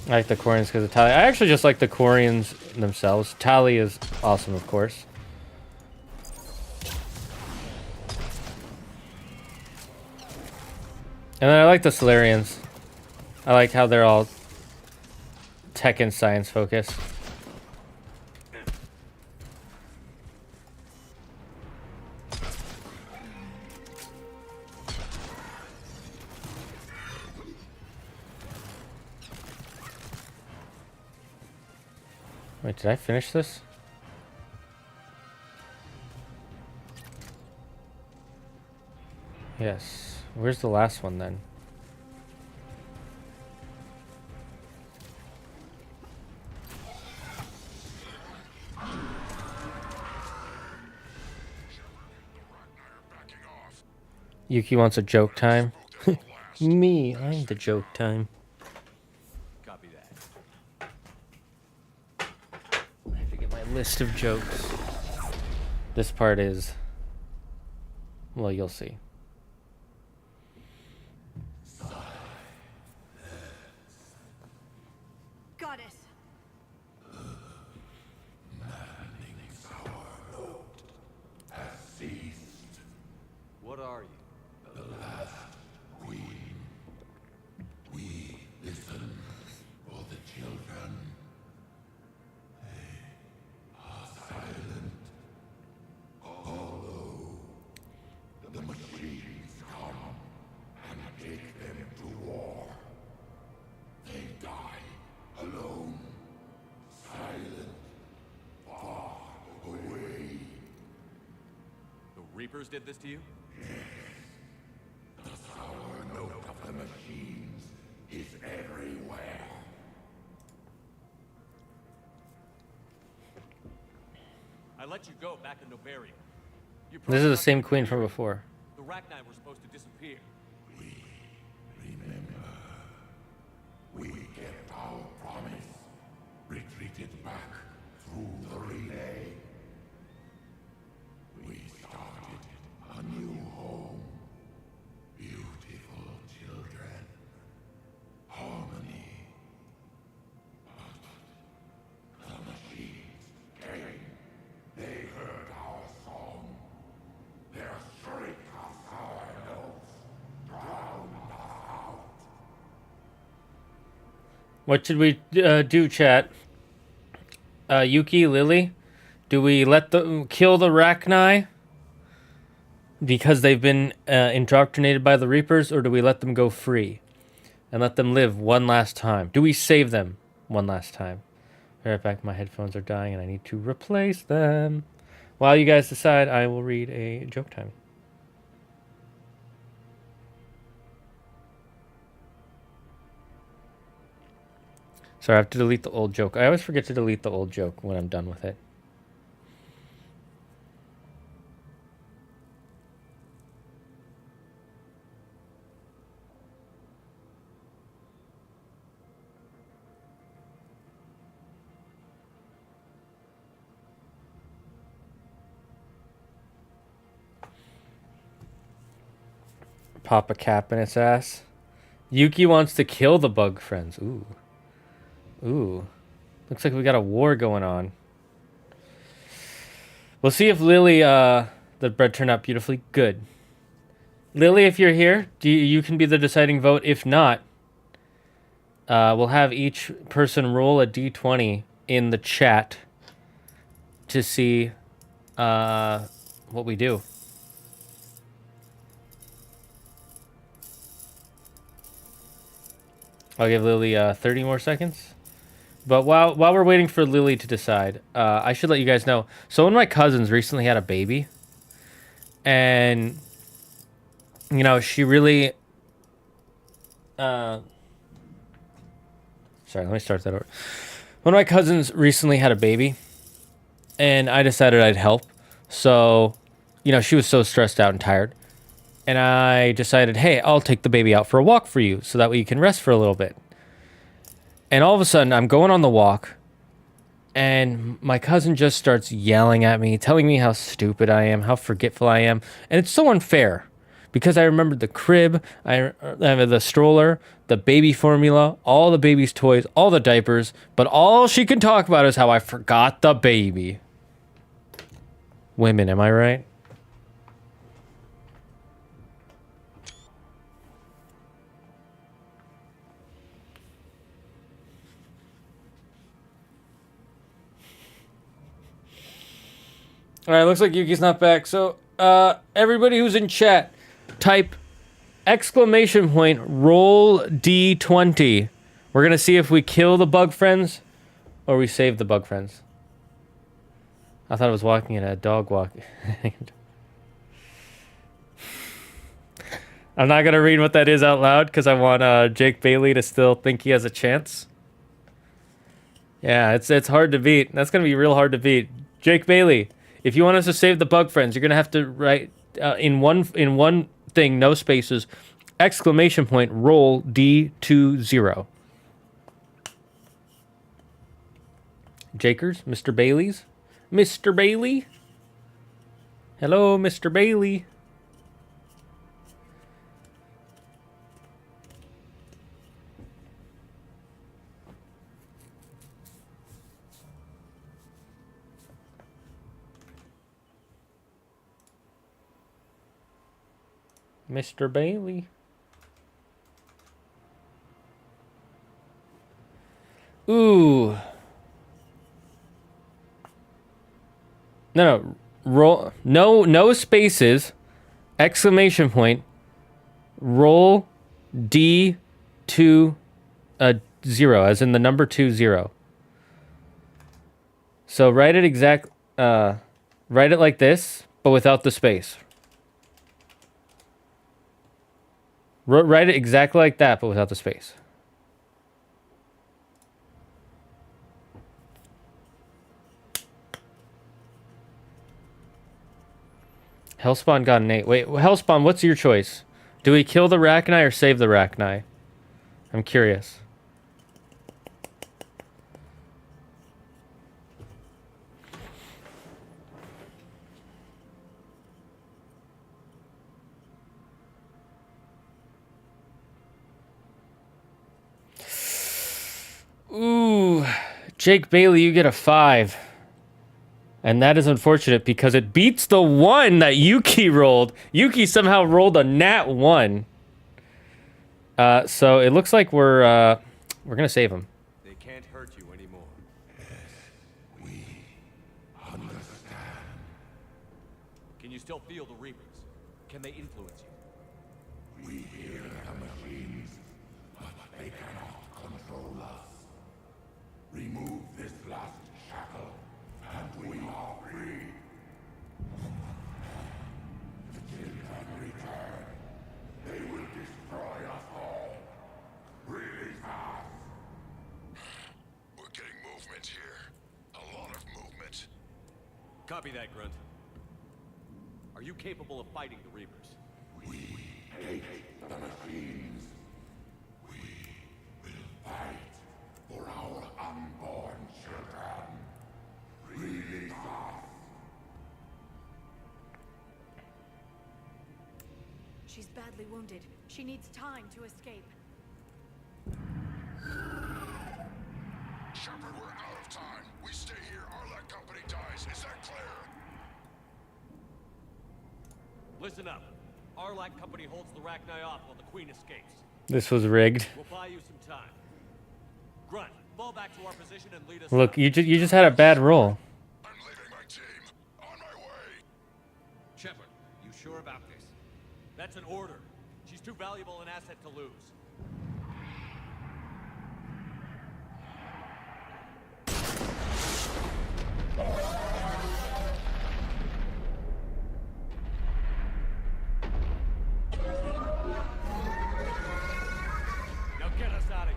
I like the Quarians because of Tali. I actually just like the Quarians themselves. Tali is awesome, of course. And then I like the Solarians. I like how they're all tech and science focused. Wait, did I finish this? Yes. Where's the last one then? Yuki wants a joke time. Me, I'm the joke time. Copy that. I have to get my list of jokes. This part is... well, you'll see. Goddess. What are you? The last queen. We listen for the children. They are silent. Although the machines come and take them to war, they die alone, silent, far away. The Reapers did this to you? The sour note of the machines is everywhere. I let you go back in Novaria. You This is the same queen from before. The Rachni were supposed to disappear. Remember, we kept our promise, retreated back through the relay. We started a new home. Beautiful children. Harmony. But the machines came. They heard our song. Their shriek of sour notes drowned us out. What should we do, chat? Yuki, Lily? Do we let them kill the Rachni because they've been indoctrinated by the Reapers, or do we let them go free and let them live one last time? Do we save them one last time? Be right back, my headphones are dying and I need to replace them. While you guys decide, I will read a joke time. Sorry, I have to delete the old joke. I always forget to delete the old joke when I'm done with it. Pop a cap in its ass. Yuki wants to kill the bug friends. Ooh. Ooh. Looks like we got a war going on. We'll see if Lily, the bread turned out beautifully. Good. Lily, if you're here, you can be the deciding vote. If not, we'll have each person roll a d20 in the chat to see what we do. I'll give Lily 30 more seconds. But while we're waiting for Lily to decide, I should let you guys know. So one of my cousins recently had a baby. And, you know, she really... sorry, let me start that over. One of my cousins recently had a baby. And I decided I'd help. So, you know, she was so stressed out and tired. And I decided, hey, I'll take the baby out for a walk for you. So that way you can rest for a little bit. And all of a sudden, I'm going on the walk, and my cousin just starts yelling at me, telling me how stupid I am, how forgetful I am. And it's so unfair, because I remembered the crib, the stroller, the baby formula, all the baby's toys, all the diapers, but all she can talk about is how I forgot the baby. Women, am I right? All right, looks like Yuki's not back. So, everybody who's in chat, type exclamation point roll D20. We're going to see if we kill the bug friends or we save the bug friends. I thought I was walking in a dog walk. I'm not going to read what that is out loud because I want Jake Bailey to still think he has a chance. Yeah, it's hard to beat. That's going to be real hard to beat. Jake Bailey. If you want us to save the bug friends, you're gonna have to write in one thing, no spaces, exclamation point, roll D20. Jakers, Mr. Bailey's, Mr. Bailey. Hello, Mr. Bailey. Mr. Bailey. Ooh. No. Roll. No spaces. Exclamation point. Roll D20, as in the number 20. So write it write it like this, but without the space. Write it exactly like that, but without the space. Hellspawn got an 8. Wait, Hellspawn, what's your choice? Do we kill the Rachni or save the Rachni? I'm curious. Ooh, Jake Bailey, you get a 5. And that is unfortunate because it beats the 1 that Yuki rolled. Yuki somehow rolled a nat 1. So it looks like we're gonna save him. They can't hurt you anymore. We understand. Can you still feel the Reapers? Can they influence you? We hear the machines, but they cannot control us. Remove this last shackle, and we are free. The children return. They will destroy us all. Release us. We're getting movement here. A lot of movement. Copy that, Grunt. Are you capable of fighting the Reapers? We hate the machines. We will fight for our unborn children. Release us. She's badly wounded. She needs time to escape. Sheppard, we're out of time. We stay here, our company dies. Is that clear? Listen up. Arlac Company holds the Rachni off while the Queen escapes. This was rigged. We'll buy you some time. Grunt, fall back to our position and lead us. Look, you just had a bad roll. Sheppard, you sure about this? That's an order. She's too valuable an asset to lose. Now get us out of here.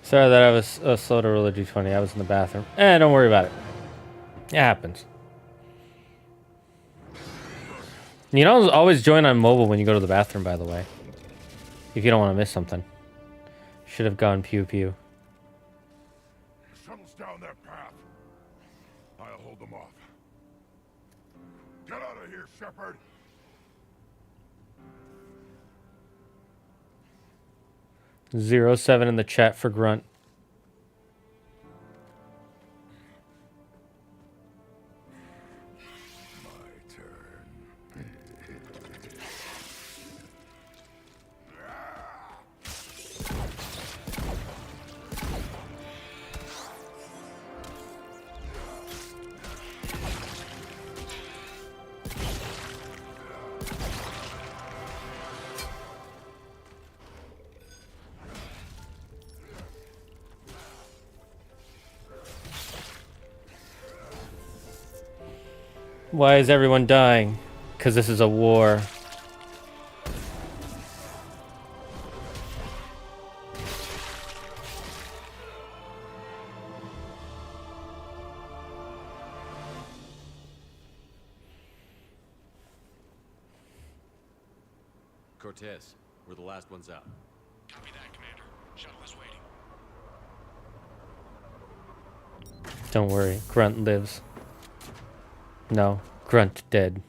Sorry that I was slow to roll a d20. I was in the bathroom. Don't worry about it. It happens. You don't always join on mobile when you go to the bathroom, by the way. If you don't want to miss something. Should have gone pew pew. Shuttle's down that path. I'll hold them off. Get out of here, Sheppard. 07 in the chat for Grunt. Why is everyone dying? Because this is a war. Cortez, we're the last ones out. Copy that, Commander. Shuttle is waiting. Don't worry, Grunt lives. No, Grunt dead.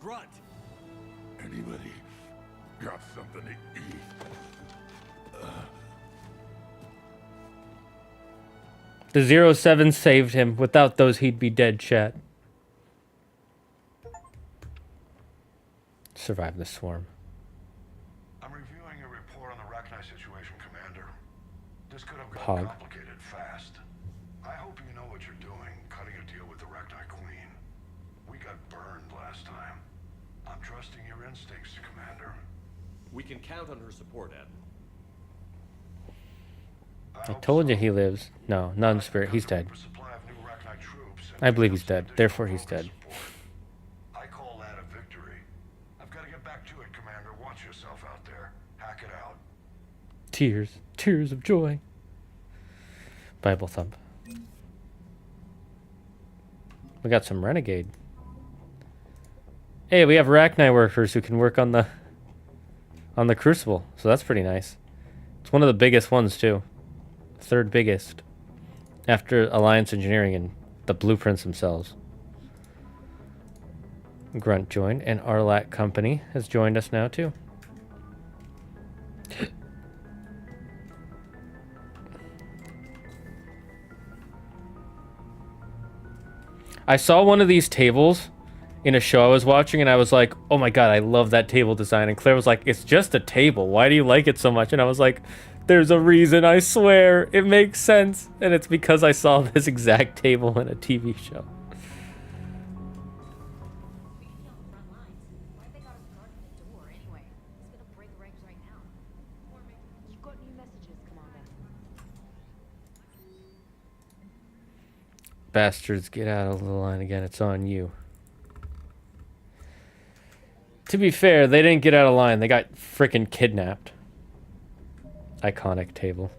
Grunt! Anybody got something to eat? The 07 saved him. Without those, he'd be dead, chat. Survive the swarm. I'm reviewing your report on the Rachni situation, Commander. This could have Hog. gotten complicated fast. I hope you know what you're doing, cutting a deal with the Rachni Queen. We got burned last time. I'm trusting your instincts, Commander. We can count on her support, Admiral. I told you he lives. No, not in spirit. He's dead. I believe he's dead. Therefore, he's dead. I call that a victory. I've got to get back to it, Commander. Watch yourself out there. Hack it out. Tears. Tears of joy. Bible thump. We got some renegade. Hey, we have Rachni workers who can work on the Crucible. So that's pretty nice. It's one of the biggest ones, too. Third biggest after Alliance Engineering and the blueprints themselves. Grunt joined, and Arlac Company has joined us now too. I saw one of these tables in a show I was watching, and I was like, oh my god, I love that table design. And Claire was like, it's just a table. Why do you like it so much? And I was like, there's a reason, I swear. It makes sense. And it's because I saw this exact table in a TV show. Bastards, get out of the line again. It's on you. To be fair, they didn't get out of line. They got frickin' kidnapped. Iconic table.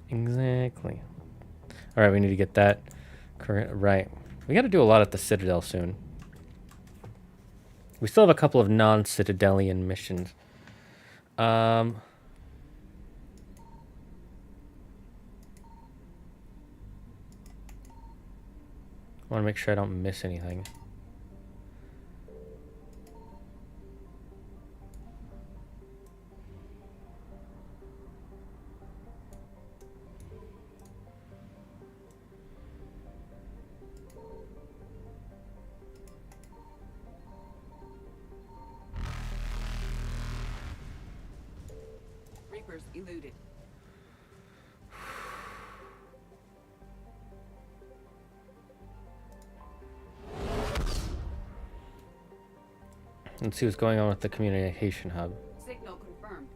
Exactly. Alright, we need to get that correct. Right. We gotta do a lot at the Citadel soon. We still have a couple of non-Citadelian missions. Want to make sure I don't miss anything. Reapers eluded. Let's see what's going on with the communication hub. Signal confirmed.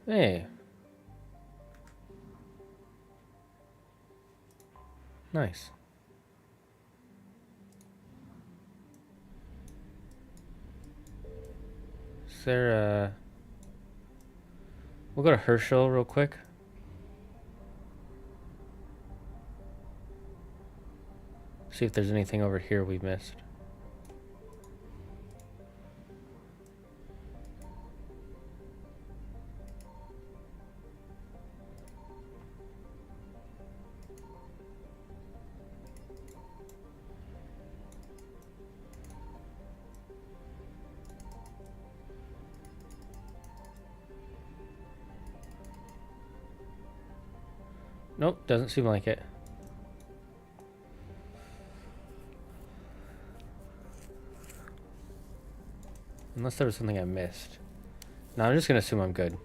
Hey. Nice. Is there a... We'll go to Herschel real quick. See if there's anything over here we missed. Nope, doesn't seem like it. Unless there was something I missed. No, I'm just gonna assume I'm good.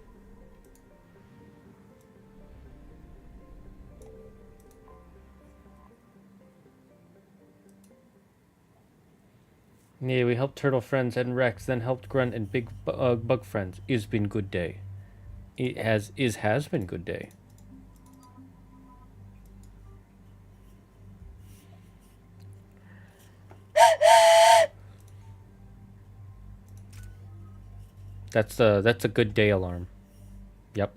Yeah, we helped Turtle Friends and Rex, then helped Grunt and Big Bug Friends. It's been good day. It has been good day. That's a good day alarm. Yep.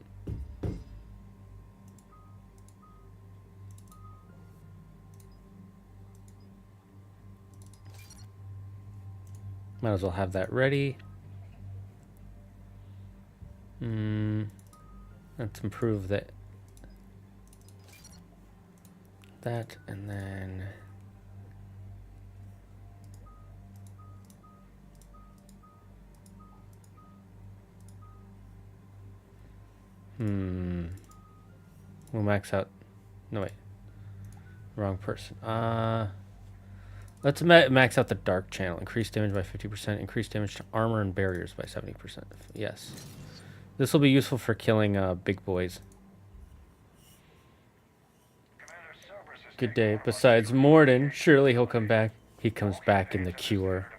Might as well have that ready. Let's improve that. That and then. We'll max out. No, wait. Wrong person. Let's max out the dark channel. Increase damage by 50%. Increase damage to armor and barriers by 70%. Yes. This will be useful for killing big boys. Good day. Besides Morden, surely he'll come back. He comes back in the cure.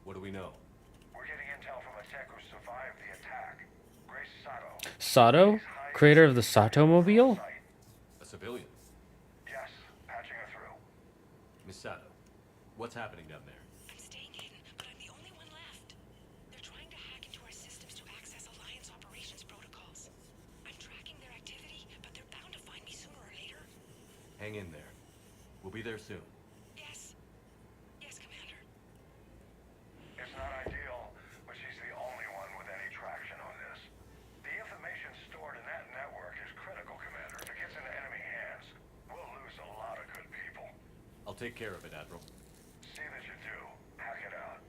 What do we know? Sato? Creator of the Sato Mobile? A civilian? Yes, patching her through. Miss Sato, what's happening down there? I'm staying hidden, but I'm the only one left. They're trying to hack into our systems to access Alliance operations protocols. I'm tracking their activity, but they're bound to find me sooner or later. Hang in there. We'll be there soon. Yes. Yes, Commander. It's not ideal, but she's the only one with any traction on this. The information stored in that network is critical, Commander. If it gets into enemy hands, we'll lose a lot of good people. I'll take care of it, Admiral. See that you do. Hack it out.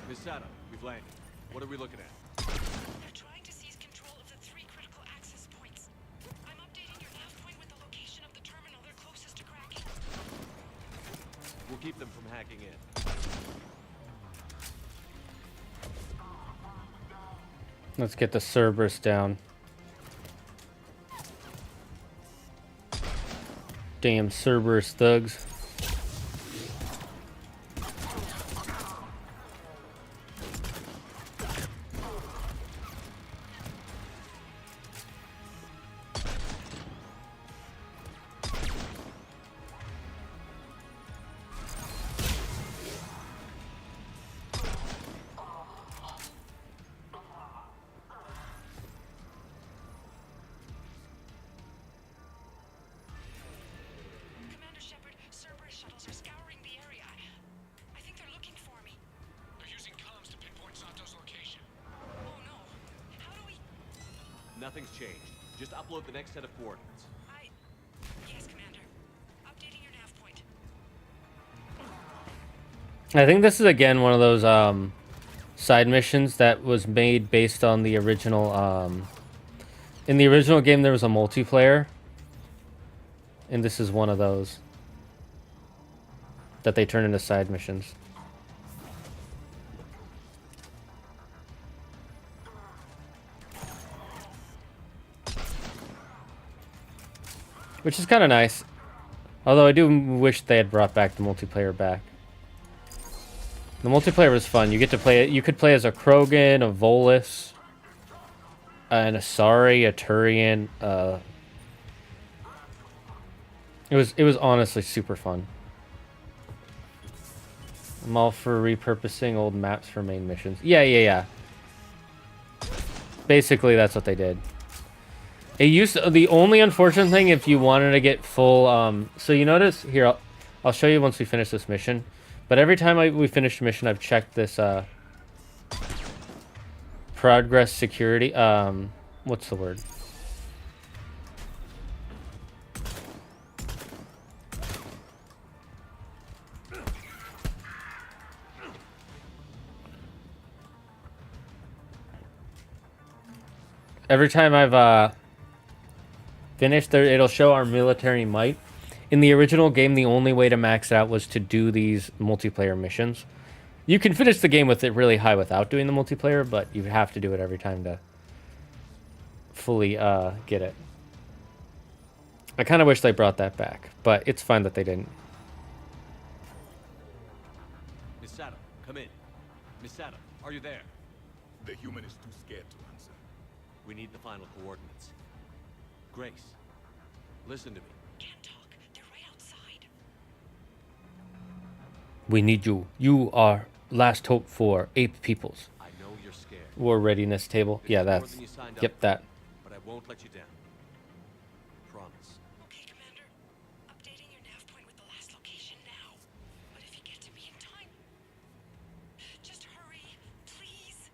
Miss Sato, we've landed. What are we looking at? They're trying to seize control of the 3 critical access points. I'm updating your nav point with the location of the terminal they're closest to cracking. We'll keep them from hacking in. Let's get the Cerberus down. Damn Cerberus thugs. Commander Sheppard, Cerberus shuttles are scouring the area. I think they're looking for me. They're using comms to pinpoint Sato's location. Oh no. How do we... Nothing's changed. Just upload the next set of coordinates. Yes, Commander. Updating your nav point. I think this is again one of those side missions that was made based on the original in the original game there was a multiplayer, and this is one of those that they turn into side missions. Which is kind of nice. Although I do wish they had brought back the multiplayer back. The multiplayer was fun. You get to play it. You could play as a Krogan, a Volus, an Asari, a Turian. It was honestly super fun. I'm all for repurposing old maps for main missions. Yeah. Basically, that's what they did. It used to, the only unfortunate thing if you wanted to get full so you notice here I'll show you once we finish this mission, but every time we finish a mission I've checked this progress security what's the word, every time I've finished there, it'll show our military might. In the original game, the only way to max it out was to do these multiplayer missions. You can finish the game with it really high without doing the multiplayer, but you have to do it every time to fully get it. I kind of wish they brought that back, but it's fine that they didn't. Miss Sato, come in. Miss Sato, are you there? The human is too scared to answer. We need the final coordinates. Grace, listen to me. Can't talk. They're right outside. We need you. You are last hope for ape peoples. I know you're scared. War readiness table. Yeah, More that's... than you signed up Yep, for, that. But I won't let you down. Promise. Okay, Commander. Updating your nav point with the last location now. But if you get to me in time... Just hurry, please.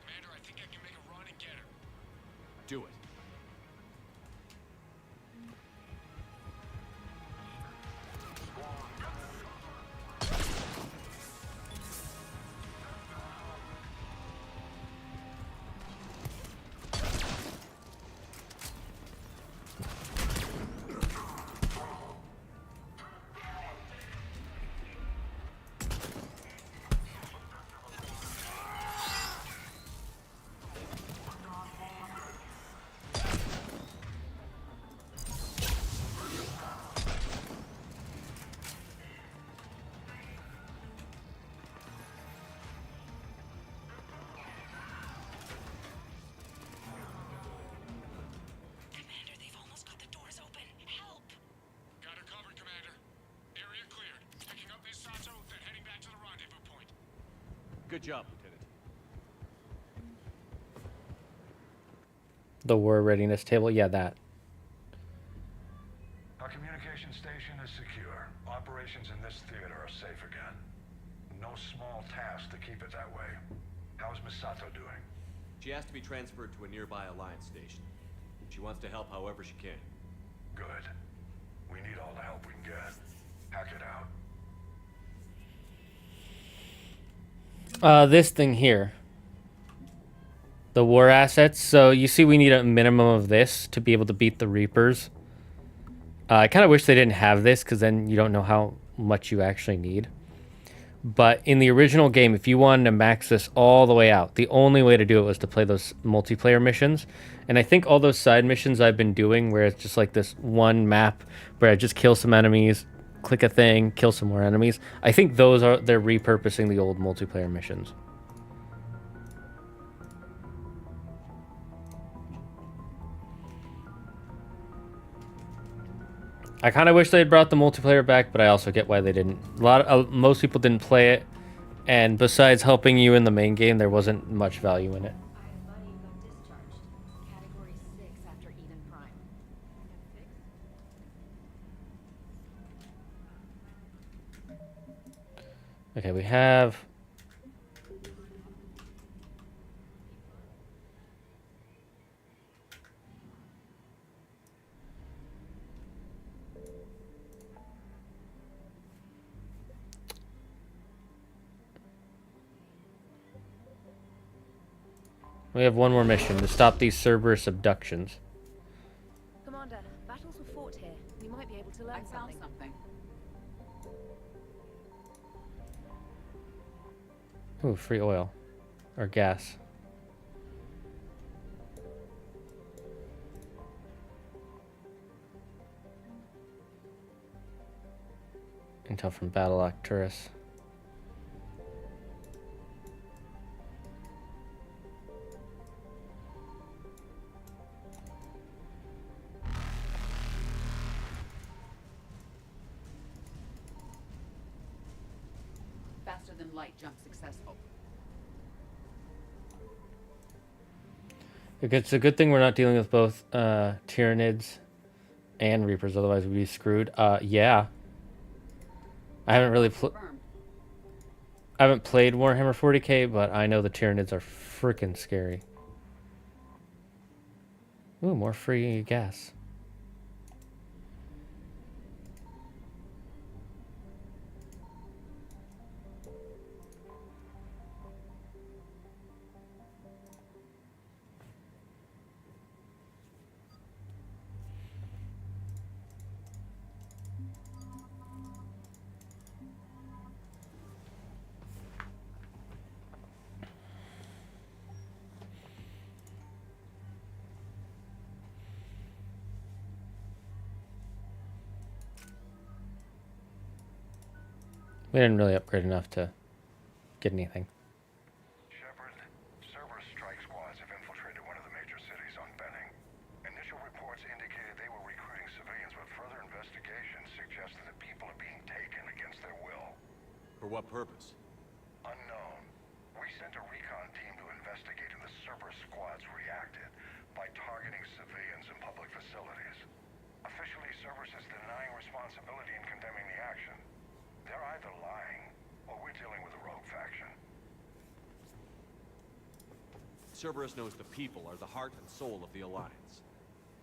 Commander, I think I can make a run and get her. Do it. Commander, they've almost got the doors open. Help! Got her covered, Commander. Area cleared. Picking up this Sato, then heading back to the rendezvous point. Good job, Lieutenant. The war readiness table. Yeah, that. Our communication station is secure. Operations in this theater are safe again. No small task to keep it that way. How is Miss Sato doing? She has to be transferred to a nearby Alliance station. She wants to help however she can. Good. We need all the help we can get. Hack it out. This thing here. The war assets. So you see we need a minimum of this to be able to beat the Reapers. I kind of wish they didn't have this because then you don't know how much you actually need. But in the original game, if you wanted to max this all the way out, the only way to do it was to play those multiplayer missions. And I think all those side missions I've been doing, where it's just like this one map where I just kill some enemies, click a thing, kill some more enemies. I think they're repurposing the old multiplayer missions. I kind of wish they had brought the multiplayer back, but I also get why they didn't. Most people didn't play it, and besides helping you in the main game, there wasn't much value in it. Okay, we have... We have one more mission to stop these Cerberus abductions. Commander, battles were fought here. We might be able to learn something. Ooh, free oil. Or gas. Intel from Battle Arcturus. Faster than light jump successful. It's a good thing we're not dealing with both Tyranids and Reapers, otherwise we'd be screwed. Yeah. I haven't really I haven't played Warhammer 40k, but I know the Tyranids are freaking scary. Ooh, more free gas. We didn't really upgrade enough to get anything. Sheppard, Cerberus strike squads have infiltrated one of the major cities on Benning. Initial reports indicated they were recruiting civilians, but further investigation suggested that people are being taken against their will. For what purpose? Unknown. We sent a recon team to investigate, and the Cerberus squads reacted by targeting civilians in public facilities. Officially, Cerberus is denying responsibility and condemning the action. They're either lying, or we're dealing with a rogue faction. Cerberus knows the people are the heart and soul of the Alliance.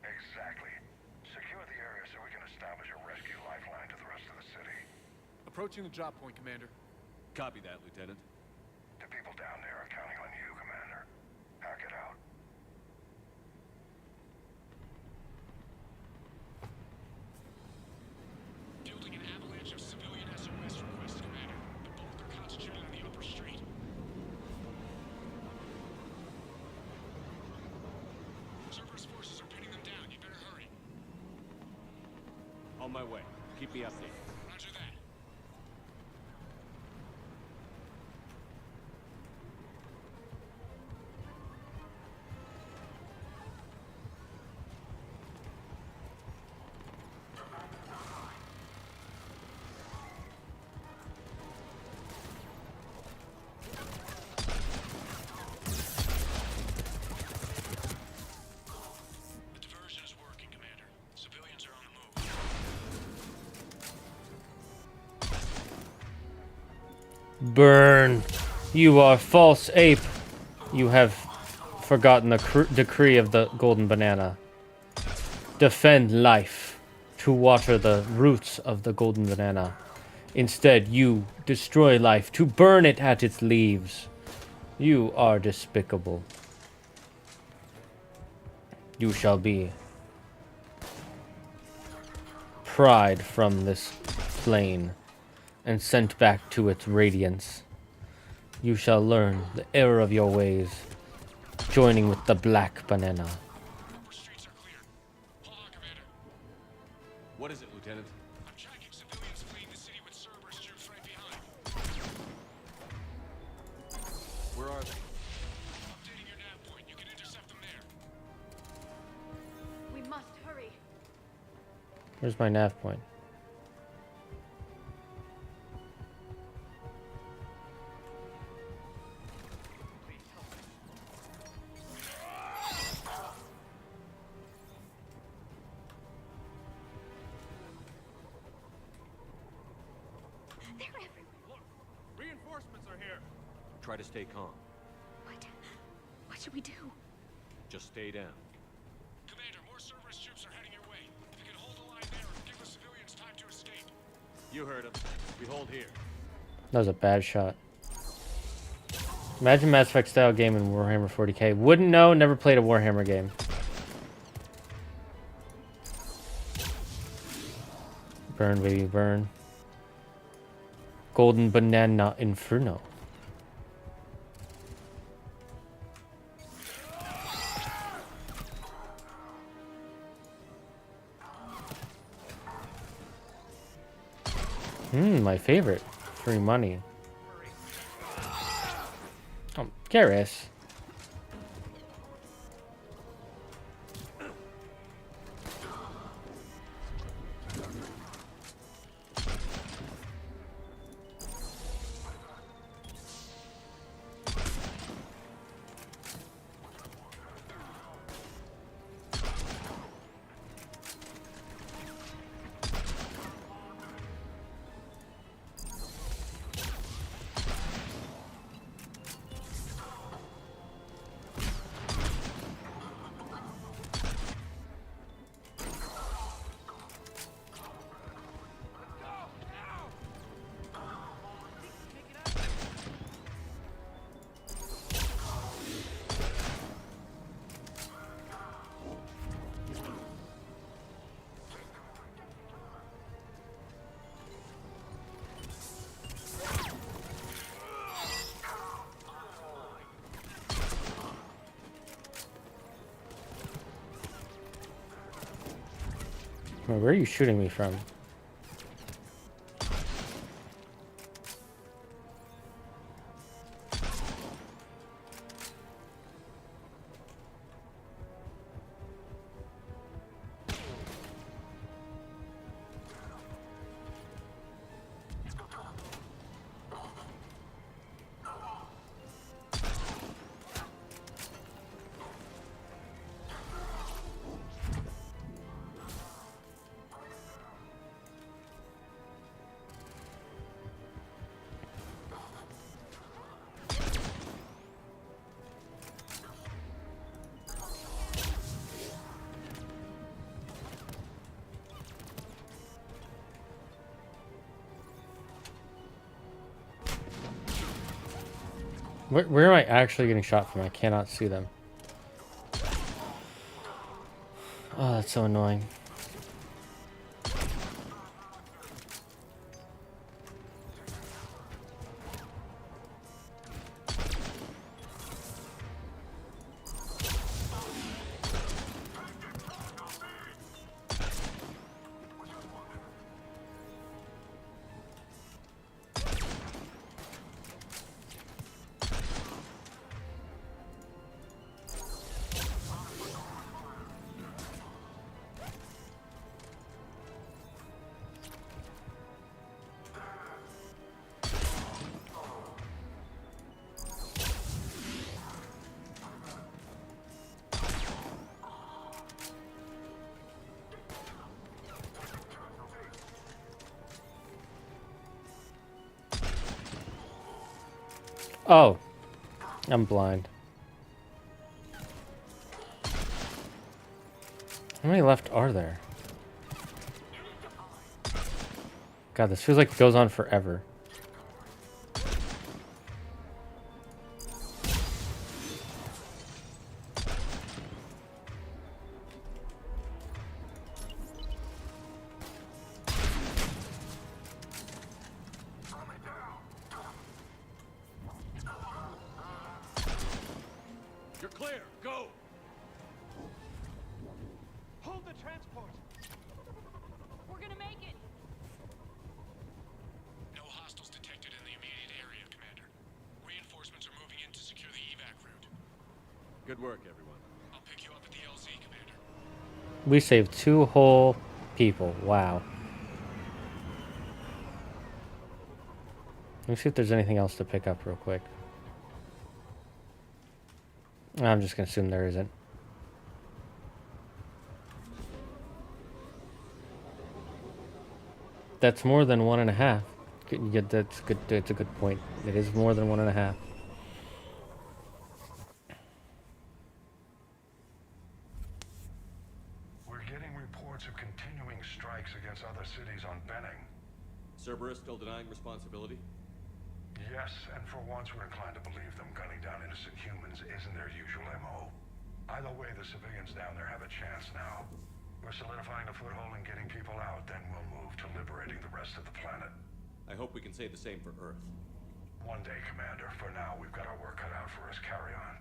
Exactly. Secure the area so we can establish a rescue lifeline to the rest of the city. Approaching the drop point, Commander. Copy that, Lieutenant. The people down there are counting on you, Commander. Hack it out. Building an avalanche of civilian SOS requests, Commander. The bulk are concentrated on the upper street. Cerberus forces are pinning them down. You better hurry. On my way. Keep me updated. Roger that. The diversion is working, Commander. Civilians are on the move. Burn. You are false ape. You have forgotten the decree of the golden banana. Defend life to water the roots of the golden banana. Instead, you destroy life to burn it at its leaves. You are despicable. You shall be pried from this plane and sent back to its radiance. You shall learn the error of your ways, joining with the Black Banana. What is it, Lieutenant? I'm tracking civilians fleeing the city with Cerberus troops right behind. Where are they? Updating your nav point. You can intercept them there. We must hurry. Where's my nav point? They're everywhere. Look, reinforcements are here. Try to stay calm. What should we do? Just stay down. Commander, more Cerberus troops are heading your way. If you can hold the line there and give the civilians time to escape. You heard him. We hold here. That was a bad shot. Imagine Mass Effect style game in Warhammer 40k. Wouldn't know, never played a Warhammer game. Burn, baby, burn. Golden Banana Inferno. My favorite. Free money. Oh, Garrus. Where are you shooting me from? Where am I actually getting shot from? I cannot see them. Oh, that's so annoying. Oh, I'm blind. How many left are there? God, this feels like it goes on forever. You're clear. Go. Hold the transport. We're gonna make it. No hostiles detected in the immediate area, Commander. Reinforcements are moving in to secure the evac route. Good work, everyone. I'll pick you up at the LZ, Commander. We saved 2 whole people. Wow. Let me see if there's anything else to pick up real quick. I'm just going to assume there isn't. That's more than 1.5. Yeah, that's good. That's a good point. It is more than 1.5. We're getting reports of continuing strikes against other cities on Benning. Cerberus still denying responsibility? Yes, and for once we're inclined to believe them. Gunning down innocent humans isn't their usual MO. Either way, the civilians down there have a chance now. We're solidifying the foothold and getting people out, then we'll move to liberating the rest of the planet. I hope we can say the same for Earth. One day, Commander. For now, we've got our work cut out for us. Carry on.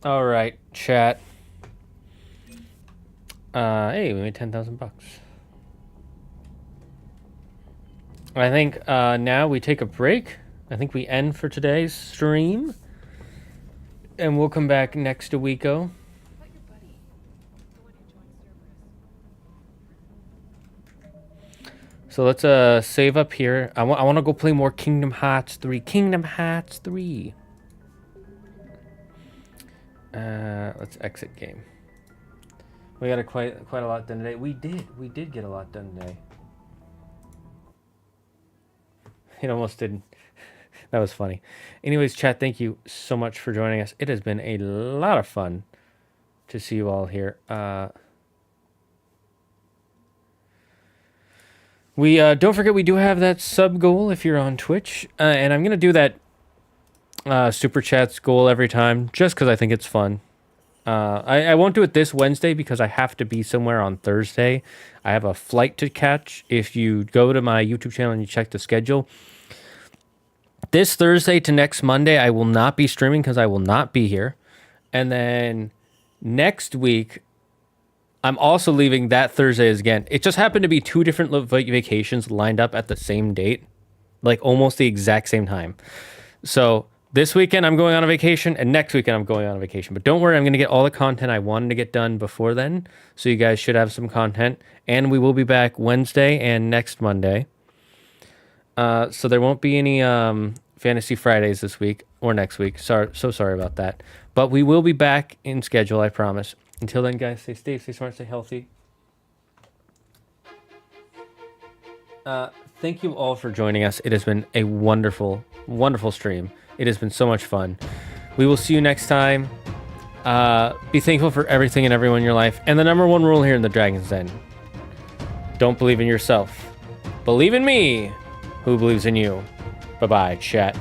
All right, chat. Hey, we made 10,000 bucks. I think now we take a break. I think we end for today's stream. And we'll come back next weeko. So let's save up here. I want to go play more Kingdom Hearts 3. Kingdom Hearts 3. Let's exit game. We got quite a lot done today. We did get a lot done today. It almost didn't. That was funny. Anyways, chat, thank you so much for joining us. It has been a lot of fun to see you all here. We don't forget we do have that sub goal if you're on Twitch, and I'm gonna do that super chats goal every time just because I think it's fun. I won't do it this Wednesday because I have to be somewhere on Thursday. I have a flight to catch. If you go to my YouTube channel and you check the schedule, this Thursday to next Monday, I will not be streaming because I will not be here. And then next week, I'm also leaving that Thursday again. It just happened to be 2 different vacations lined up at the same date, like almost the exact same time. So this weekend I'm going on a vacation, and next weekend I'm going on a vacation. But don't worry, I'm going to get all the content I wanted to get done before then. So you guys should have some content. And we will be back Wednesday and next Monday. So there won't be any Fantasy Fridays this week or next week. So sorry about that. But we will be back in schedule, I promise. Until then, guys, stay safe, stay smart, stay healthy. Thank you all for joining us. It has been a wonderful, wonderful stream. It has been so much fun. We will see you next time. Be thankful for everything and everyone in your life. And the #1 rule here in the Dragon's Den: don't believe in yourself. Believe in me, who believes in you. Bye-bye, chat.